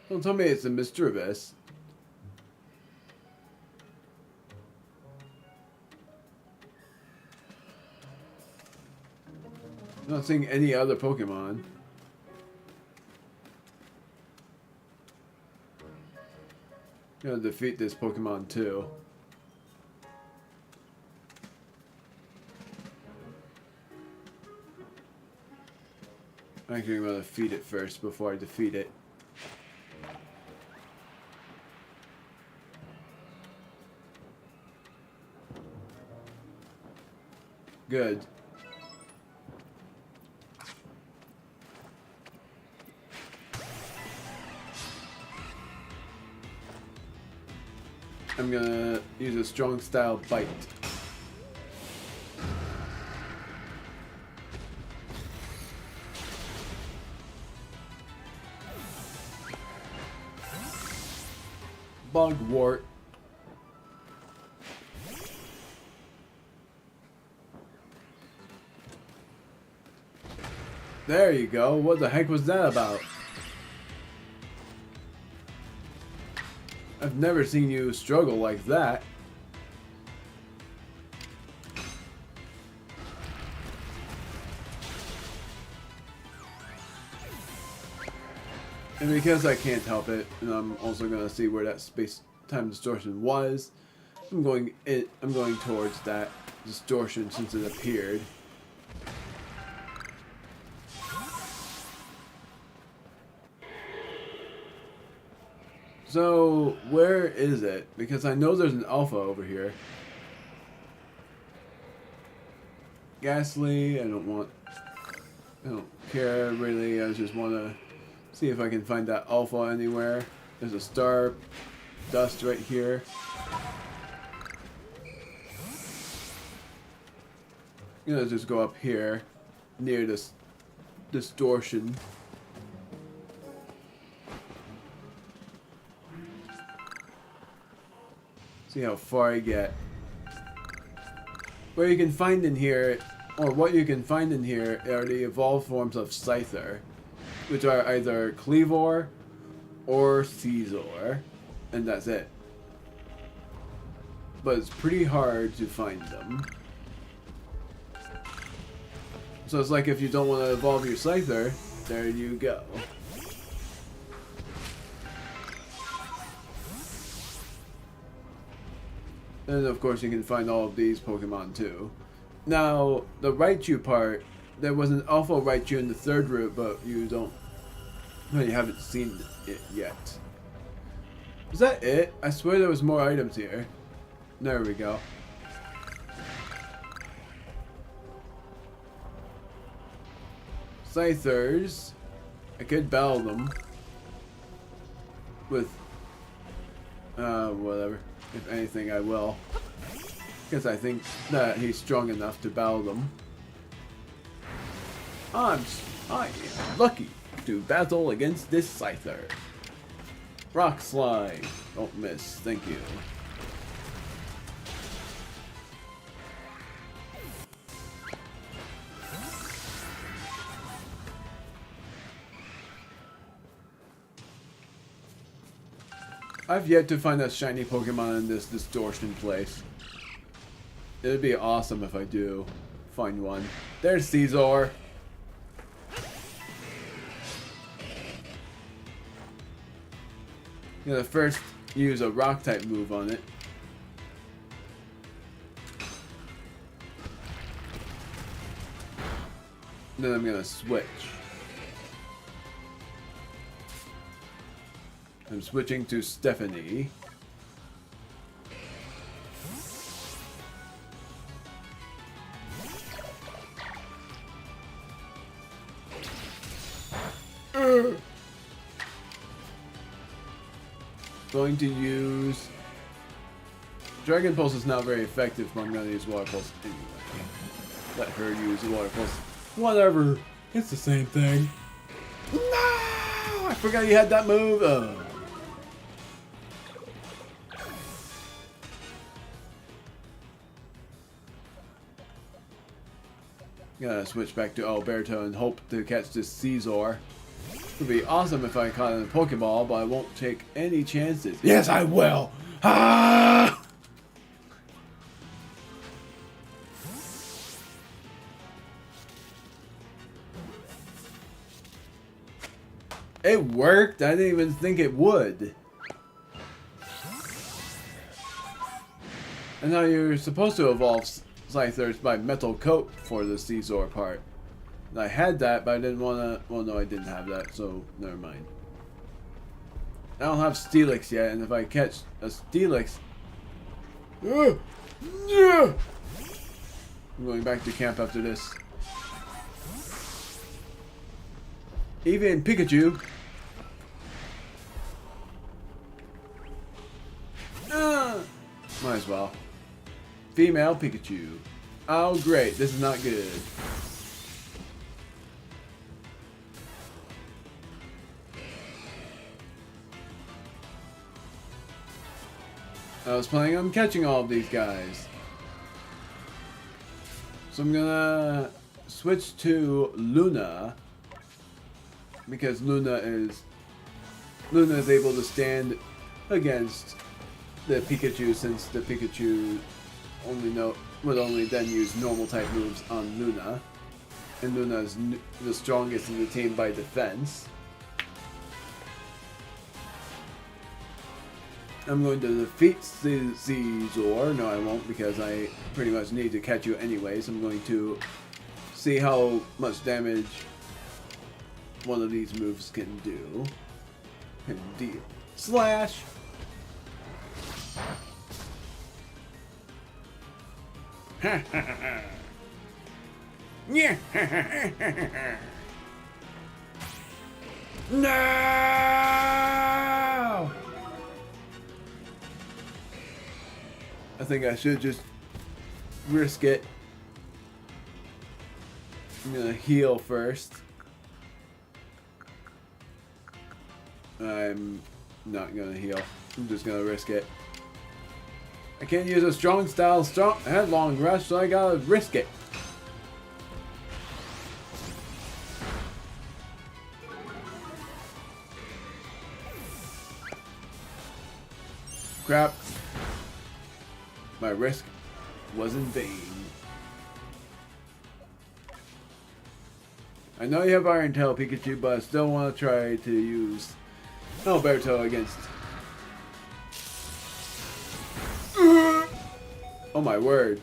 Don't tell me it's a Mr. Abyss. I'm not seeing any other Pokemon. I'm gonna defeat this Pokemon too. Actually, I'm gonna feed it first before I defeat it. Good. I'm gonna use a strong style bite. Bugwort. There you go. What the heck was that about? I've never seen you struggle like that. And because I can't help it, and I'm also going to see where that space-time distortion was, I'm going towards that distortion since it appeared. So, where is it? Because I know there's an alpha over here. Ghastly, I don't care really, I just want to see if I can find that alpha anywhere. There's a star dust right here. I'm gonna just go up here, near this distortion. See how far I get. What you can find in here are the evolved forms of Scyther, which are either Cleavor or Caesar, and that's it. But it's pretty hard to find them. So it's like if you don't want to evolve your Scyther, there you go. And of course you can find all of these Pokemon too. Now, the Raichu part, there was an Alpha Raichu in the 3rd route, but you haven't seen it yet. Is that it? I swear there was more items here. There we go. Scythers. I could battle them. With, whatever. If anything, I will. Because I think that he's strong enough to battle them. I am lucky to battle against this Scyther. Rock Slide. Don't miss. Thank you. I've yet to find a shiny Pokemon in this distortion place. It'd be awesome if I do find one. There's Caesar. I'm gonna first use a rock type move on it. Then I'm gonna switch. I'm switching to Stephanie. Going to use Dragon Pulse is not very effective, but I'm gonna use Water Pulse anyway. Let her use Water Pulse. Whatever. It's the same thing. No! I forgot you had that move. Oh. Gotta switch back to Alberto and hope to catch this Caesar. It would be awesome if I caught it in a Pokeball, but I won't take any chances. Yes, I will! Ah! It worked. I didn't even think it would. And now you're supposed to evolve Scythers by Metal Coat for the Caesar part. And I had that, but I didn't want to... Well, no, I didn't have that, so never mind. I don't have Steelix yet, and if I catch a Steelix... I'm going back to camp after this. Even Pikachu. Might as well. Female Pikachu. Oh great, this is not good. I was planning on catching all of these guys. So I'm gonna switch to Luna. Because Luna is able to stand against the Pikachu, since the Pikachu would only then use normal type moves on Luna, and Luna is the strongest in the team by defense. I'm going to defeat Caesar. No, I won't, because I pretty much need to catch you anyways. I'm going to see how much damage one of these moves can do. Can deal. Slash! Yeah! No! I think I should just risk it. I'm gonna heal first. I'm not gonna heal. I'm just gonna risk it. I can't use a strong style, headlong rush, so I gotta risk it. Crap. My risk was in vain. I know you have Iron Tail, Pikachu, but I still want to try to use Alberto against... Oh my word.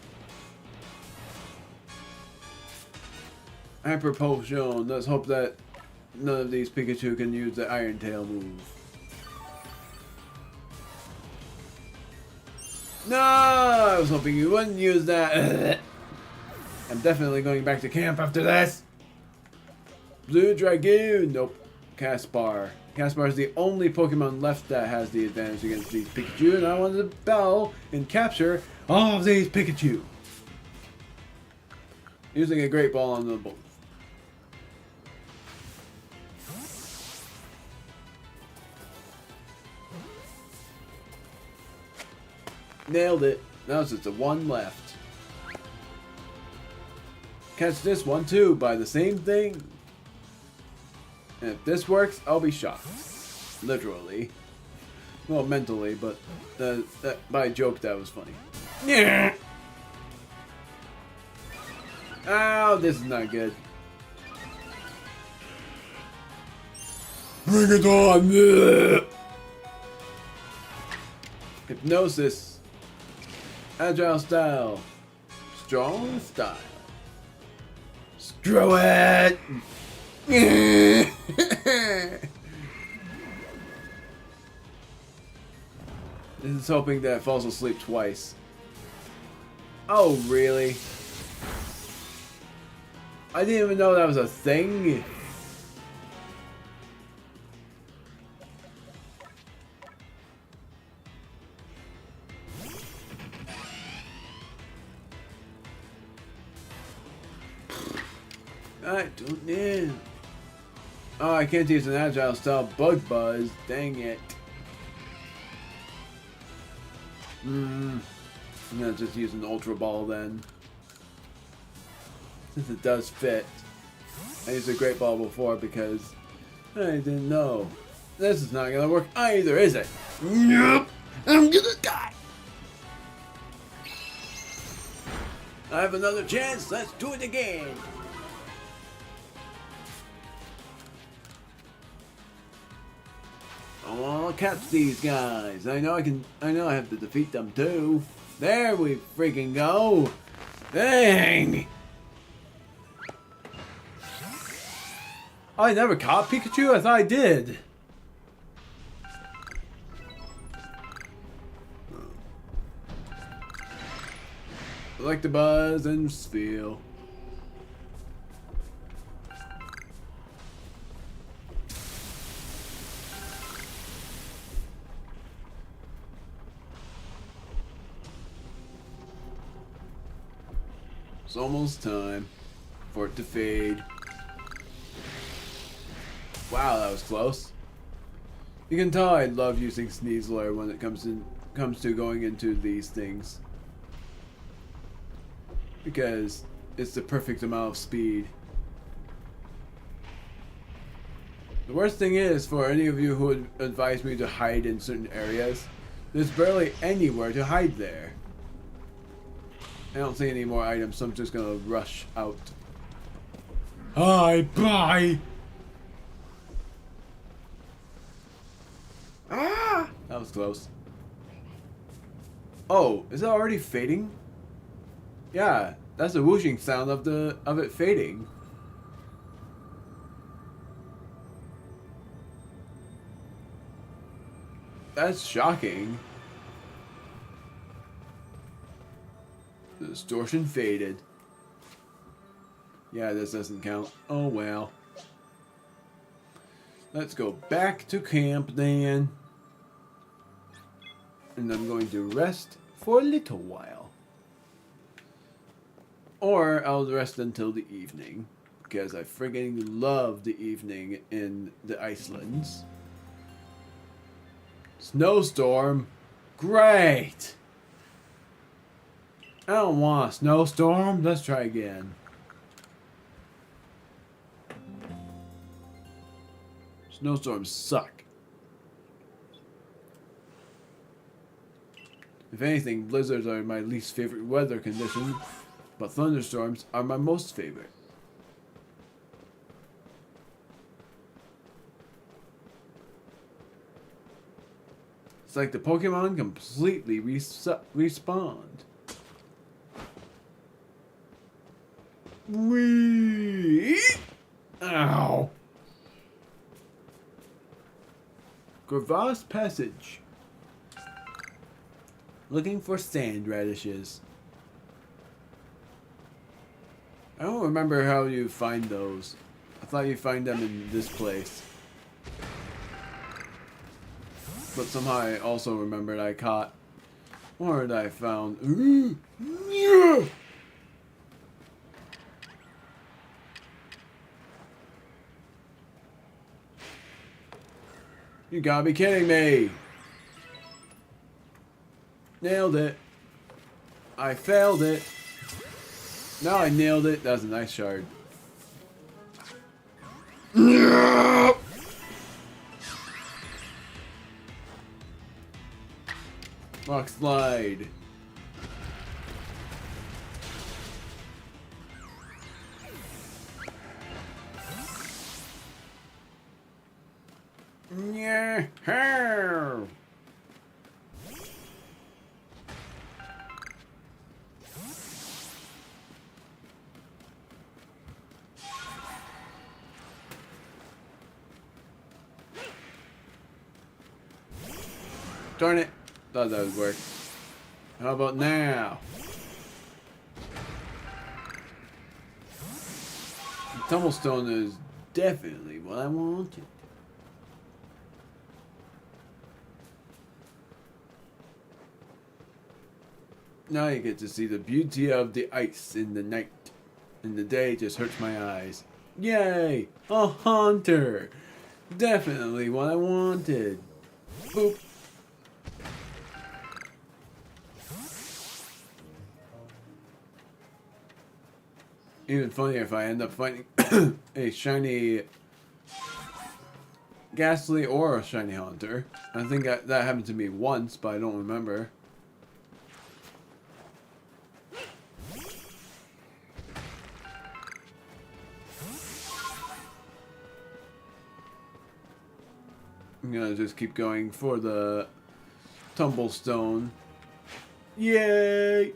Hyper Potion. Let's hope that none of these Pikachu can use the Iron Tail move. No! I was hoping you wouldn't use that. I'm definitely going back to camp after this. Blue Dragoon. Nope. Caspar. Caspar is the only Pokemon left that has the advantage against these Pikachu, and I wanted to battle and capture all of these Pikachu. Using a Great Ball on them both. Nailed it. Now it's just the one left. Catch this one too by the same thing. And if this works, I'll be shocked. Literally. Well, mentally, but by joke that was funny. Yeah. Oh, this is not good. Bring it on! Hypnosis. Agile style. Strong style. Screw it! This is hoping that it falls asleep twice. Oh, really? I didn't even know that was a thing. I don't know. Oh, I can't use an agile style bug buzz. Dang it. I'm gonna just use an ultra ball then. Since it does fit. I used a great ball before because I didn't know. This is not gonna work either, is it? Nope. I'm gonna die. I have another chance. Let's do it again. I wanna catch these guys. I know I have to defeat them too. There we freaking go. Dang. I never caught Pikachu? I thought I did. I like to buzz and feel. It's almost time for it to fade. Wow, that was close. You can tell I love using Sneasler when it comes to going into these things. Because it's the perfect amount of speed. The worst thing is, for any of you who would advise me to hide in certain areas, there's barely anywhere to hide there. I don't see any more items, so I'm just gonna rush out. Hi, bye! Ah! That was close. Oh, is it already fading? Yeah, that's the whooshing sound of it fading. That's shocking. The distortion faded. Yeah, this doesn't count. Oh well. Let's go back to camp then. And I'm going to rest for a little while. Or I'll rest until the evening. Because I friggin' love the evening in the Icelands. Snowstorm? Great! I don't want a snowstorm. Let's try again. Snowstorms suck. If anything, blizzards are my least favorite weather condition, but thunderstorms are my most favorite. It's like the Pokemon completely respawned. Wee! Ow! Crevasse Passage. Looking for sand radishes. I don't remember how you find those. I thought you find them in this place. But somehow I also remembered I caught, or that I found. You gotta be kidding me! Nailed it. I failed it. Now I nailed it. That was a nice shard. Rock slide. Yeah. Darn it. Thought that would work. How about now? The Tumblestone is definitely what I wanted. Now you get to see the beauty of the ice in the night. In the day just hurts my eyes. Yay! A hunter! Definitely what I wanted. Boop. Even funnier if I end up finding a shiny Ghastly or a shiny hunter. I think that happened to me once, but I don't remember. I'm gonna just keep going for the Tumblestone. Yay!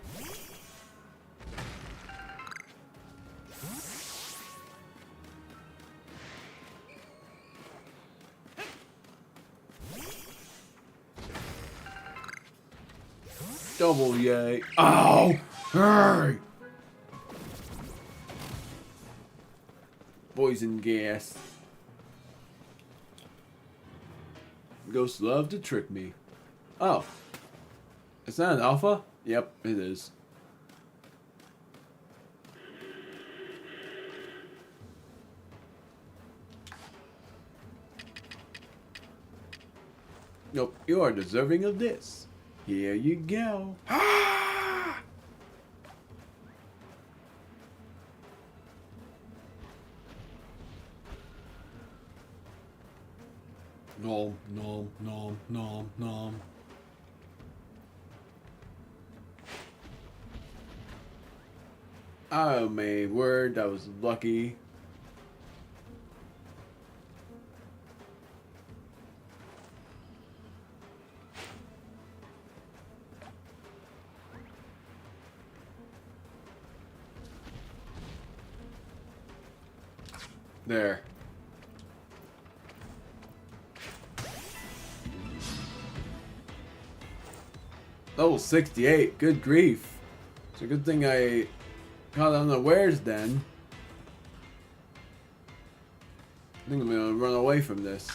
Double yay. Ow! Hey! Poison gas. Ghosts love to trick me. Oh. Is that an alpha? Yep, it is. Nope, you are deserving of this. Here you go. Ah! Nom, nom, nom, nom, nom. Oh my word, that was lucky. There. Level 68. Good grief. It's a good thing I caught unawares then. I think I'm gonna run away from this.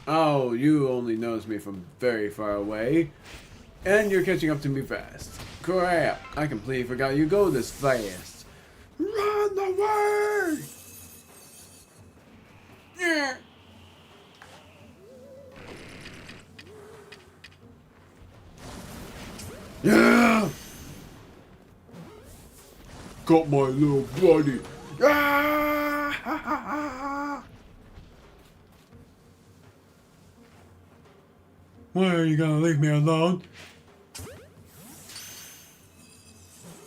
Oh, you only notice me from very far away. And you're catching up to me fast. Crap, I completely forgot you go this fast. Run away! Yeah. Yeah! Got my little buddy. Ah! Why are you gonna leave me alone?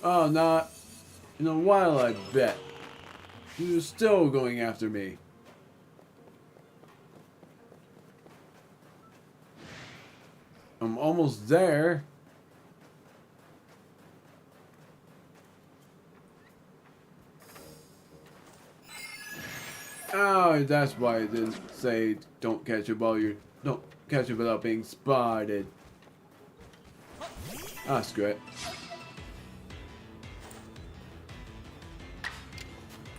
Oh, not in a while, I bet. You're still going after me. I'm almost there. Oh, that's why I didn't say don't catch it while you're... Don't catch it without being spotted. Ah, screw it.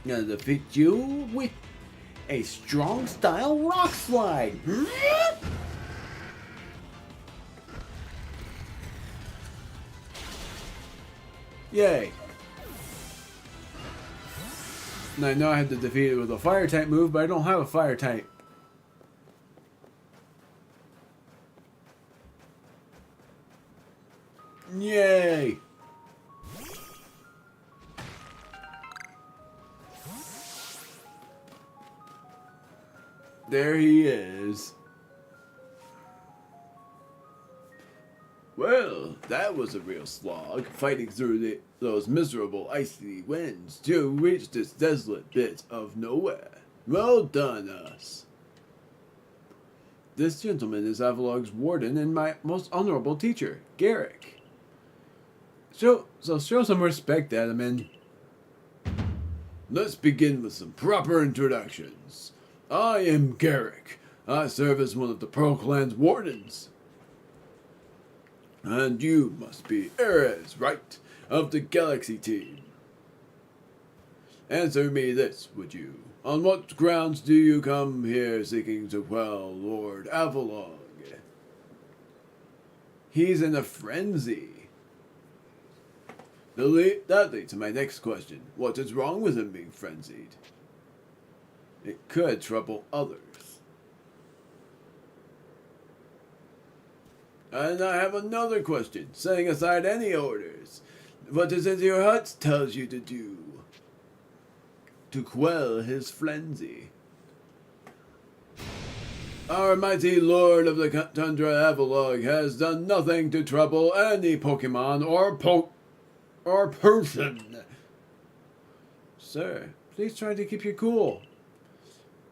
I'm gonna defeat you with a strong style rock slide. Yay. And I know I had to defeat it with a fire type move, but I don't have a fire type. Yay! There he is. Well, that was a real slog, fighting through those miserable icy winds to reach this desolate bit of nowhere. Well done, us. This gentleman is Avalog's warden and my most honorable teacher, Garrick. So show some respect, Adaman. Let's begin with some proper introductions. I am Garrick. I serve as one of the Pearl Clan's wardens. And you must be Arceus, right, of the Galaxy team. Answer me this, would you? On what grounds do you come here seeking to quell Lord Avalog? He's in a frenzy. That leads to my next question. What is wrong with him being frenzied? It could trouble others. And I have another question, setting aside any orders. What is it your heart tells you to do? To quell his frenzy. Our mighty lord of the Tundra Avalog has done nothing to trouble any Pokemon or person. Sir, please try to keep your cool.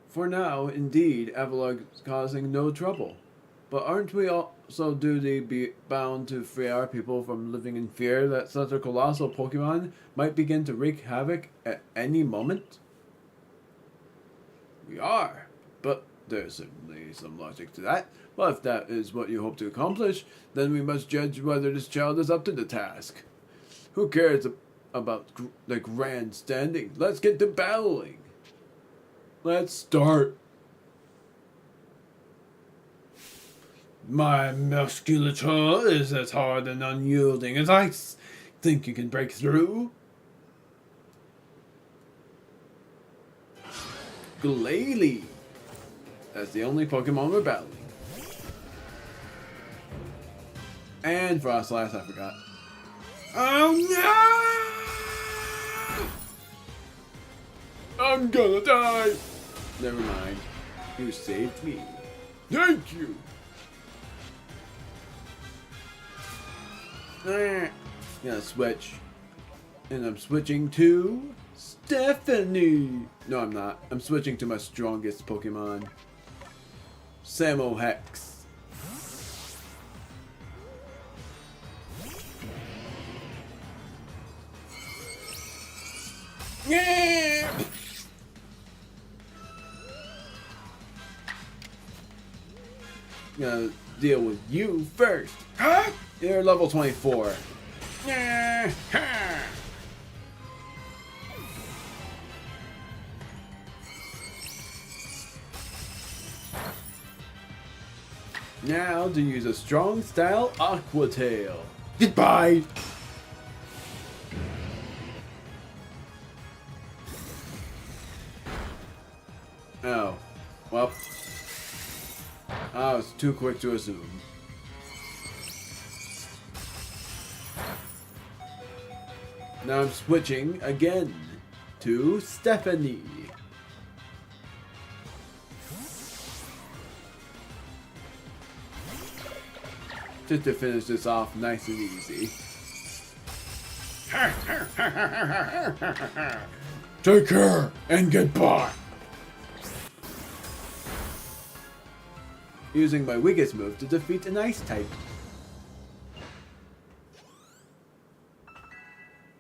For now, indeed, Avalog is causing no trouble. But aren't we also duty bound to free our people from living in fear that such a colossal Pokemon might begin to wreak havoc at any moment? We are, but there's certainly some logic to that. Well, if that is what you hope to accomplish, then we must judge whether this child is up to the task. Who cares about the grandstanding? Let's get to battling. Let's start. My musculature is as hard and unyielding as ice. Think you can break through? Glalie. That's the only Pokemon we're battling. And Frostlass, I forgot. Oh no! I'm gonna die! Never mind. You saved me. Thank you! Gonna switch. And I'm switching to Stephanie. No, I'm not. I'm switching to my strongest Pokemon. Samohex. Yeah! Gonna deal with you first. Huh? You're level 24. Now to use a strong style Aqua Tail. Goodbye! Oh. Well. I was too quick to assume. Now I'm switching again to Stephanie. Just to finish this off nice and easy. Take care and goodbye. Using my weakest move to defeat an ice type.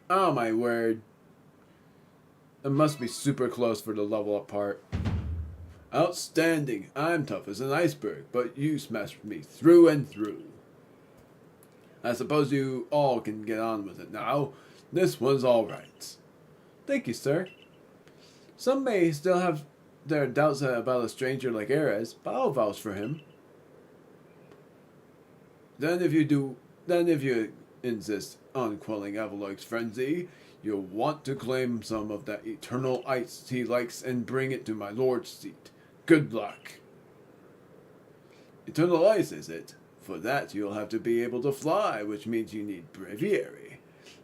Oh my word. It must be super close for the level up part. Outstanding. I'm tough as an iceberg, but you smashed me through and through. I suppose you all can get on with it now. This one's alright. Thank you, sir. Some may still have their doubts about a stranger like Arceus, but I'll vouch for him. Then if you insist on quelling Avalog's frenzy, you'll want to claim some of that eternal ice he likes and bring it to my lord's seat. Good luck. Eternal ice, is it? For that you'll have to be able to fly, which means you need breviary.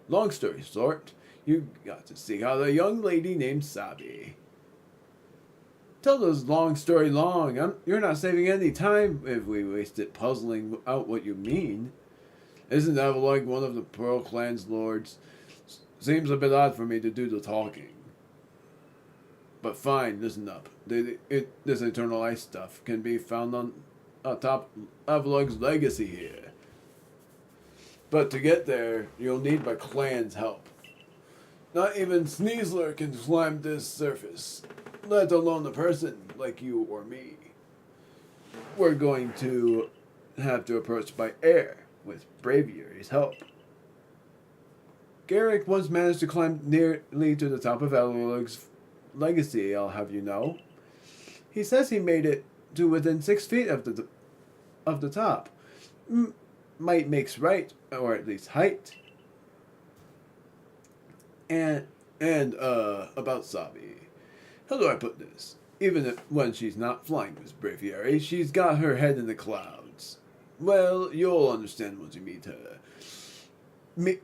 Long story short, you got to see how the young lady named Sabi. Tell this long story long. You're not saving any time if we waste it puzzling out what you mean. Isn't that like one of the Pearl Clan's lords? Seems a bit odd for me to do the talking. But fine, listen up. This Eternal Ice stuff can be found on top Avalug's legacy here. But to get there, you'll need my clan's help. Not even Sneasler can climb this surface, let alone a person like you or me. We're going to have to approach by air, with Braviary's help. Garrick once managed to climb nearly to the top of Avalug's legacy, I'll have you know. He says he made it to within 6 feet of the top. Might makes right, or at least height. And about Sabi. How do I put this? Even when she's not flying with Braviary, she's got her head in the clouds. Well, you'll understand once you meet her.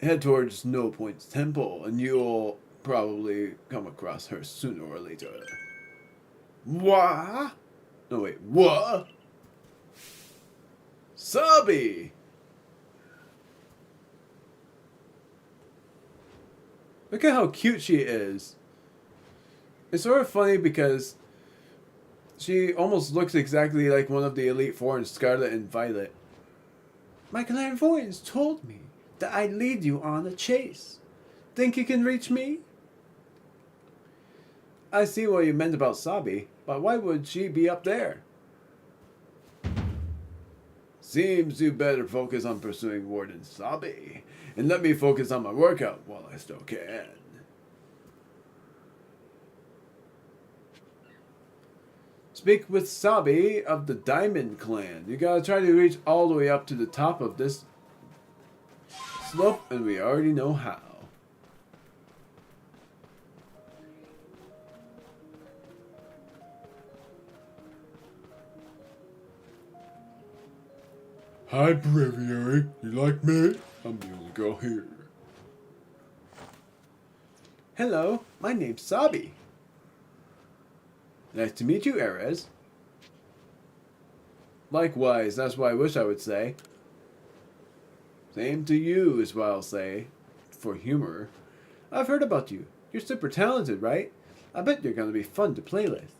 Head towards No Point's temple, and you'll probably come across her sooner or later. What? No, wait, what? Sabi! Look at how cute she is. It's sort of funny because she almost looks exactly like one of the Elite Four in Scarlet and Violet. My clairvoyance told me that I'd lead you on a chase. Think you can reach me? I see what you meant about Sabi, but why would she be up there? Seems you better focus on pursuing Warden Sabi, and let me focus on my workout while I still can. Speak with Sabi of the Diamond Clan. You gotta try to reach all the way up to the top of this slope, and we already know how.
Hi, Breviary. You like me? I'm the only girl here.
Hello, my name's Sabi. Nice to meet you, Erez. Likewise, that's what I wish I would say. Same to you is what I'll say, for humor. I've heard about you. You're super talented, right? I bet you're gonna be fun to play with.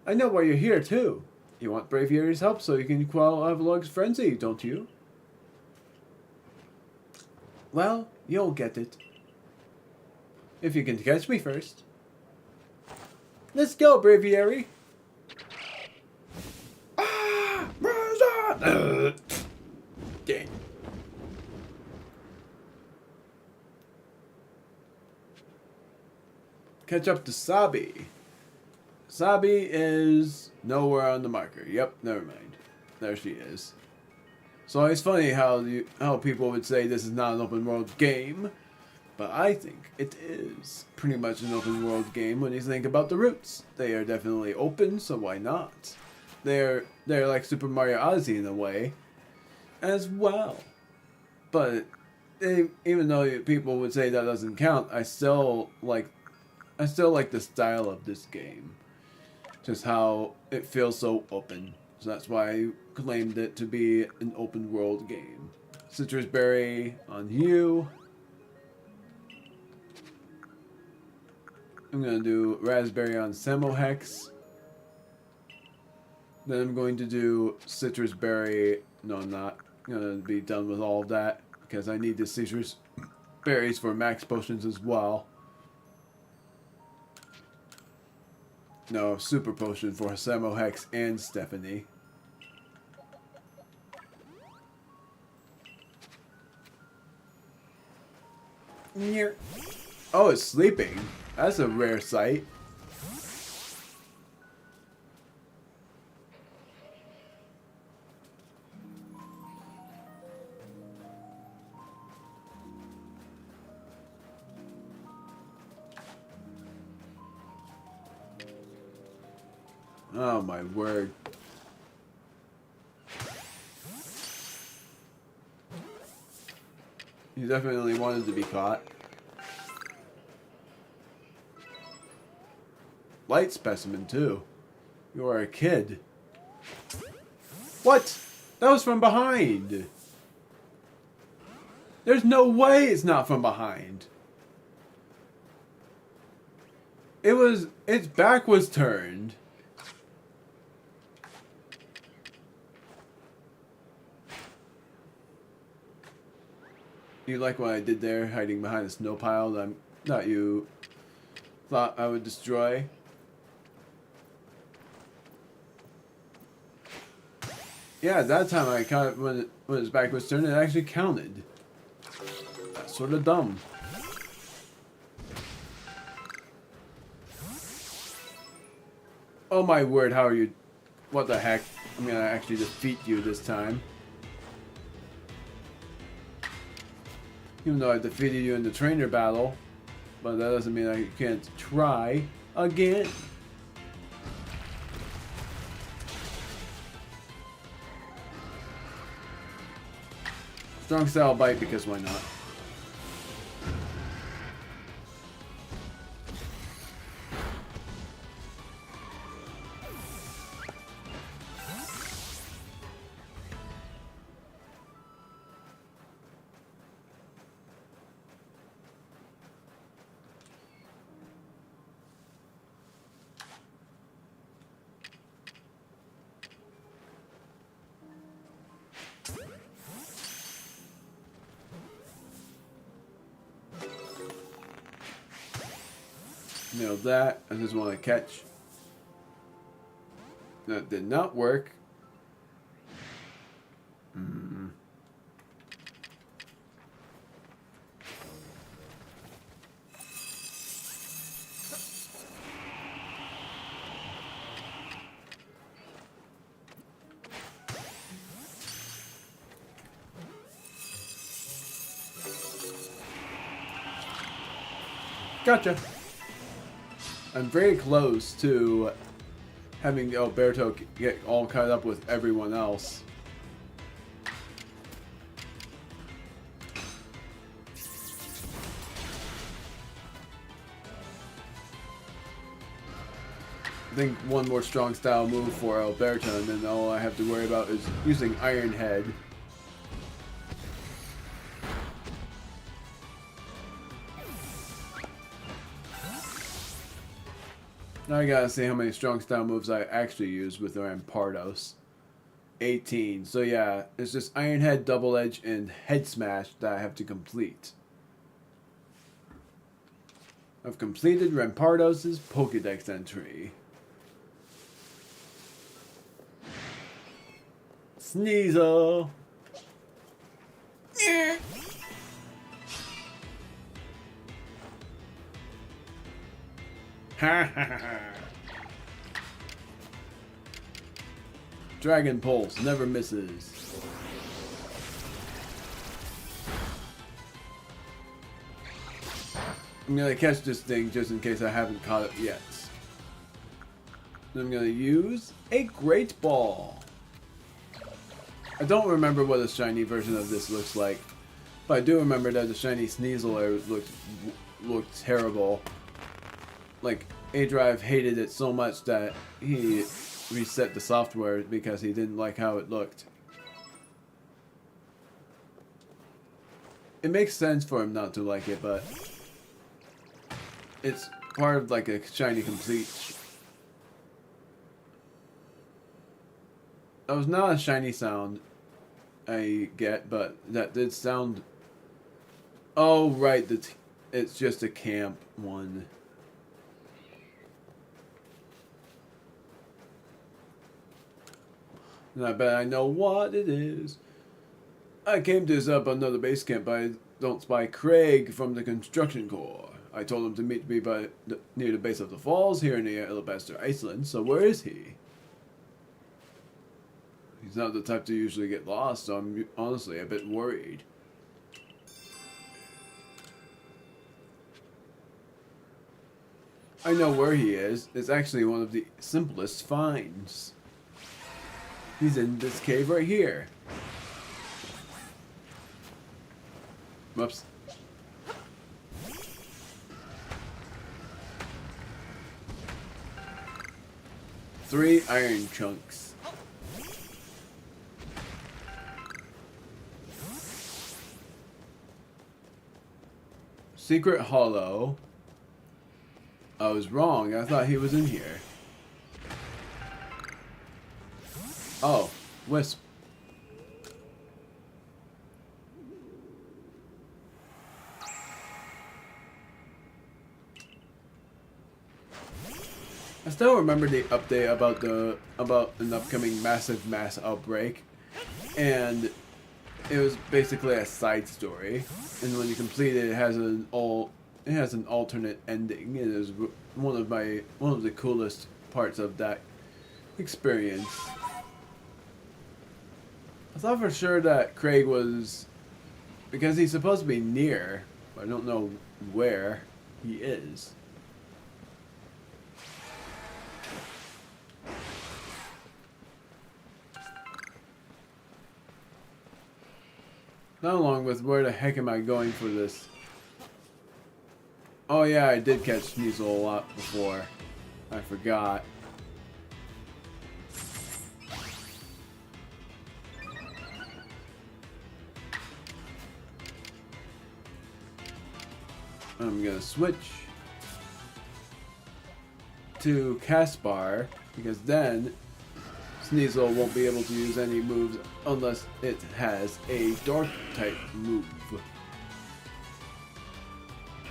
I know why you're here, too. You want Braviary's help so you can quell Avalug's frenzy, don't you? Well, you'll get it. If you can catch me first. Let's go, Braviary!
Ah! Where's
Dang. Catch up to Sabi. Sabi is nowhere on the marker. Yep, never mind. There she is. So it's funny how people would say this is not an open world game, but I think it is pretty much an open world game when you think about the roots. They are definitely open, so why not? They're like Super Mario Odyssey in a way, as well. But even though people would say that doesn't count, I still like the style of this game. Just how it feels so open. So that's why I claimed it to be an open world game. Citrus berry on you. I'm going to do raspberry on Samohex. Then I'm going to do citrus berry. No, I'm not. I'm going to be done with all of that because I need the citrus berries for max potions as well. No, super potion for Samohex and Stephanie. Oh, it's sleeping. That's a rare sight. Oh my word. He definitely wanted to be caught. light specimen too. You are a kid. What? That was from behind. There's no way it's not from behind. Its back was turned. You like what I did there, hiding behind a snow pile that you thought I would destroy? Yeah, that time I caught it when its back was turned, it actually counted. That's sort of dumb. Oh my word, how are you? What the heck? I'm gonna actually defeat you this time. Even though I defeated you in the trainer battle. But that doesn't mean I can't try again. Strong style bite because why not? Nailed that. I just want to catch. That did not work. Gotcha. I'm very close to having Alberto get all caught up with everyone else. I think one more strong style move for Alberto, and then all I have to worry about is using Iron Head. Now I gotta see how many strong style moves I actually use with Rampardos. 18. So yeah, it's just Iron Head, Double Edge, and Head Smash that I have to complete. I've completed Rampardos' Pokédex entry. Sneasel! Ha ha ha! Dragon Pulse never misses. I'm gonna catch this thing just in case I haven't caught it yet. I'm gonna use a Great Ball. I don't remember what a shiny version of this looks like, but I do remember that the shiny Sneasel looked terrible. Like, A-Drive hated it so much that he reset the software because he didn't like how it looked. It makes sense for him not to like it, but it's part of like a shiny complete. That was not a shiny sound I get, but that did sound. Oh right, it's just a camp one. And I bet I know what it is. I came to set up another base camp, but I don't spy Craig from the construction corps. I told him to meet me near the base of the falls here near Alabaster, Iceland. So where is he? He's not the type to usually get lost, so I'm honestly a bit worried. I know where he is. It's actually one of the simplest finds. He's in this cave right here. Whoops. 3 iron chunks. Secret hollow. I was wrong. I thought he was in here. Oh, wisp. I still remember the update about an upcoming massive mass outbreak, and it was basically a side story. And when you complete it, it has an alternate ending. It is one of the coolest parts of that experience. I thought for sure that Craig was, because he's supposed to be near, but I don't know where he is. Not along with where the heck am I going for this? Oh yeah, I did catch Sneasel a lot before. I forgot. I'm gonna switch to Caspar, because then Sneasel won't be able to use any moves unless it has a dark type move.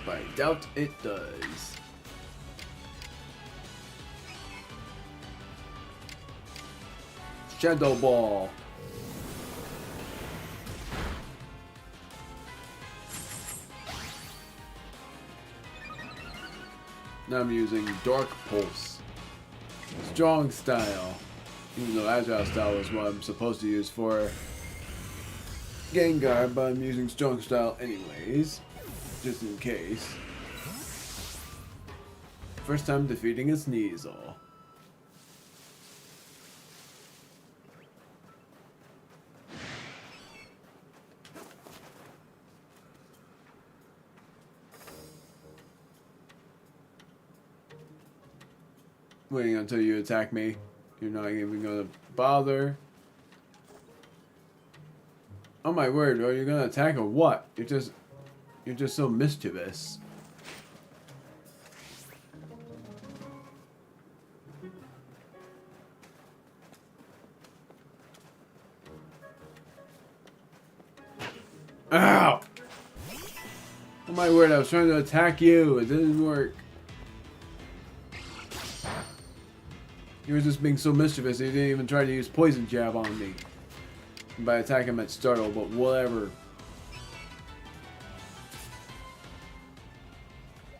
But I doubt it does. Shadow Ball. Now I'm using Dark Pulse. Strong Style. Even though Agile Style is what I'm supposed to use for Gengar, but I'm using Strong Style anyways. Just in case. First time defeating a Sneasel. Waiting until you attack me. You're not even gonna bother. Oh my word, are you gonna attack or what? You're just so mischievous. Ow! Oh my word, I was trying to attack you. It didn't work. You were just being so mischievous, you didn't even try to use Poison Jab on me. And by attacking, I meant startle, but whatever.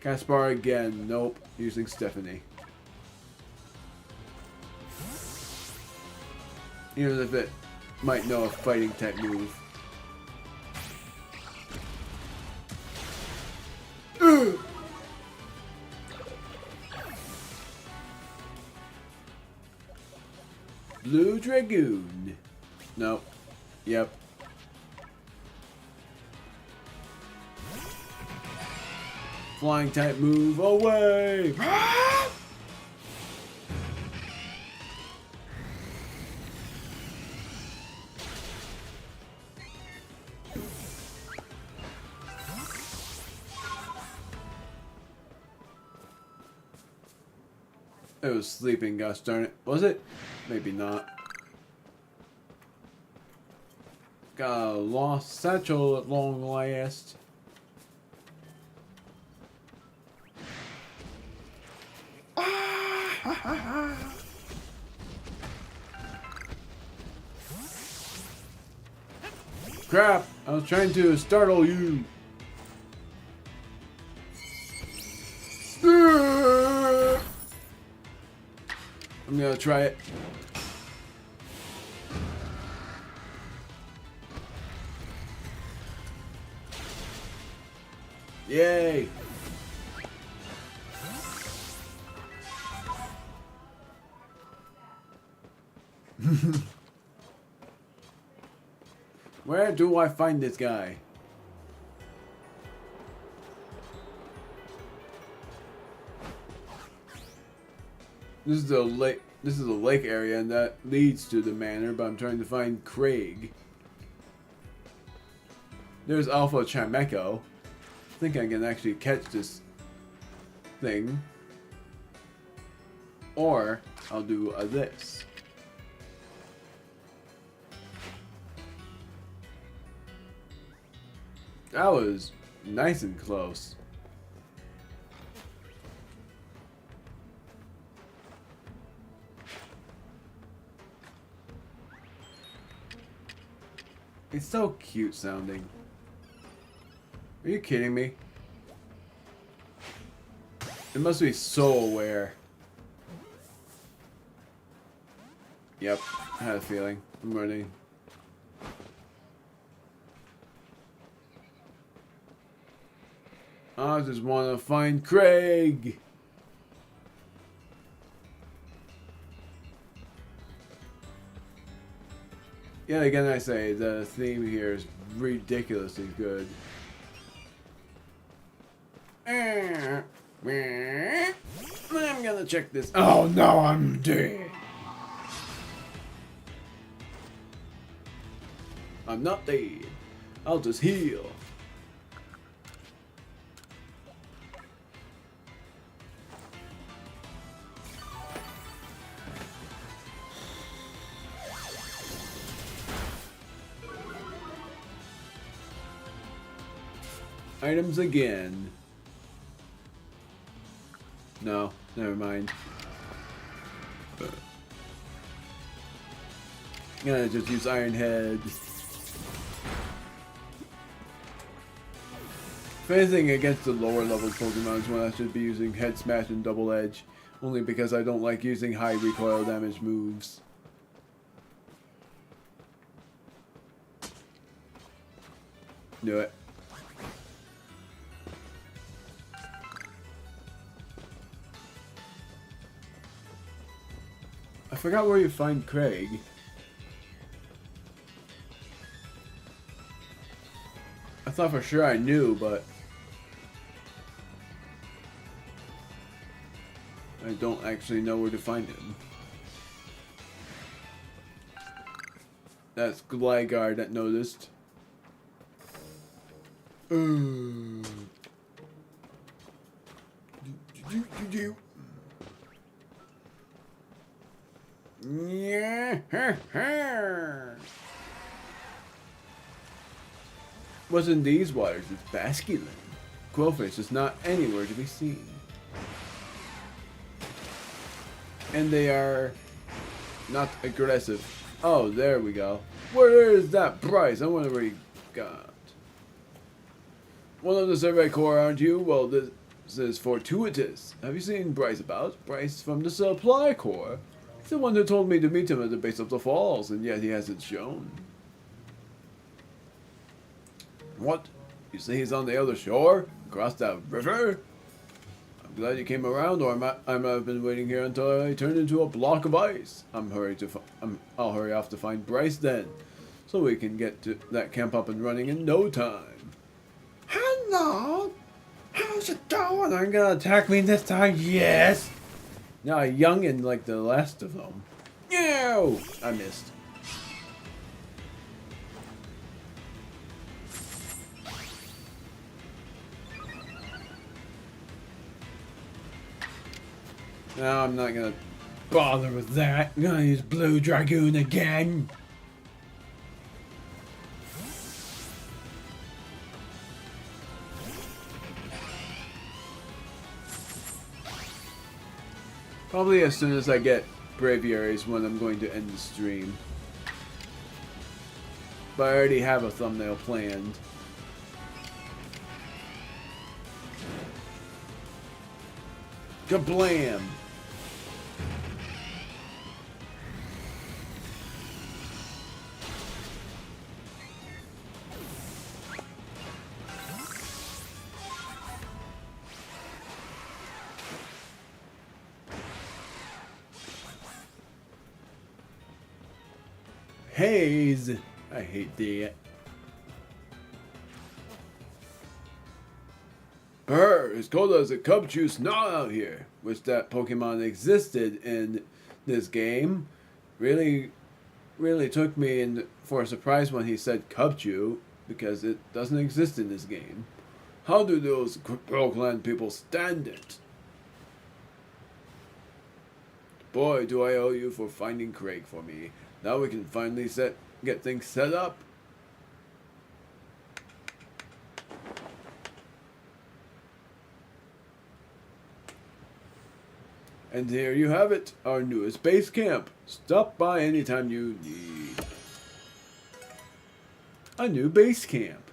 Caspar again. Nope. Using Stephanie. Even if it might know a fighting type move. Ugh. Blue Dragoon. Nope. Yep. Flying type move away. It was sleeping, gosh darn it. Was it? Maybe not. Got a lost satchel at long last. Crap! I was trying to startle you. I'm gonna try it. Yay! Where do I find this guy? This is the late. This is a lake area and that leads to the manor, but I'm trying to find Craig. There's Alpha Chimecho. I think I can actually catch this thing. Or I'll do this. That was nice and close. It's so cute sounding. Are you kidding me? It must be so aware. Yep, I had a feeling. I'm running. I just want to find Craig. Yeah, again I say, the theme here is ridiculously good. I'm gonna check this. Oh no, I'm dead. I'm not dead. I'll just heal. Items again. No, never mind. I'm gonna just use Iron Head. If anything against the lower level Pokemon is when I should be using Head Smash and Double Edge. Only because I don't like using high recoil damage moves. Do it. I forgot where you find Craig. I thought for sure I knew, but I don't actually know where to find him. That's Gligar that noticed. What's in these waters? It's basculine. Quillfish is not anywhere to be seen. And they are not aggressive. Oh, there we go. Where is that Bryce? I wonder where he got. One of the Survey Corps, aren't you? Well, this is fortuitous. Have you seen Bryce about? Bryce from the Supply Corps. He's the one who told me to meet him at the base of the falls, and yet he hasn't shown. What? You say he's on the other shore? Across that river? I'm glad you came around, or I might have been waiting here until I turned into a block of ice. I'll hurry off to find Bryce then, so we can get to that camp up and running in no time. Hello! How's it going? Are you gonna attack me this time? Yes! Now a youngin' like the last of them. No! I missed. No, I'm not gonna bother with that. I'm gonna use Blue Dragoon again. Probably as soon as I get Braviary is when I'm going to end the stream. But I already have a thumbnail planned. Kablam! Haze! I hate that. It's cold as a cup juice not out here. Wish that Pokemon existed in This game really, really took me in for a surprise when he said Cubchew, because it doesn't exist in this game. How do those Oakland people stand it? Boy, do I owe you for finding Craig for me. Now we can finally get things set up. And here you have it, our newest base camp. Stop by anytime you need a new base camp.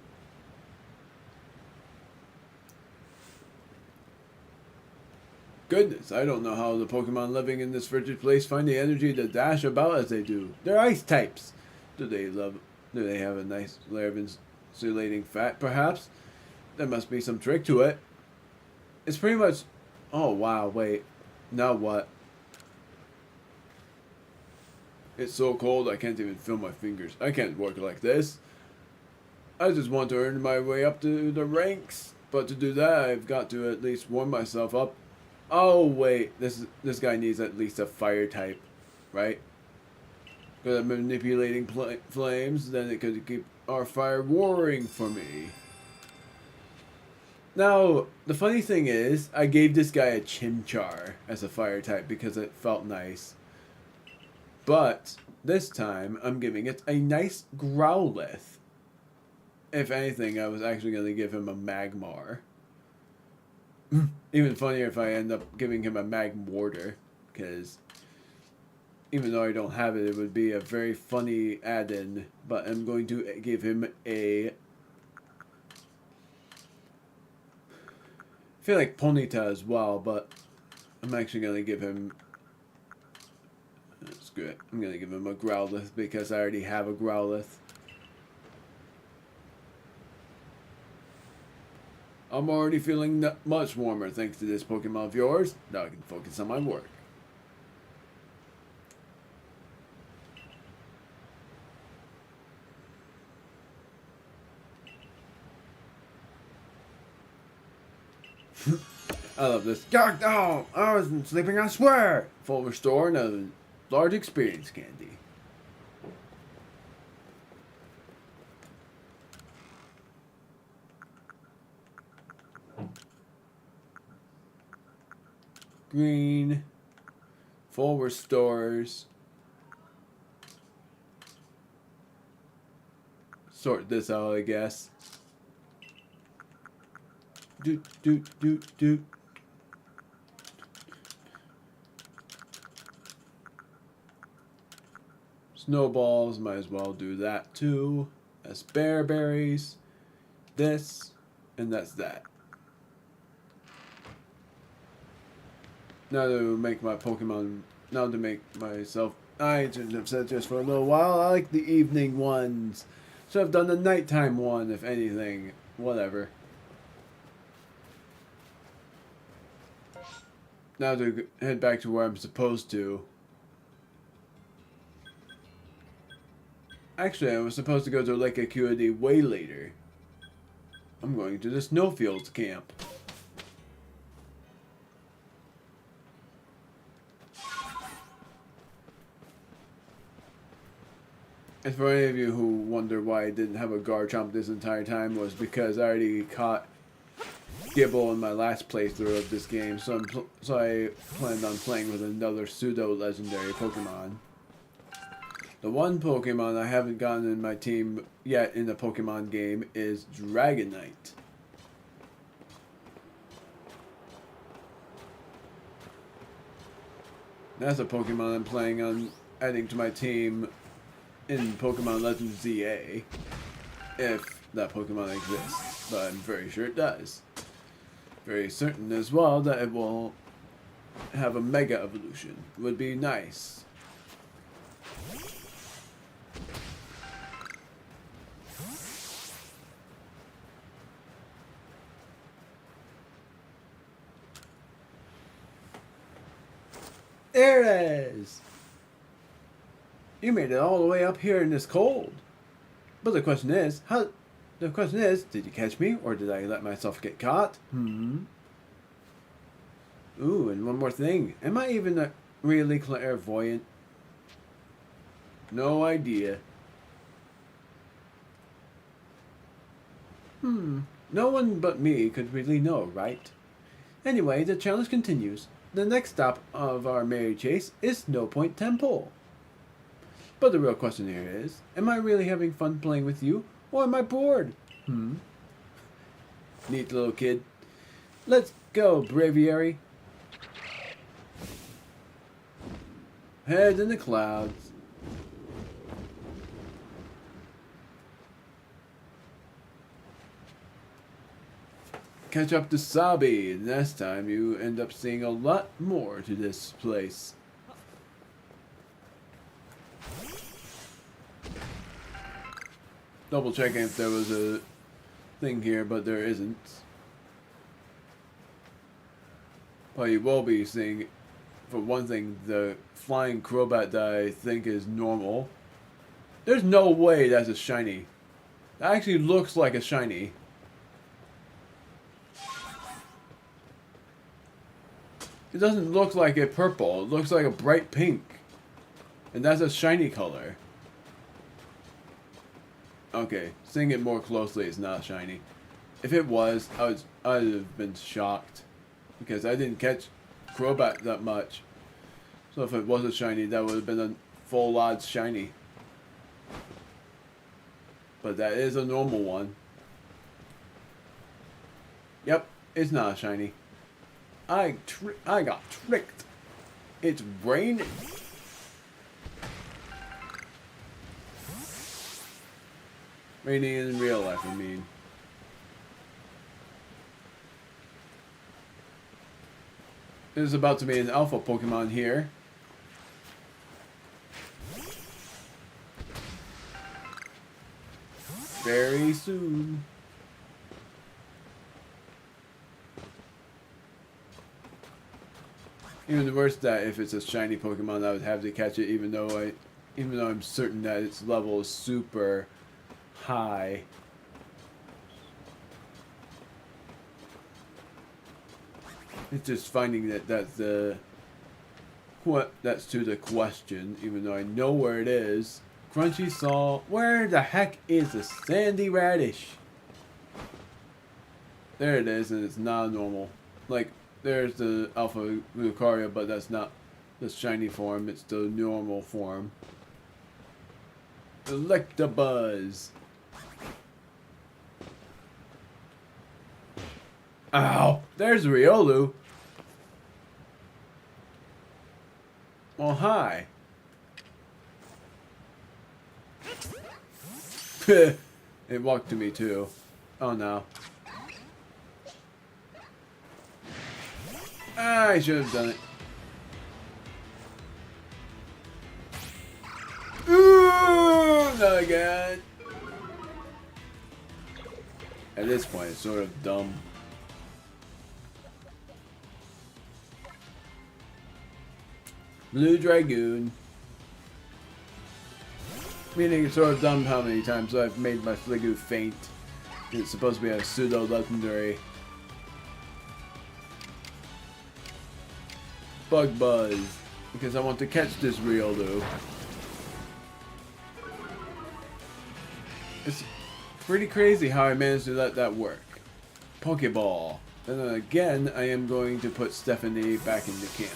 Goodness, I don't know how the Pokemon living in this frigid place find the energy to dash about as they do. They're ice types. Do they have a nice layer of insulating fat, perhaps? There must be some trick to it. It's pretty much... Oh, wow, wait. Now what? It's so cold I can't even feel my fingers. I can't work like this. I just want to earn my way up to the ranks. But to do that, I've got to at least warm myself up. Oh, wait. This guy needs at least a fire type, right? Because I'm manipulating flames, then it could keep our fire roaring for me. Now, the funny thing is, I gave this guy a Chimchar as a fire type because it felt nice. But this time, I'm giving it a nice Growlithe. If anything, I was actually going to give him a Magmar. Even funnier if I end up giving him a Magmortar, because even though I don't have it, it would be a very funny add-in. But I'm going to give him a... I feel like Ponyta as well, but I'm actually going to give him... That's good. I'm going to give him a Growlithe because I already have a Growlithe. I'm already feeling much warmer thanks to this Pokemon of yours. Now I can focus on my work. I love this. Oh, I wasn't sleeping, I swear! Full restore and a large experience candy. Green. Full restores. Sort this out, I guess. Doot. Snowballs, might as well do that too. As bear berries. This, and that's that. Now to make my Pokemon, now to make myself, I have said just for a little while, I like the evening ones. So I've done the nighttime one, if anything, whatever. Now to head back to where I'm supposed to. Actually, I was supposed to go to Lake Acuity way later. I'm going to the Snowfields camp. And for any of you who wonder why I didn't have a Garchomp this entire time, was because I already caught Gibble in my last playthrough of this game, so I planned on playing with another pseudo-legendary Pokemon. The one Pokemon I haven't gotten in my team yet in the Pokemon game is Dragonite. That's a Pokemon I'm planning on adding to my team in Pokemon Legends ZA, if that Pokemon exists, but I'm very sure it does. Very certain as well that it will have a Mega Evolution. Would be nice. There it is! You made it all the way up here in this cold. But the question is, did you catch me, or did I let myself get caught? Ooh, and one more thing. Am I even really clairvoyant? No idea. No one but me could really know, right? Anyway, the challenge continues. The next stop of our merry chase is Snow Point Temple. But the real question here is, am I really having fun playing with you, or am I bored? Neat little kid. Let's go, Braviary. Head in the clouds. Catch up to Sabi. Next time you end up seeing a lot more to this place. Double checking if there was a thing here, but there isn't. But you will be seeing, for one thing, the flying Crobat that I think is normal. There's no way that's a shiny. That actually looks like a shiny. It doesn't look like a purple. It looks like a bright pink. And that's a shiny color. Okay, seeing it more closely, it's not shiny. If it was, I'd have been shocked. Because I didn't catch Crobat that much. So if it was a shiny, that would have been a full odds shiny. But that is a normal one. Yep, it's not a shiny. I got tricked. It's raining. Raining in real life, I mean. There's about to be an alpha Pokemon here. Very soon. Even worse that if it's a shiny Pokemon, I would have to catch it, even though I'm certain that its level is super high. It's just finding that's to the question, even though I know where it is. Crunchy Salt. Where the heck is the Sandy Radish? There it is, and it's not normal. Like, there's the Alpha Lucario, but that's not the shiny form. It's the normal form. Electabuzz. Ow! There's Riolu. Well, hi. It walked to me too. Oh no. I should have done it. Ooh, not again. At this point, it's sort of dumb. Blue Dragoon. Meaning it's sort of dumb how many times I've made my Fligoo faint. It's supposed to be a pseudo-legendary. Bug Buzz. Because I want to catch this Riolu. It's pretty crazy how I managed to let that work. Pokeball. And then again, I am going to put Stephanie back into camp.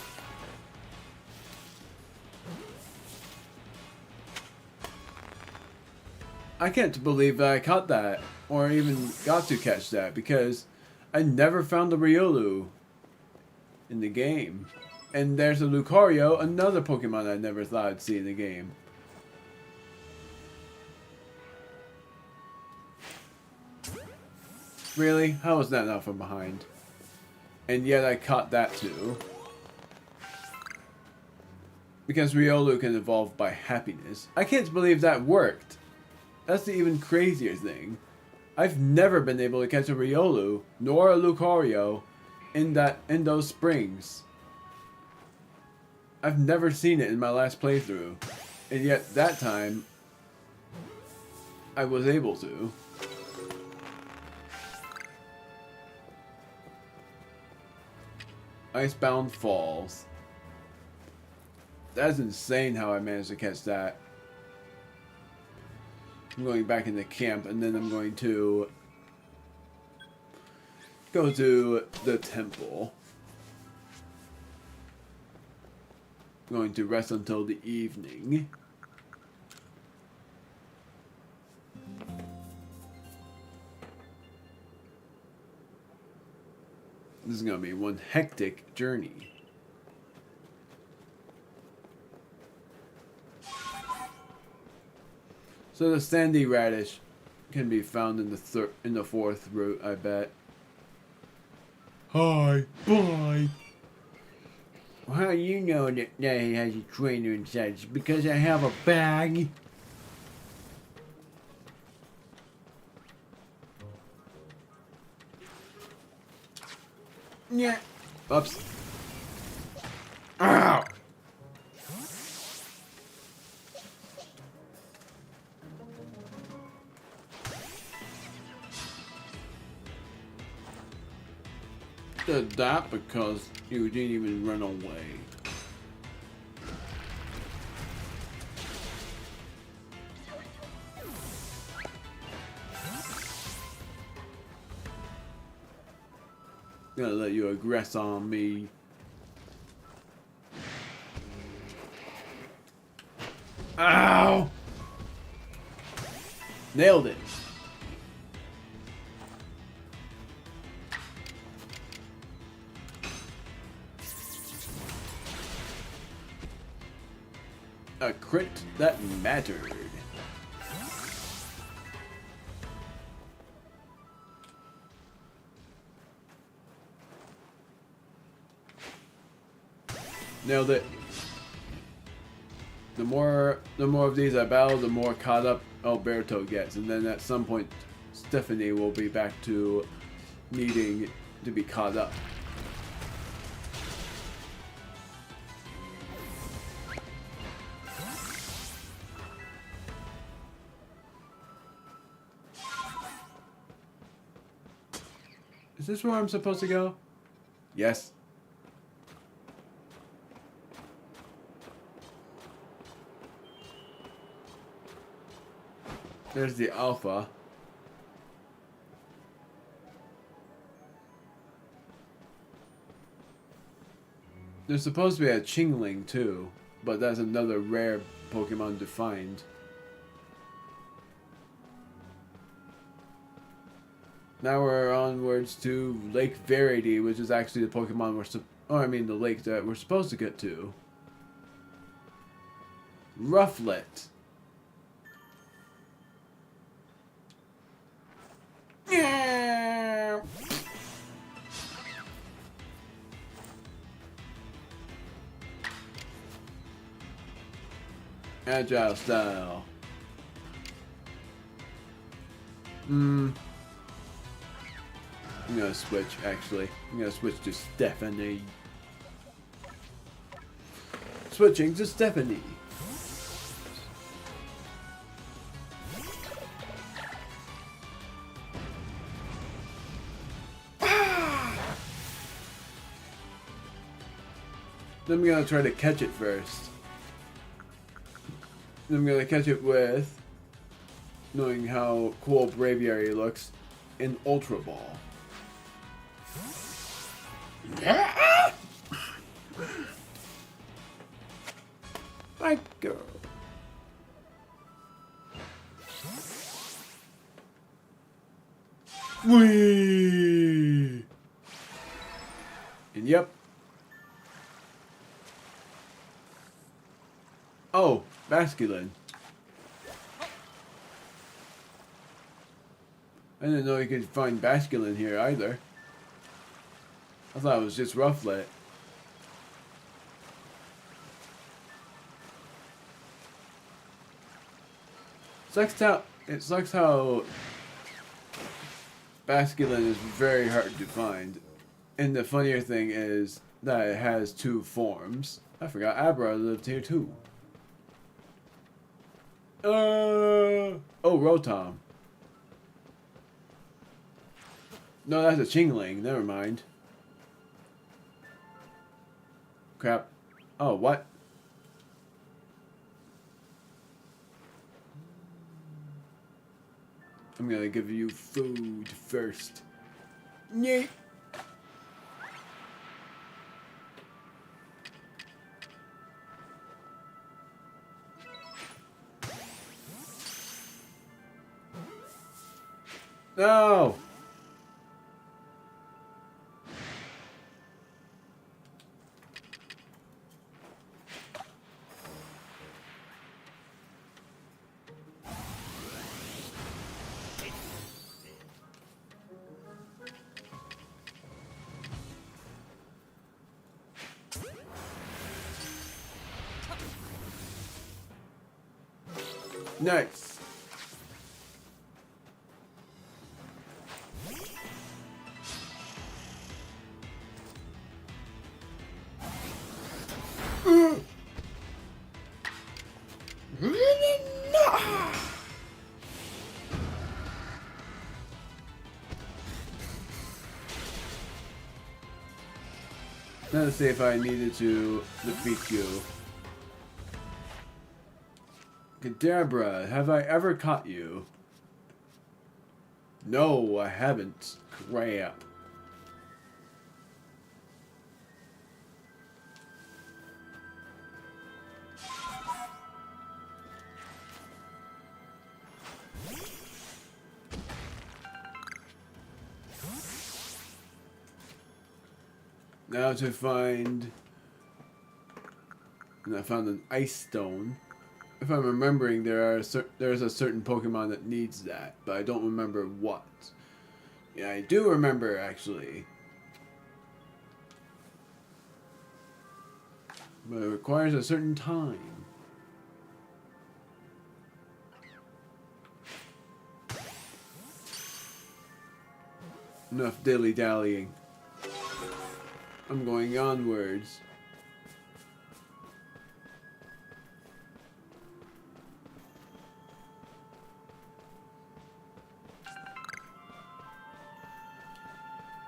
I can't believe that I caught that, or even got to catch that, because I never found a Riolu in the game. And there's a Lucario, another Pokemon I never thought I'd see in the game. Really? How was that not from behind? And yet I caught that too. Because Riolu can evolve by happiness. I can't believe that worked. That's the even crazier thing. I've never been able to catch a Riolu, nor a Lucario, in those springs. I've never seen it in my last playthrough. And yet, that time, I was able to. Icebound Falls. That's insane how I managed to catch that. I'm going back into camp, and then I'm going to go to the temple. I'm going to rest until the evening. This is going to be one hectic journey. So the sandy radish can be found in the fourth route, I bet.
Hi, bye.
Well, how do you know that he has a trainer inside? It's because I have a bag. Yeah. Oops. Ow! Did that because you didn't even run away. Gonna let you aggress on me. Ow! Nailed it. A crit that mattered. Nailed it. The more of these I battle, the more caught up Alberto gets, and then at some point, Stephanie will be back to needing to be caught up. Is this where I'm supposed to go? Yes. There's the alpha. There's supposed to be a Chingling too, but that's another rare Pokemon to find. Now we're onwards to Lake Verity, which is actually the Pokemon the lake that we're supposed to get to. Rufflet. Yeah. Agile style. I'm gonna switch, actually. I'm gonna switch to Stephanie. Switching to Stephanie. Then I'm gonna try to catch it first. Then I'm gonna catch it with, knowing how cool Braviary looks, in Ultra Ball. My girl. Whee! And yep. Oh, Basculin. I didn't know you could find Basculin here either. I thought it was just Rufflet. It sucks how Basculin is very hard to find. And the funnier thing is that it has two forms. I forgot Abra lived here too. Oh, Rotom. No, that's a Chingling. Never mind. Crap. Oh, what? I'm gonna give you food first. Yeet. No! Nice. Now to see if I needed to defeat you. Kadabra, have I ever caught you? No, I haven't. Crap. Now to find... And I found an ice stone. If I'm remembering, there's a certain Pokemon that needs that, but I don't remember what. Yeah, I do remember, actually. But it requires a certain time. Enough dilly-dallying. I'm going onwards.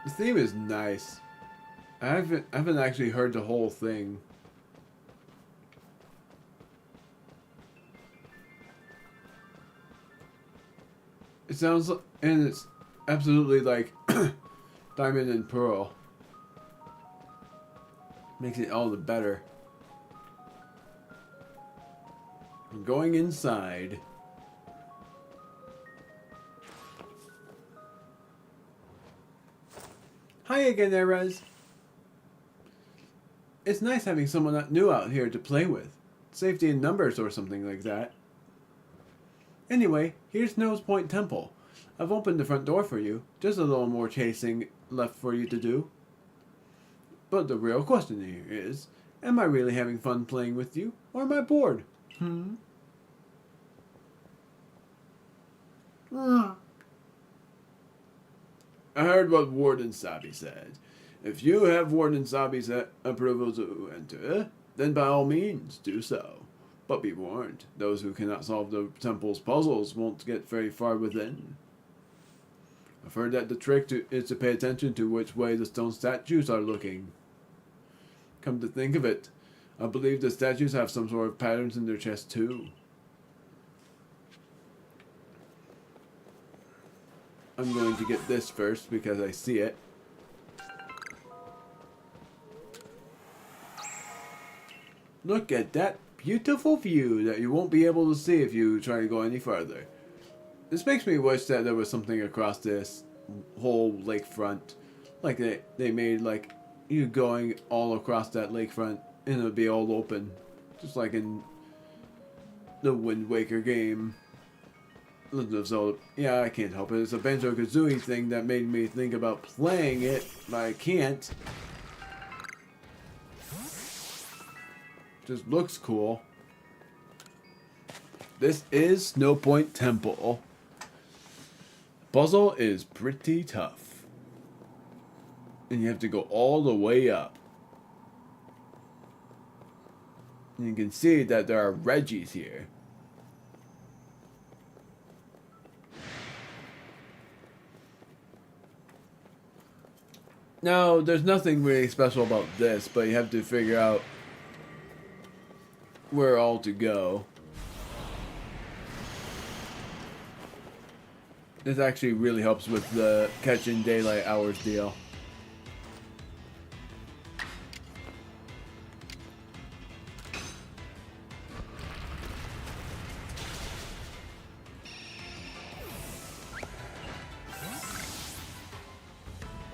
The theme is nice. I haven't actually heard the whole thing. It sounds, and it's absolutely like Diamond and Pearl. Makes it all the better. I'm going inside. Hi again, Erez. It's nice having someone new out here to play with. Safety in numbers or something like that. Anyway, here's Nose Point Temple. I've opened the front door for you. Just a little more chasing left for you to do. But the real question here is, am I really having fun playing with you, or am I bored? I heard what Warden Sabi said. If you have Warden Sabi's approval to enter, then by all means do so. But be warned, those who cannot solve the temple's puzzles won't get very far within. I've heard that the trick is to pay attention to which way the stone statues are looking. Come to think of it, I believe the statues have some sort of patterns in their chest too. I'm going to get this first because I see it. Look at that beautiful view that you won't be able to see if you try to go any further. This makes me wish that there was something across this whole lakefront. Like they made like you going all across that lakefront and it would be all open. Just like in the Wind Waker game. Legend of Zelda. Yeah, I can't help it. It's a Banjo-Kazooie thing that made me think about playing it, but I can't. Just looks cool. This is Snow Point Temple. Puzzle is pretty tough. And you have to go all the way up. And you can see that there are Reggies here. Now, there's nothing really special about this, but you have to figure out where all to go. This actually really helps with the catching daylight hours deal.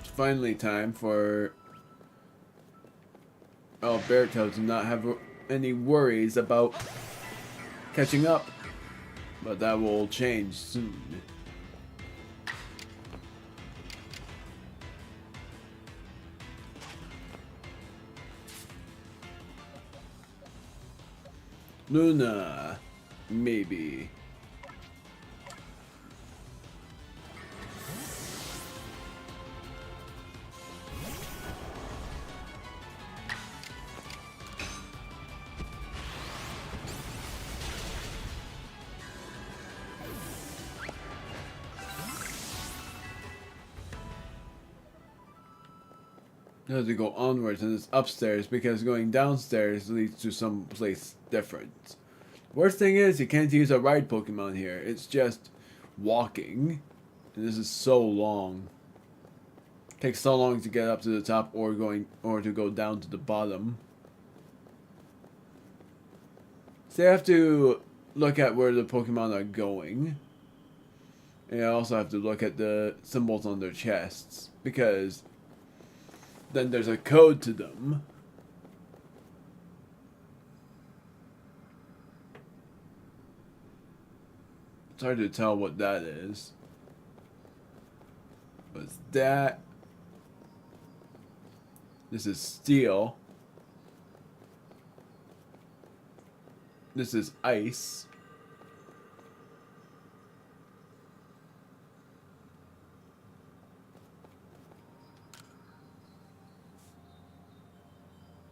It's finally time for Alberto to not have any worries about catching up. But that will change soon. Luna, maybe. You have to go onwards and it's upstairs because going downstairs leads to some place different. Worst thing is you can't use a ride Pokemon here. It's just walking. And this is so long. It takes so long to get up to the top or to go down to the bottom. So you have to look at where the Pokemon are going. And you also have to look at the symbols on their chests because then there's a code to them. It's hard to tell what that is. What's that? This is steel. This is ice.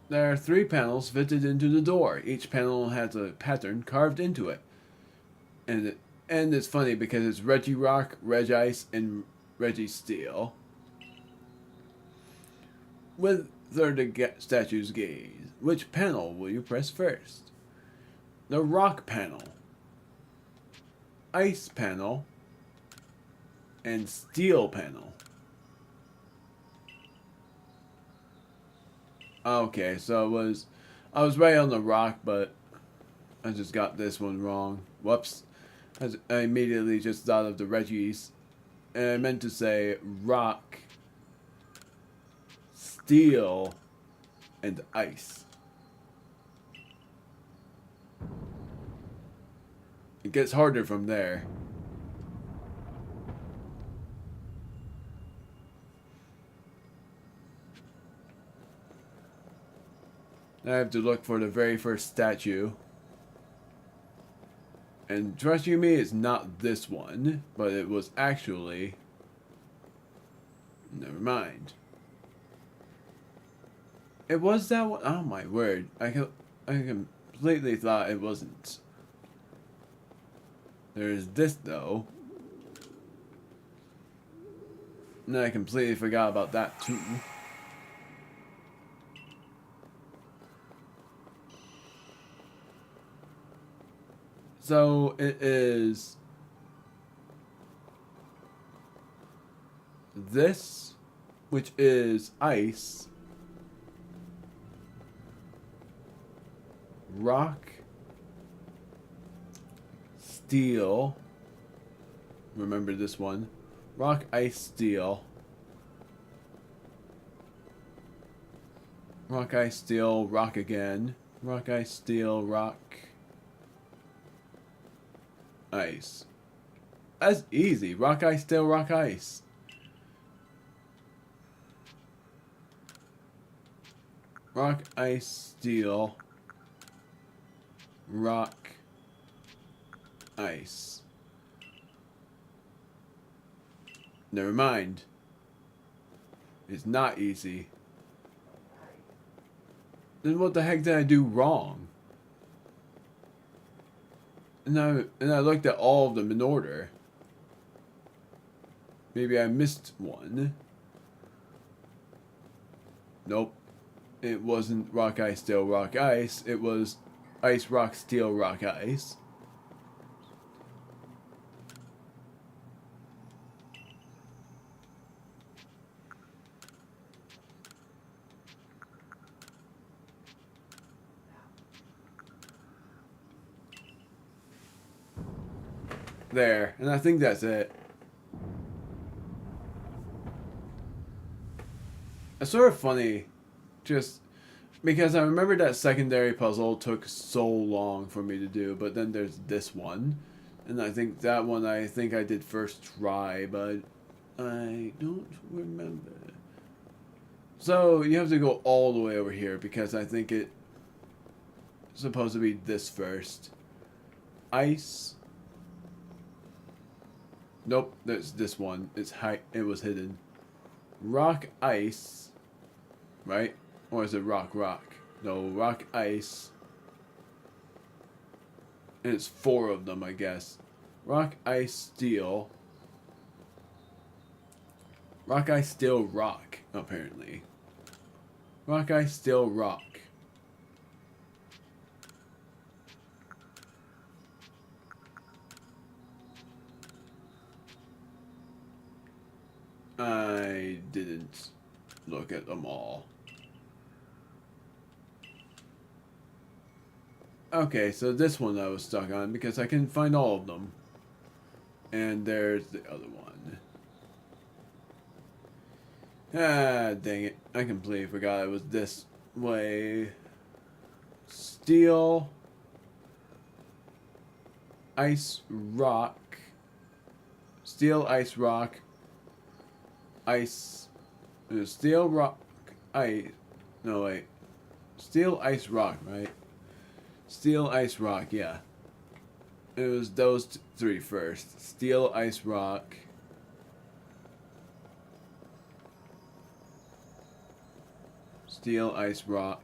There are 3 panels fitted into the door. Each panel has a pattern carved into it. And it's funny because it's Regirock, Regice, and Registeel. Whither the statues gaze. Which panel will you press first? The rock panel, ice panel, and steel panel. Okay, so I was right on the rock, but I just got this one wrong. Whoops. I immediately just thought of the Reggies. And I meant to say rock, steel, and ice. It gets harder from there. I have to look for the very first statue. And trust you me, it's not this one, but it was actually... Never mind. It was that one? Oh my word. I completely thought it wasn't. There's this though. And I completely forgot about that too. So it is this, which is ice, rock, steel. Remember this one. Rock, ice, steel. Rock, ice, steel, rock again. Rock, ice, steel, rock. Ice. That's easy. Rock, ice, steel, rock, ice. Rock, ice, steel, rock, ice. Never mind. It's not easy. Then what the heck did I do wrong? And I looked at all of them in order. Maybe I missed one. Nope. It wasn't rock, ice, steel, rock, ice. It was ice, rock, steel, rock, ice. There, and I think that's it. It's sort of funny, just because I remember that secondary puzzle took so long for me to do, but then there's this one, and I think that one I did first try, but I don't remember. So you have to go all the way over here because I think it's supposed to be this first. Ice. Nope, there's this one. It was hidden. Rock, ice. Right? Or is it rock, rock? No, rock, ice. And it's 4 of them, I guess. Rock, ice, steel. Rock, ice, steel, rock, apparently. Rock, ice, steel, rock. I didn't look at them all. Okay, so this one I was stuck on because I couldn't find all of them. And there's the other one. Ah, dang it. I completely forgot it was this way. Steel. Ice, rock. Steel, ice, rock. Ice. Steel, rock, ice. No, wait. Steel, ice, rock, right? Steel, ice, rock, yeah. It was those 3 first. Steel, ice, rock. Steel, ice, rock.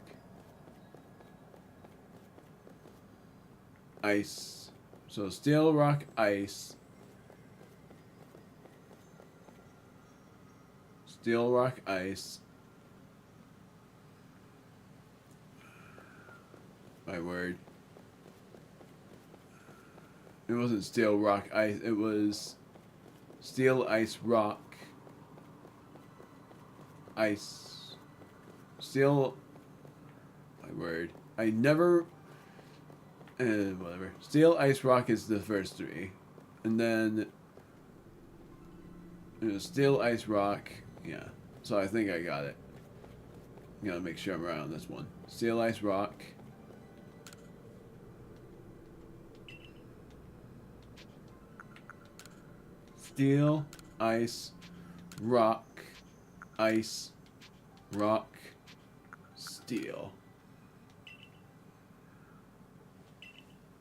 Ice. So steel, rock, ice. Steel, rock, ice. My word. It wasn't steel, rock, ice. It was steel, ice, rock. Ice. Steel. My word. I never. Whatever. Steel, ice, rock is the first 3. And then. Steel, ice, rock. Yeah. So I think I got it. I gotta make sure I'm right on this one. Steel, ice, rock. Steel, ice, rock, ice, rock, steel.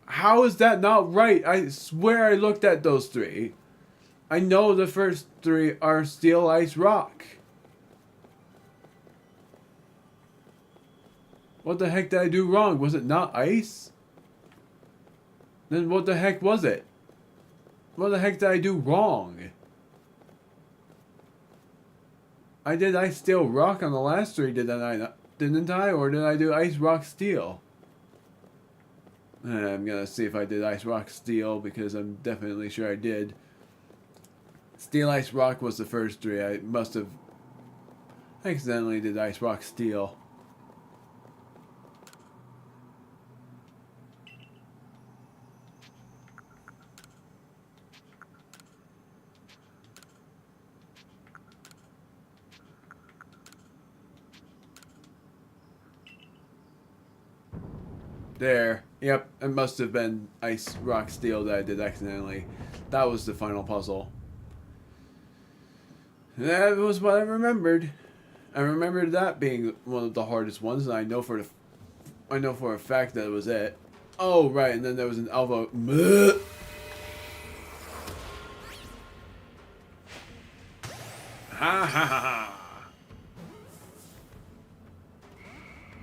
How is that not right? I swear I looked at those 3. I know the first 3 are steel, ice, rock. What the heck did I do wrong? Was it not ice? Then what the heck was it? What the heck did I do wrong? I did ice, steel, rock on the last 3, didn't I? Or did I do ice, rock, steel? I'm gonna see if I did ice, rock, steel because I'm definitely sure I did. Steel, ice, rock was the first 3. I must have accidentally did ice, rock, steel. There. Yep, it must have been ice, rock, steel that I did accidentally. That was the final puzzle. That was what I remembered. I remembered that being one of the hardest ones, and I know for a fact that it was it. Oh, right, and then there was an alpha. Ha ha ha ha.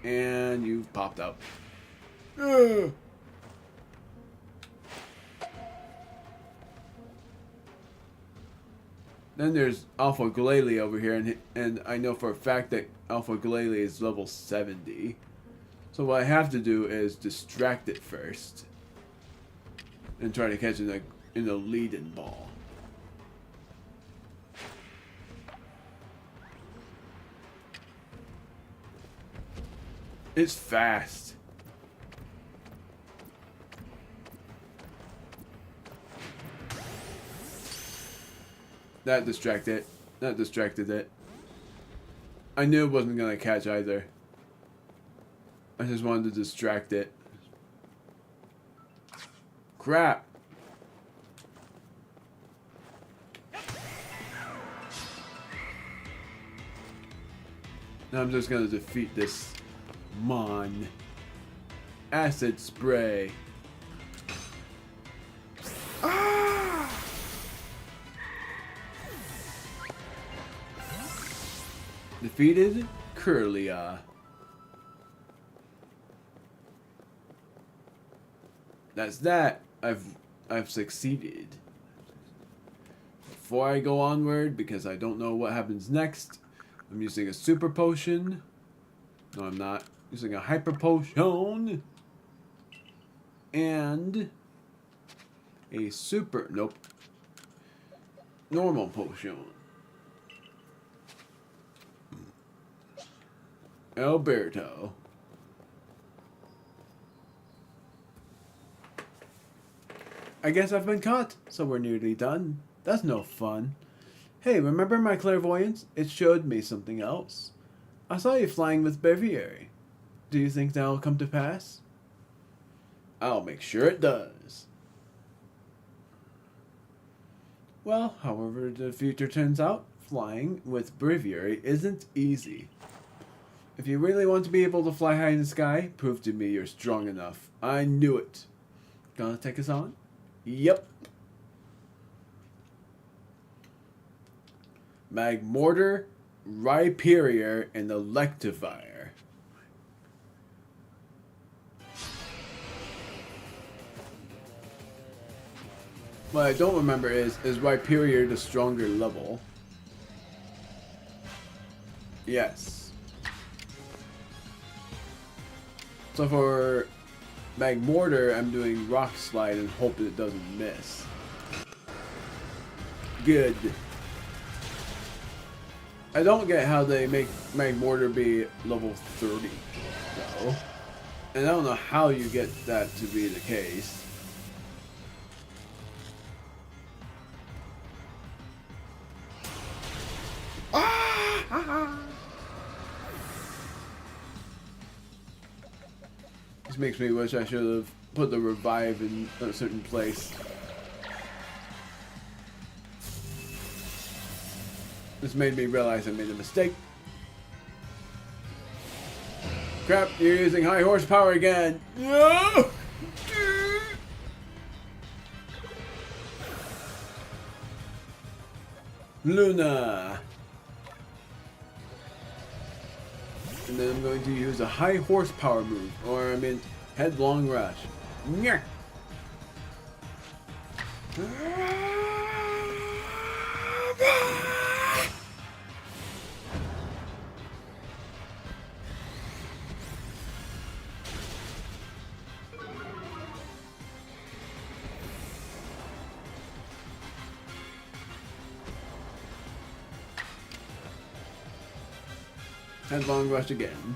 And you've popped out. Then there's Alpha Glalie over here, and I know for a fact that Alpha Glalie is level 70. So what I have to do is distract it first. And try to catch it in a lead-in ball. It's fast. That distracted. That distracted it. I knew it wasn't gonna catch either. I just wanted to distract it. Crap. Now I'm just gonna defeat this Mon. Acid spray. Ah! Defeated Curlia. That's that. I've succeeded. Before I go onward, because I don't know what happens next, I'm using a super potion. No, I'm not. Using a hyper potion. And a super, nope, normal potion. Alberto. I guess I've been caught, so we're nearly done. That's no fun. Hey, remember my clairvoyance? It showed me something else. I saw you flying with Breviary. Do you think that'll come to pass? I'll make sure it does. Well, however the future turns out, flying with Breviary isn't easy. If you really want to be able to fly high in the sky, prove to me you're strong enough. I knew it. Gonna take us on? Yep. Magmortar, Rhyperior, and Electivire. What I don't remember is Rhyperior the stronger level? Yes. So for Magmortar, I'm doing Rock Slide and hope it doesn't miss. Good. I don't get how they make Magmortar be level 30, though. And I don't know how you get that to be the case. This makes me wish I should have put the revive in a certain place. This made me realize I made a mistake. Crap, you're using high horsepower again. No! Luna. And then I'm going to use a high horsepower move, or I mean headlong rush. Nyah. Headlong rush again.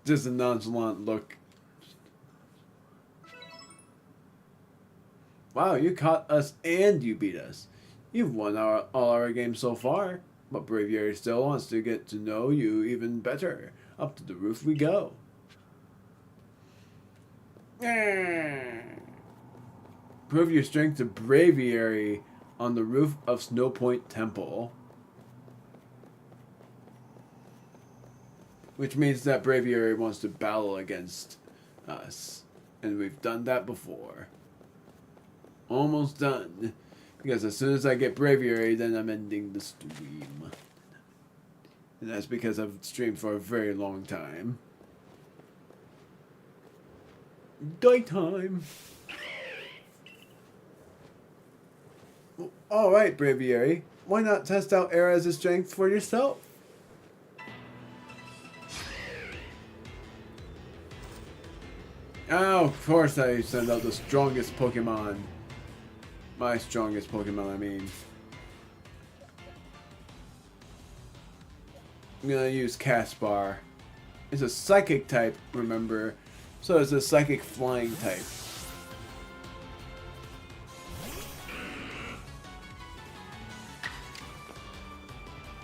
Just a nonchalant look. Wow, you caught us and you beat us. You've won all our games so far, but Breviary still wants to get to know you even better. Up to the roof we go. Prove your strength to Breviary on the roof of Snowpoint Temple. Which means that Breviary wants to battle against us. And we've done that before. Almost done. Because as soon as I get Breviary, then I'm ending the stream. And that's because I've streamed for a very long time. Daytime. Well, alright, Breviary. Why not test out Erez's strength for yourself? Oh, of course I send out the strongest Pokemon. My strongest Pokemon, I mean. I'm gonna use Caspar. It's a psychic type, remember? So it's a psychic flying type.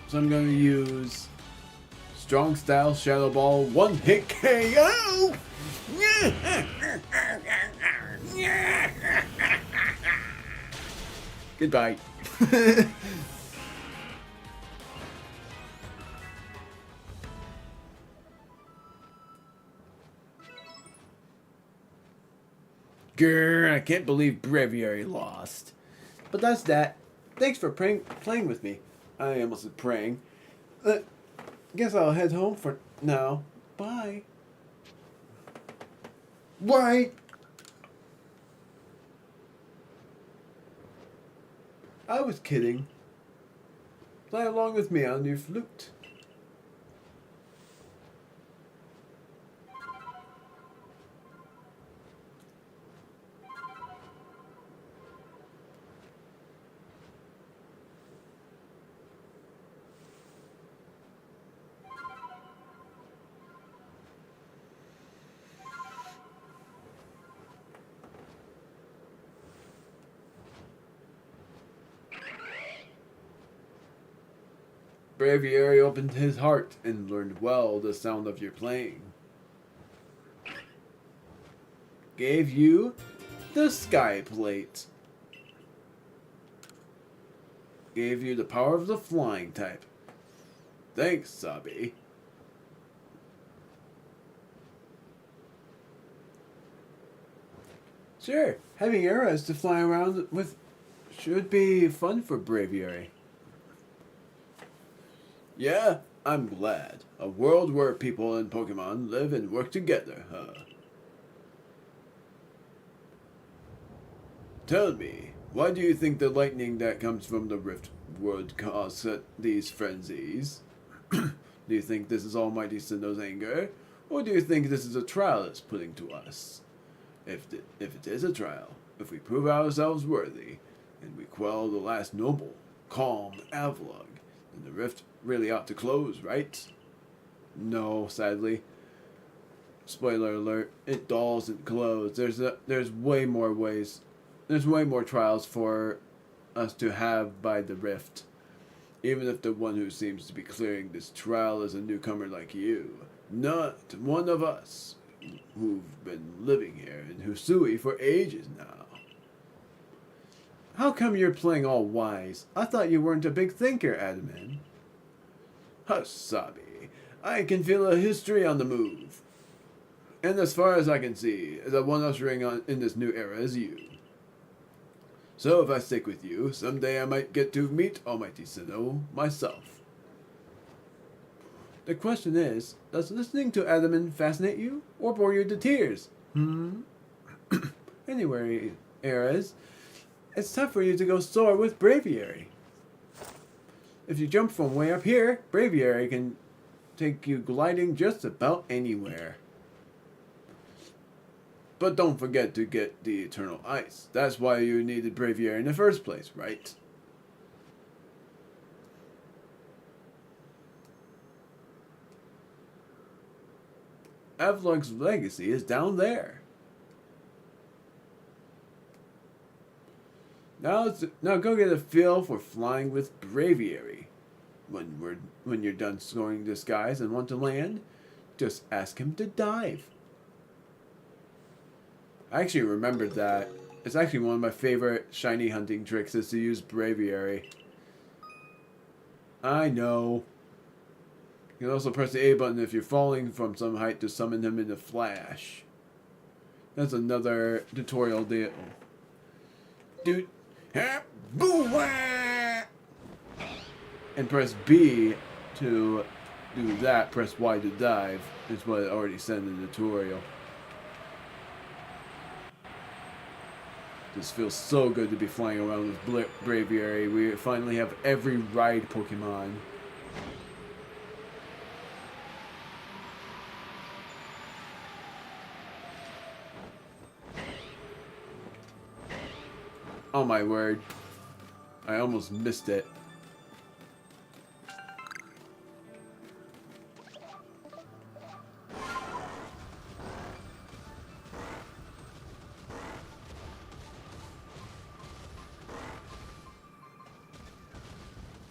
So I'm gonna use Strong Style Shadow Ball, one hit KO! Goodbye. Grr, I can't believe Breviary lost. But that's that. Thanks for playing with me. I almost said praying. Guess I'll head home for now. Bye. Wait! I was kidding. Play along with me on your flute. Breviary opened his heart and learned well the sound of your playing. Gave you the Sky Plate. Gave you the power of the flying type. Thanks, Sabi. Sure, having arrows to fly around with should be fun for Breviary. Yeah, I'm glad. A world where people and Pokemon live and work together, huh? Tell me, why do you think the lightning that comes from the rift would cause these frenzies? Do you think this is Almighty Sinnoh's anger? Or do you think this is a trial it's putting to us? If it is a trial, if we prove ourselves worthy, and we quell the last noble, calm Avalugg, then the rift really ought to close, right? No, sadly. Spoiler alert, it doesn't close. There's way more ways. There's way more trials for us to have by the rift. Even if the one who seems to be clearing this trial is a newcomer like you. Not one of us who've been living here in Husui for ages now. How come you're playing all wise? I thought you weren't a big thinker, Adaman. Hasabi, I can feel a history on the move. And as far as I can see, the one ushering on in this new era is you. So if I stick with you, someday I might get to meet Almighty Sinnoh myself. The question is, does listening to Adaman fascinate you, or bore you to tears? Anyway, Eras, it's time for you to go soar with Braviary. If you jump from way up here, Braviary can take you gliding just about anywhere. But don't forget to get the Eternal Ice. That's why you needed Braviary in the first place, right? Avalugg's legacy is down there. Now go get a feel for flying with Braviary. When you're done scoring the skies and want to land, just ask him to dive. I actually remembered that. It's actually one of my favorite shiny hunting tricks is to use Braviary. I know. You can also press the A button if you're falling from some height to summon him in a flash. That's another tutorial deal. Dude. And press B to do that. Press Y to dive. Is what it already said in the tutorial. This feels so good to be flying around with Braviary. We finally have every ride Pokemon. Oh my word. I almost missed it.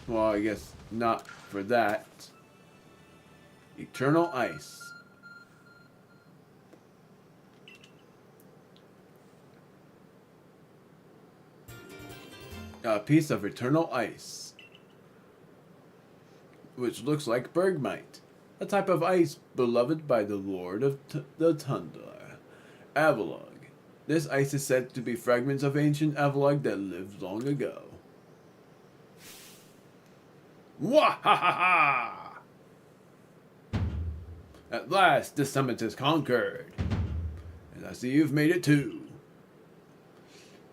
Well, I guess not for that. Eternal Ice. A piece of eternal ice, which looks like bergmite, a type of ice beloved by the Lord of the Tundra, Avalog. This ice is said to be fragments of ancient Avalog that lived long ago. Wahahaha! At last, the summit is conquered, and I see you've made it too.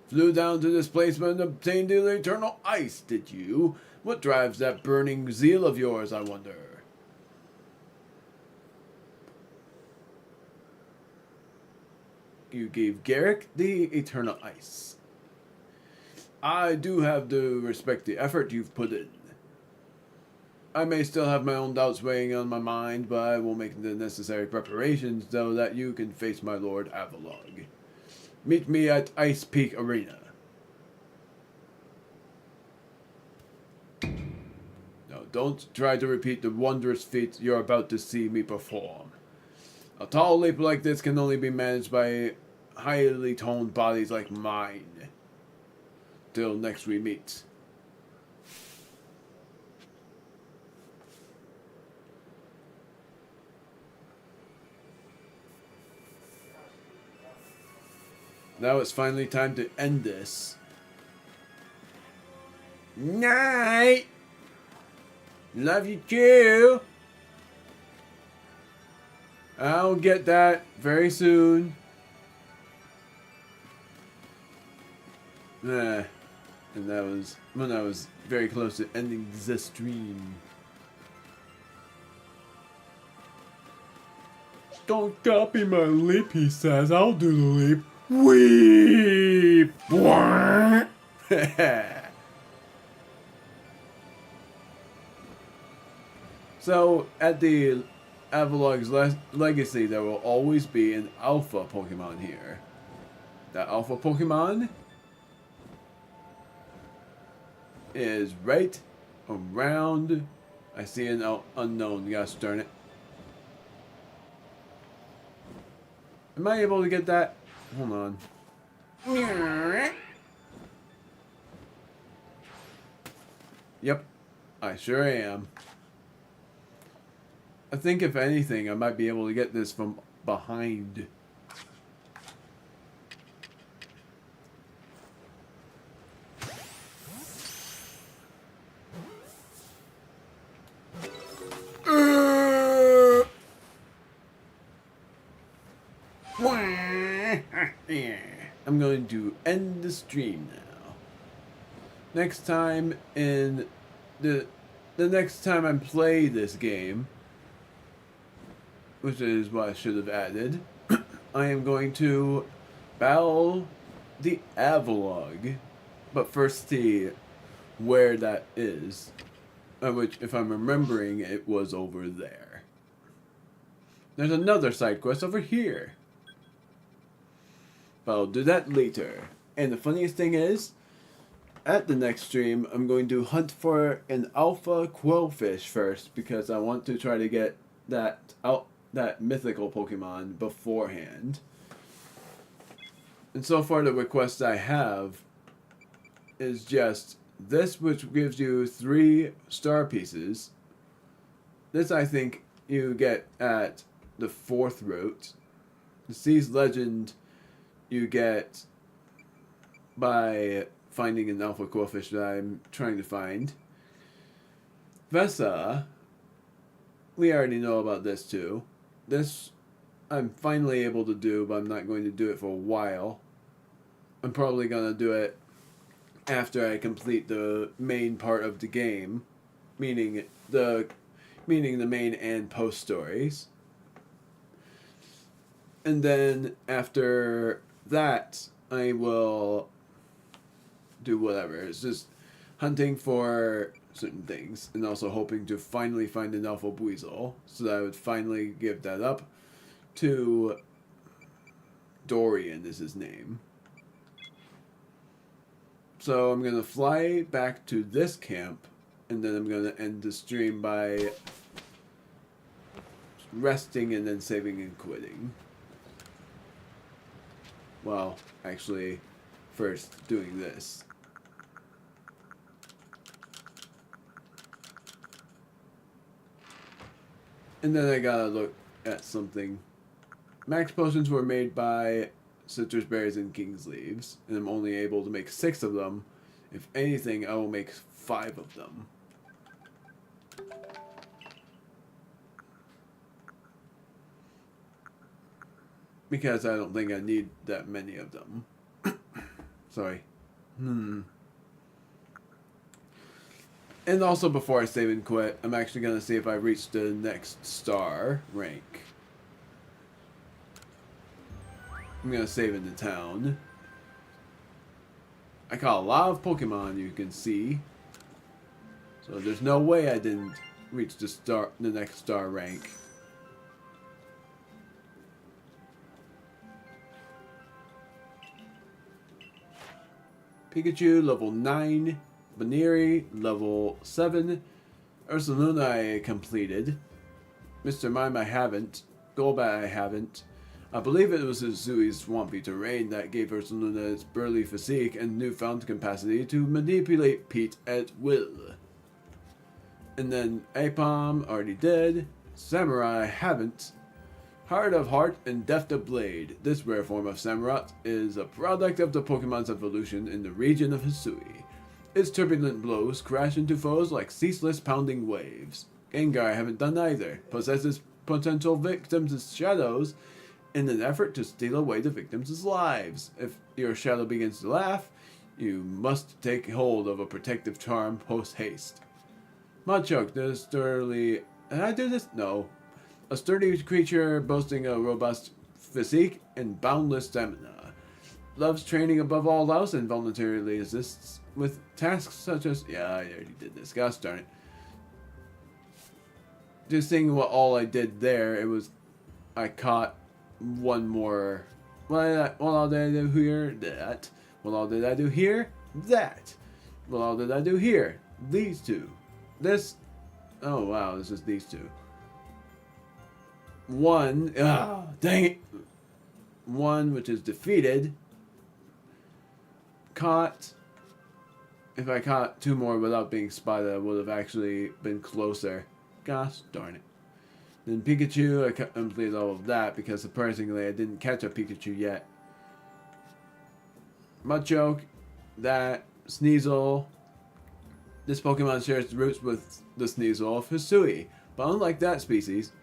Flew down to this place and obtained the eternal ice, did you? What drives that burning zeal of yours, I wonder? You gave Garrick the eternal ice. I do have to respect the effort you've put in. I may still have my own doubts weighing on my mind, but I will make the necessary preparations so that you can face my Lord Avalog. Meet me at Ice Peak Arena. No, don't try to repeat the wondrous feats you're about to see me perform. A tall leap like this can only be managed by highly toned bodies like mine. Till next we meet. Now it's finally time to end this. Night! Love you too! I'll get that very soon. And that was when I was very close to ending the stream.
Don't copy my leap, he says. I'll do the leap. Weep!
So, at the Avalog's legacy, there will always be an alpha Pokemon here. That alpha Pokemon is right around... I see an unknown, gosh darn it. Am I able to get that? Hold on. Yep, I sure am. I think if anything, I might be able to get this from behind. I'm going to end the stream now. Next time in the next time I play this game, which is what I should have added, I am going to battle the Avalog, but first see where that is, which, if I'm remembering, it was over there. There's another side quest over here. But I'll do that later. And the funniest thing is, at the next stream, I'm going to hunt for an alpha quillfish first, because I want to try to get that mythical Pokemon beforehand. And so far the request I have is just this, which gives you 3 star pieces. This I think you get at the 4th route. The Sea's Legend you get by finding an alpha quillfish that I'm trying to find. Vesa, we already know about this too. This I'm finally able to do, but I'm not going to do it for a while. I'm probably going to do it after I complete the main part of the game, meaning the main and post stories. And then after that, I will do whatever. It's just hunting for certain things, and also hoping to finally find an alpha Buizel, so that I would finally give that up to Dorian is his name. So I'm going to fly back to this camp And then I'm going to end the stream by resting and then saving and quitting. Well, actually, first doing this. And then I gotta look at something. Max potions were made by citrus berries and king's leaves, and I'm only able to make 6 of them. If anything, I will make 5 of them. Because I don't think I need that many of them. Sorry. And also, before I save and quit, I'm actually going to see if I reach the next star rank. I'm going to save in the town. I caught a lot of Pokemon, you can see. So there's no way I didn't reach the next star rank. Pikachu, level 9. Baneri, level 7. Ursaluna I completed. Mr. Mime I haven't. Golbat I haven't. I believe it was Uzui's swampy terrain that gave Ursaluna its burly physique and newfound capacity to manipulate Pete at will. And then Apom already did. Samurai I haven't. Heart of Heart and Deft of Blade. This rare form of Samurott is a product of the Pokemon's evolution in the region of Hisui. Its turbulent blows crash into foes like ceaseless pounding waves. Gengar I haven't done either. Possesses potential victims' shadows in an effort to steal away the victims' lives. If your shadow begins to laugh, you must take hold of a protective charm post-haste. Machoke, the sturdily... Did I do this? No. A sturdy creature boasting a robust physique and boundless stamina. Loves training above all else and voluntarily assists with tasks such as... Yeah, I already did this. Gosh darn it. Just seeing what all I did there, it was... I caught one more... What all did I do here? That. What all did I do here? That. What all did I do here? These two. This... Oh, wow, this is these two. One... Ah, dang it! One, which is defeated... Caught. If I caught 2 more without being spotted, I would have actually been closer. Gosh darn it. Then Pikachu, I completed all of that because surprisingly I didn't catch a Pikachu yet. Machoke, that, Sneasel. This Pokemon shares roots with the Sneasel of Hisui, but unlike that species,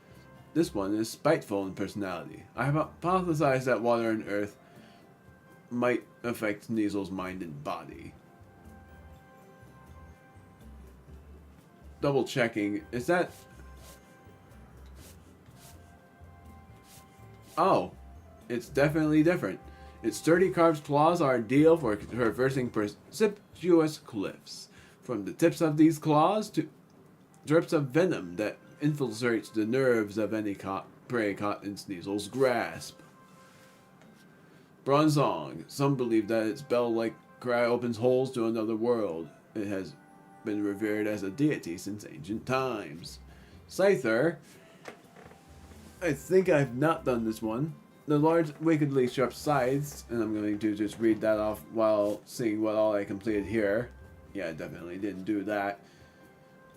this one is spiteful in personality. I have hypothesized that water and earth might affect Sneasel's mind and body. Double checking. Is that... Oh. It's definitely different. Its sturdy carved claws are ideal for traversing precipitous cliffs. From the tips of these claws to drips of venom that infiltrates the nerves of any prey caught in Sneasel's grasp. Bronzong. Some believe that its bell-like cry opens holes to another world. It has been revered as a deity since ancient times. Scyther. I think I've not done this one. The large, wickedly sharp scythes, and I'm going to just read that off while seeing what all I completed here. Yeah, I definitely didn't do that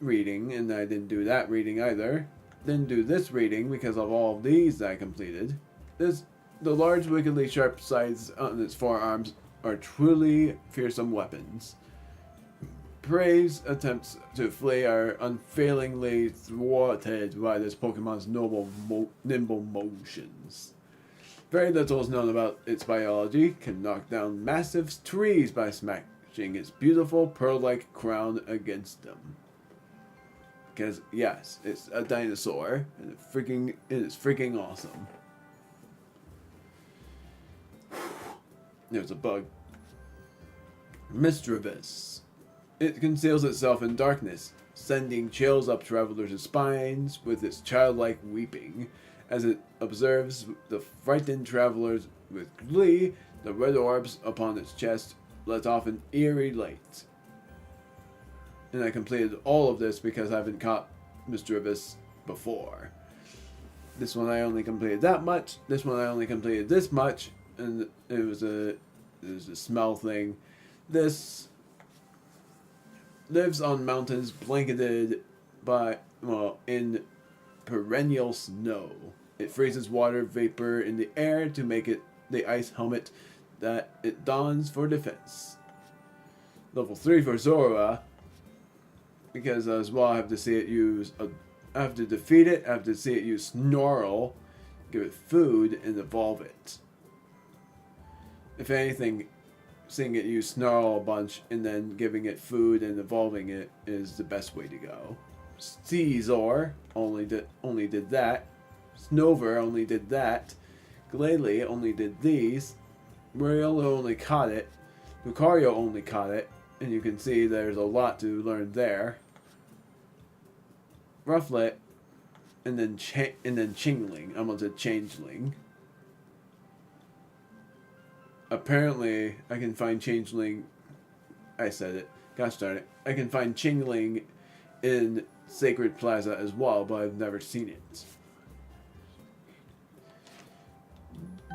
reading, and I didn't do that reading either. Didn't do this reading because of all of these that I completed. The large, wickedly sharp scythes on its forearms are truly fearsome weapons. Prey's attempts to flee are unfailingly thwarted by this Pokemon's nimble motions. Very little is known about its biology. Can knock down massive trees by smashing its beautiful pearl-like crown against them. Because yes, it's a dinosaur, and it is freaking awesome. There's a bug. Mischievous. It conceals itself in darkness, sending chills up travelers' spines with its childlike weeping. As it observes the frightened travelers with glee, the red orbs upon its chest let off an eerie light. And I completed all of this because I haven't caught Mr. Abyss before. This one I only completed that much. This one I only completed this much. And it was a smell thing. This lives on mountains blanketed by, well, in perennial snow. It freezes water vapor in the air to make it the ice helmet that it dons for defense. Level 3 for Zora, because as well I have to see it use I have to defeat it, I have to see it use Snarl, give it food, and evolve it. If anything, seeing it use Snarl a bunch and then giving it food and evolving it is the best way to go. Caesar only did that. Snover only did that. Glalie only did these. Muriel only caught it. Lucario only caught it. And you can see there's a lot to learn there. Rufflet, and then Chingling. I almost said Changeling. Apparently, I can find Changeling. I said it. Gosh darn it. I can find Chingling in Sacred Plaza as well, but I've never seen it.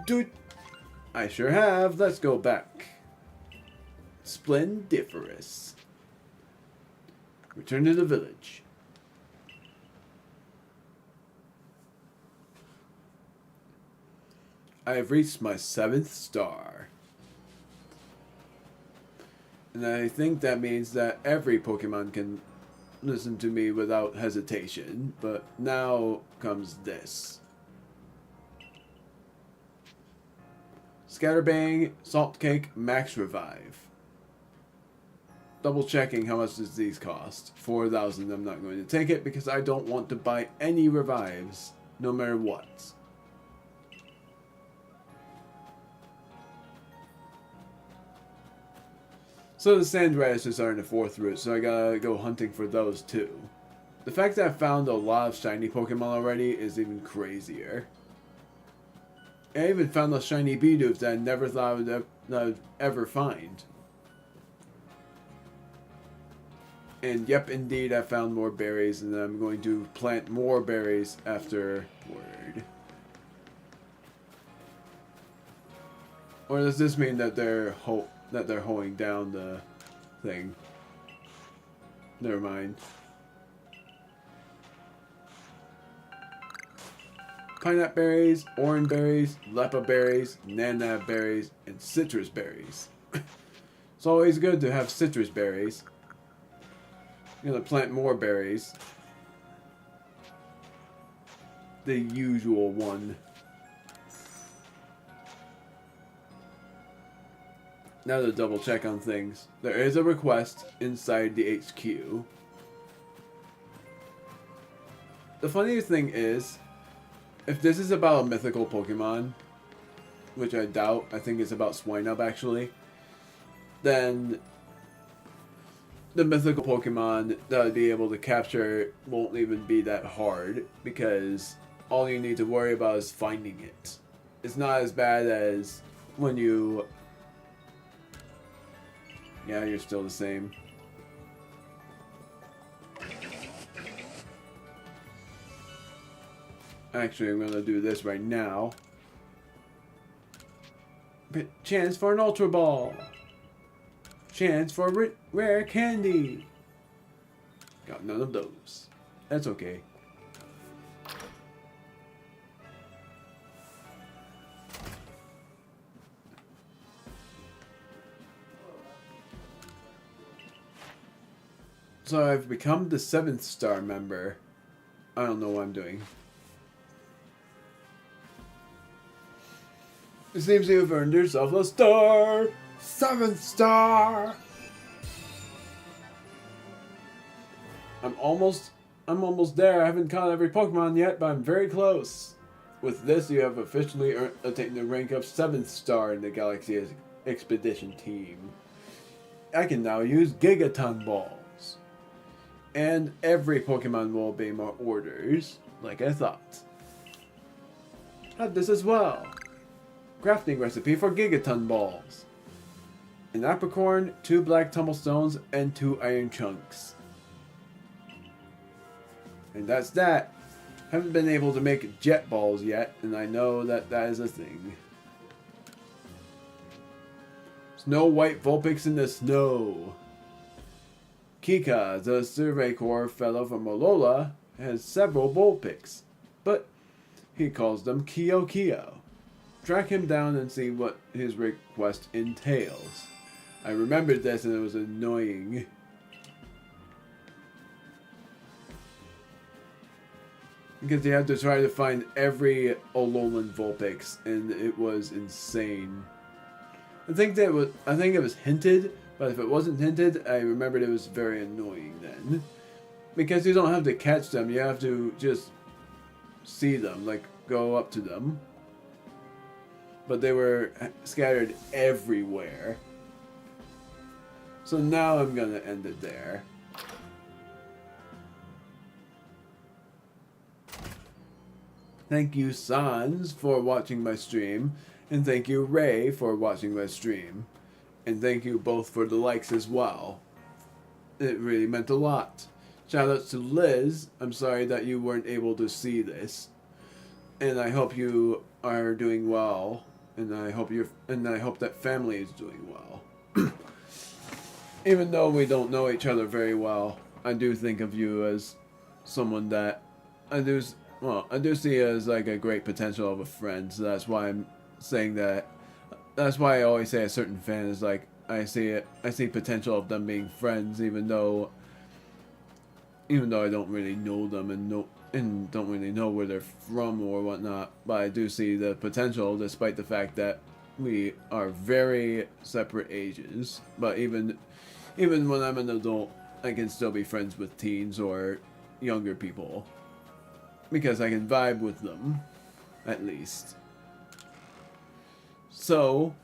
Dude, I sure have. Let's go back. Splendiferous. Return to the village. I have reached my 7th star. And I think that means that every Pokemon can listen to me without hesitation. But now comes this. Scatterbang, Salt Cake, Max Revive. Double checking how much does these cost. 4,000. I'm not going to take it because I don't want to buy any revives, no matter what. So the sand radishes are in the 4th route, so I gotta go hunting for those too. The fact that I found a lot of shiny Pokemon already is even crazier. I even found those shiny Bidoof that I never thought I would ever find. And yep, indeed, I found more berries, and I'm going to plant more berries afterward. Or does this mean that they're hoeing down the thing? Never mind. Pineapple berries, orange berries, lepa berries, nanab berries, and citrus berries. It's always good to have citrus berries. I'm gonna plant more berries. The usual one. Now to double check on things. There is a request inside the HQ. The funniest thing is, if this is about a mythical Pokemon, which I doubt, I think it's about Swinub actually, then the mythical Pokemon that I'd be able to capture won't even be that hard, because all you need to worry about is finding it. It's not as bad as when you... Yeah, you're still the same. Actually, I'm going to do this right now. Chance for an Ultra Ball. Chance for rare candy. Got none of those. That's okay. So I've become the 7th star member. I don't know what I'm doing. It seems you've earned yourself a star. 7th star. I'm almost there. I haven't caught every Pokemon yet, but I'm very close. With this, you have officially attained the rank of 7th star in the Galaxy Expedition team. I can now use Gigaton Balls. And every Pokemon will obey my orders, like I thought. Add this as well. Crafting recipe for Gigaton Balls. An apricorn, 2 black tumblestones, and 2 iron chunks. And that's that. Haven't been able to make jet balls yet, and I know that that is a thing. Snow White Vulpix in the snow. Kika, the Survey Corps fellow from Alola, has several Vulpix, but he calls them Kio Kio. Track him down and see what his request entails. I remembered this and it was annoying. Because you have to try to find every Alolan Vulpix, and it was insane. I think it was hinted, but if it wasn't hinted, I remembered it was very annoying then. Because you don't have to catch them, you have to just see them, like go up to them. But they were scattered everywhere. So now I'm gonna end it there. Thank you, Sans, for watching my stream. And thank you, Ray, for watching my stream. And thank you both for the likes as well. It really meant a lot. Shoutouts to Liz. I'm sorry that you weren't able to see this. And I hope you are doing well. And I hope that family is doing well. Even though we don't know each other very well, I do think of you as someone that I do see as like a great potential of a friend. So that's why I'm saying that. That's why I always say a certain fan is like I see potential of them being friends, even though I don't really know them and don't really know where they're from or whatnot. But I do see the potential, despite the fact that we are very separate ages. But even when I'm an adult, I can still be friends with teens or younger people. Because I can vibe with them, at least. So,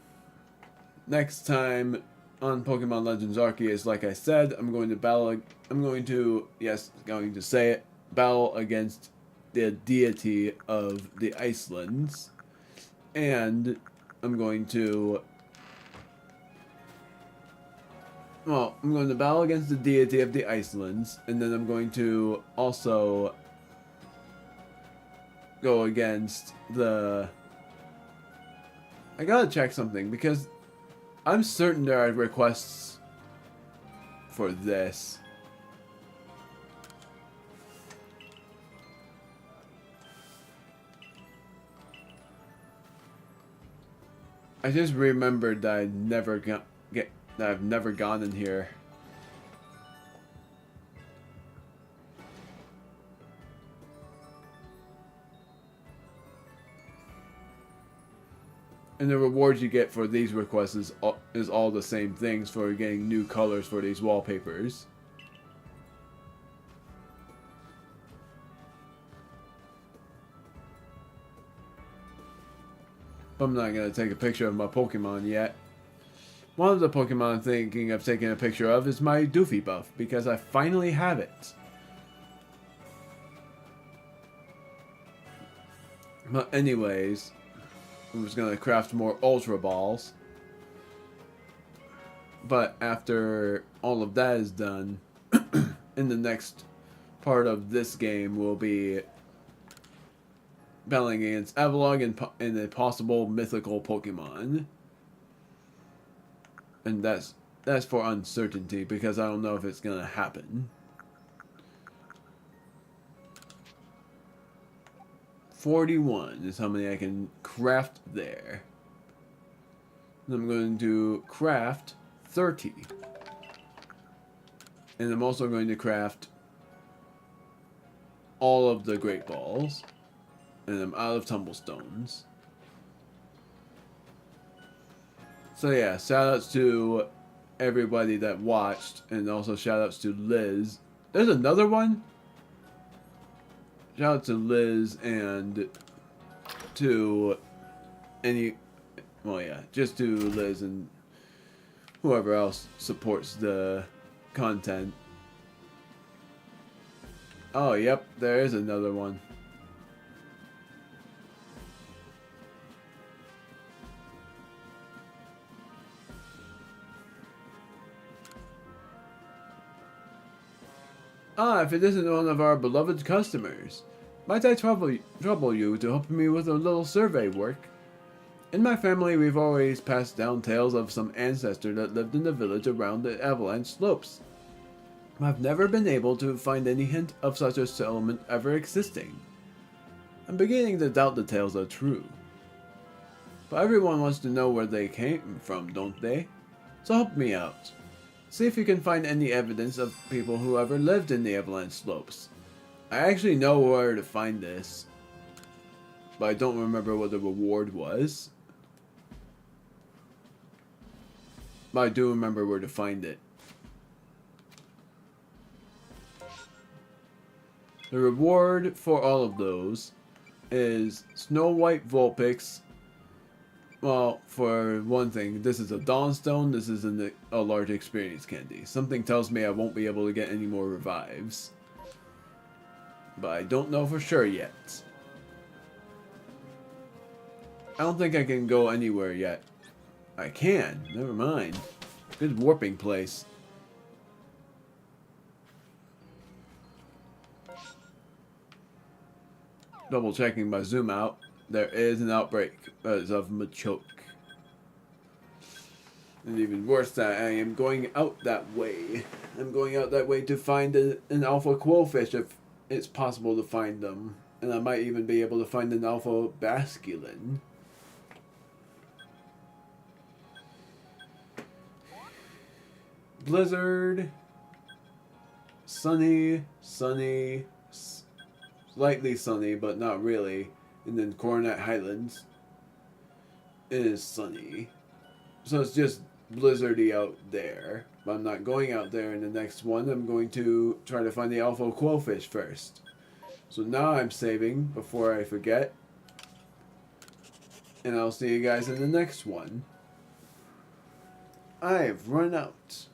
next time on Pokemon Legends Arceus, like I said, I'm going to battle against the deity of the Icelands. And I'm going to battle against the deity of the Icelands, and then I'm going to also go against the... I gotta check something, because I'm certain there are requests for this. I just remembered that I've never gone in here. And the rewards you get for these requests is all the same things for getting new colors for these wallpapers. But I'm not going to take a picture of my Pokemon yet. One of the Pokemon I'm thinking of taking a picture of is my Doofy buff, because I finally have it. But anyways, I'm just going to craft more Ultra Balls. But after all of that is done, in the next part of this game will be battling against Avalugg and a possible mythical Pokemon. And that's for uncertainty, because I don't know if it's gonna happen. 41 is how many I can craft there. And I'm going to craft 30. And I'm also going to craft all of the Great Balls. And I'm out of Tumblestones. So yeah, shoutouts to everybody that watched, and also shoutouts to Liz. There's another one? Shout out to Liz and to just to Liz and whoever else supports the content. Oh, yep, there is another one. Ah, if it isn't one of our beloved customers. Might I trouble you to help me with a little survey work? In my family, we've always passed down tales of some ancestor that lived in the village around the avalanche slopes. I've never been able to find any hint of such a settlement ever existing. I'm beginning to doubt the tales are true. But everyone wants to know where they came from, don't they? So help me out. See if you can find any evidence of people who ever lived in the avalanche slopes. I actually know where to find this, but I don't remember what the reward was. But I do remember where to find it. The reward for all of those is Snow White Vulpix. Well, for one thing, this is a Dawnstone, this is a large experience candy. Something tells me I won't be able to get any more revives. But I don't know for sure yet. I don't think I can go anywhere yet. I can, never mind. Good warping place. Double checking my zoom out. There is an outbreak as of Machoke. And even worse, that I am going out that way. I'm going out that way to find an alpha quillfish if it's possible to find them. And I might even be able to find an alpha basculin. Blizzard. Sunny. Slightly sunny, but not really. And then Coronet Highlands. It is sunny. So it's just blizzardy out there. But I'm not going out there in the next one. I'm going to try to find the alpha quillfish first. So now I'm saving before I forget. And I'll see you guys in the next one. I've run out.